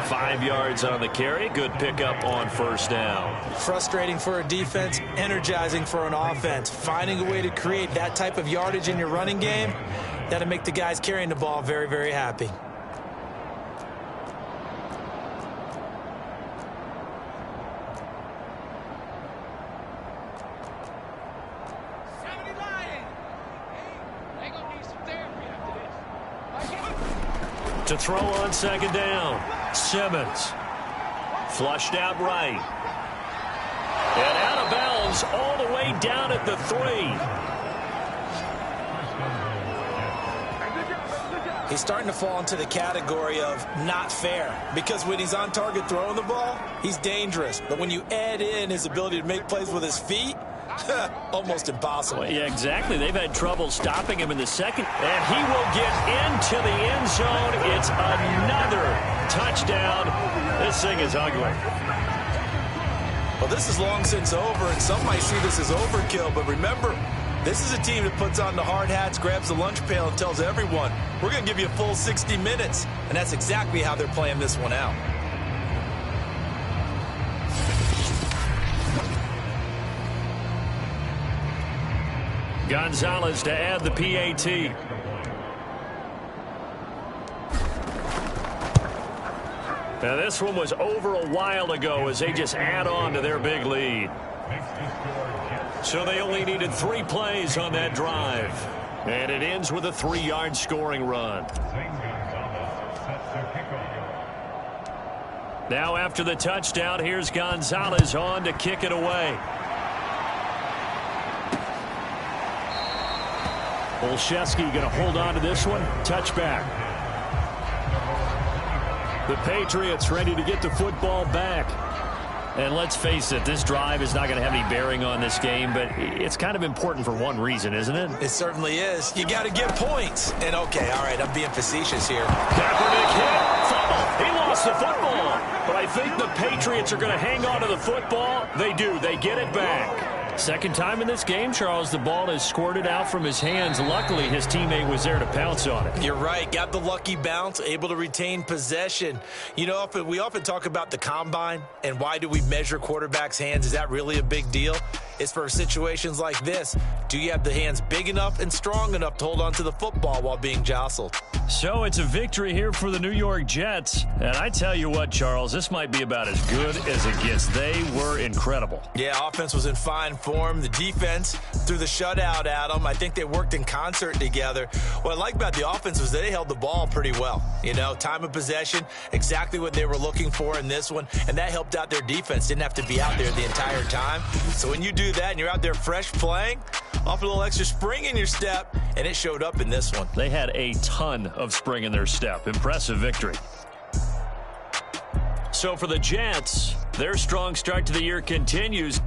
Speaker 1: 5 yards on the carry. Good pickup on 1st down.
Speaker 19: Frustrating for a defense, energizing for an offense. Finding a way to create that type of yardage in your running game, that'll make the guys carrying the ball very, very happy.
Speaker 1: To throw on 2nd down. Simmons. Flushed out right. And out of bounds all the way down at the 3.
Speaker 19: He's starting to fall into the category of not fair, because when he's on target throwing the ball, he's dangerous. But when you add in his ability to make plays with his feet, almost impossible.
Speaker 1: Well, yeah, exactly. They've had trouble stopping him in the second, and he will get into the end zone. It's another touchdown. This thing is ugly.
Speaker 19: Well, this is long since over, and some might see this as overkill, but remember, this is a team that puts on the hard hats, grabs the lunch pail, and tells everyone, we're going to give you a full 60 minutes. And that's exactly how they're playing this one out.
Speaker 1: Gonzalez to add the PAT. Now this one was over a while ago as they just add on to their big lead. So they only needed 3 plays on that drive. And it ends with a 3-yard scoring run. Now after the touchdown, here's Gonzalez on to kick it away. Olszewski going to hold on to this one. Touchback. The Patriots ready to get the football back. And let's face it, this drive is not going to have any bearing on this game, but it's kind of important for one reason, isn't it?
Speaker 19: It certainly is. You got to get points. And, okay, all right, I'm being facetious here.
Speaker 1: Kaepernick hit. Fumble. He lost the football. But I think the Patriots are going to hang on to the football. They do. They get it back. Second time in this game, Charles, the ball is squirted out from his hands. Luckily, his teammate was there to pounce on it.
Speaker 19: You're right. Got the lucky bounce, able to retain possession. You know, we often talk about the combine and why do we measure quarterbacks' hands. Is that really a big deal? It's for situations like this. Do you have the hands big enough and strong enough to hold on to the football while being jostled?
Speaker 1: So it's a victory here for the New York Jets. And I tell you what, Charles, this might be about as good as it gets. They were incredible.
Speaker 19: Yeah, offense was in fine form. The defense threw the shutout at them. I think they worked in concert together. What I like about the offense was they held the ball pretty well. You know, time of possession, exactly what they were looking for in this one. And that helped out their defense. Didn't have to be out there the entire time. So when you do that and you're out there fresh playing, off a little extra spring in your step, and it showed up in this one.
Speaker 1: They had a ton of spring in their step. Impressive victory. So for the Jets, their strong start to the year continues.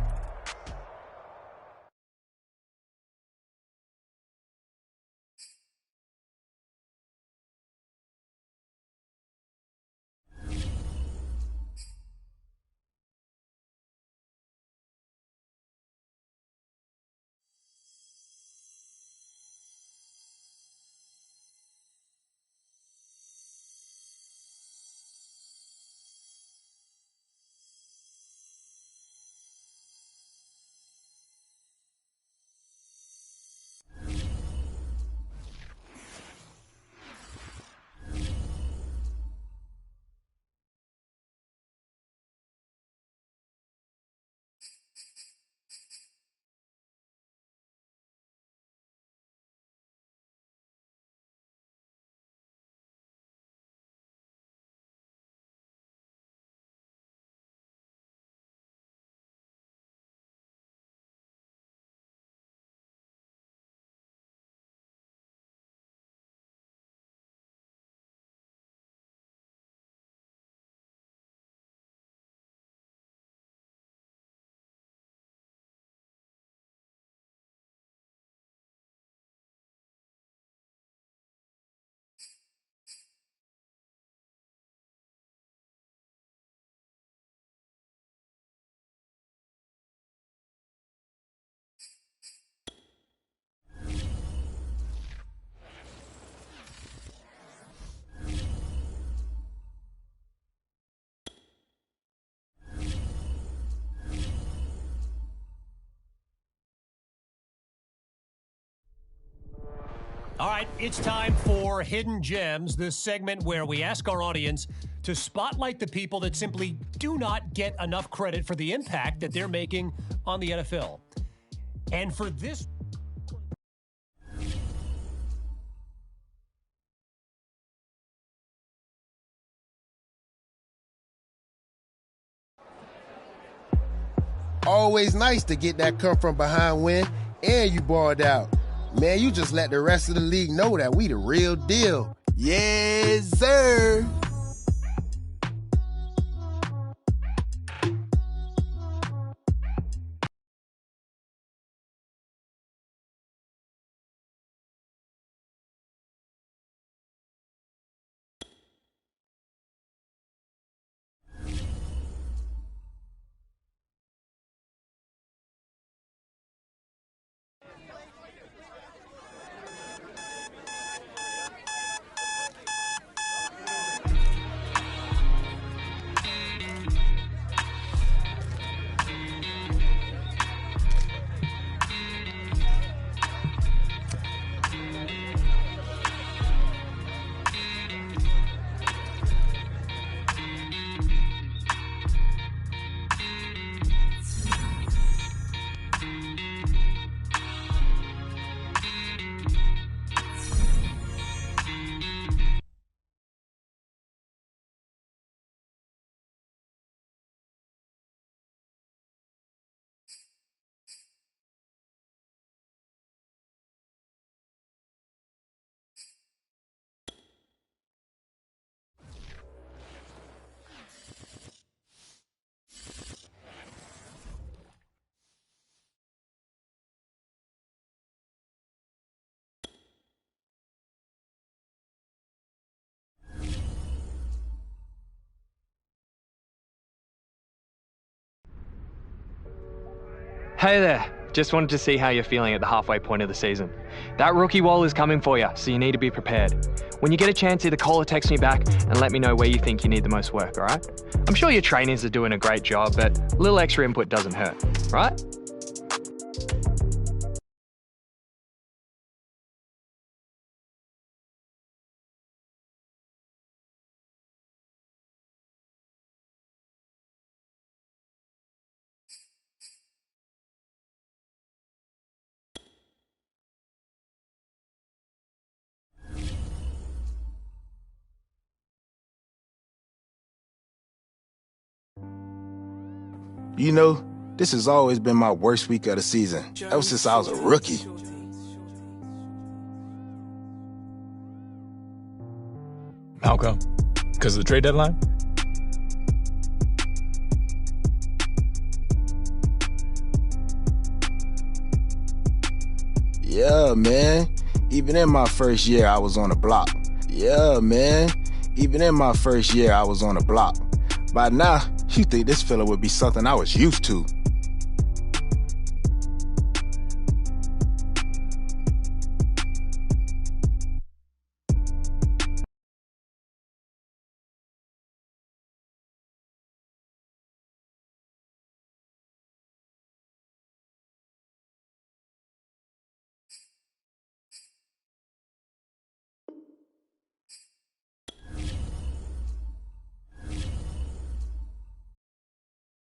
Speaker 6: All right, it's time for Hidden Gems, this segment where we ask our audience to spotlight the people that simply do not get enough credit for the impact that they're making on the NFL. And for this...
Speaker 20: Always nice to get that come from behind win, and you balled out. Man, you just let the rest of the league know that we the real deal. Yes, sir.
Speaker 21: Hey there, just wanted to see how you're feeling at the halfway point of the season. That rookie wall is coming for you, so you need to be prepared. When you get a chance, either call or text me back and let me know where you think you need the most work, alright? I'm sure your trainers are doing a great job, but a little extra input doesn't hurt, right?
Speaker 20: You know, this has always been my worst week of the season, ever since I was a rookie.
Speaker 13: How come? Because of the trade deadline?
Speaker 20: Yeah, man. Even in my first year, I was on the block. Yeah, man. Even in my first year, I was on the block. By now, you think this fella would be something I was used to.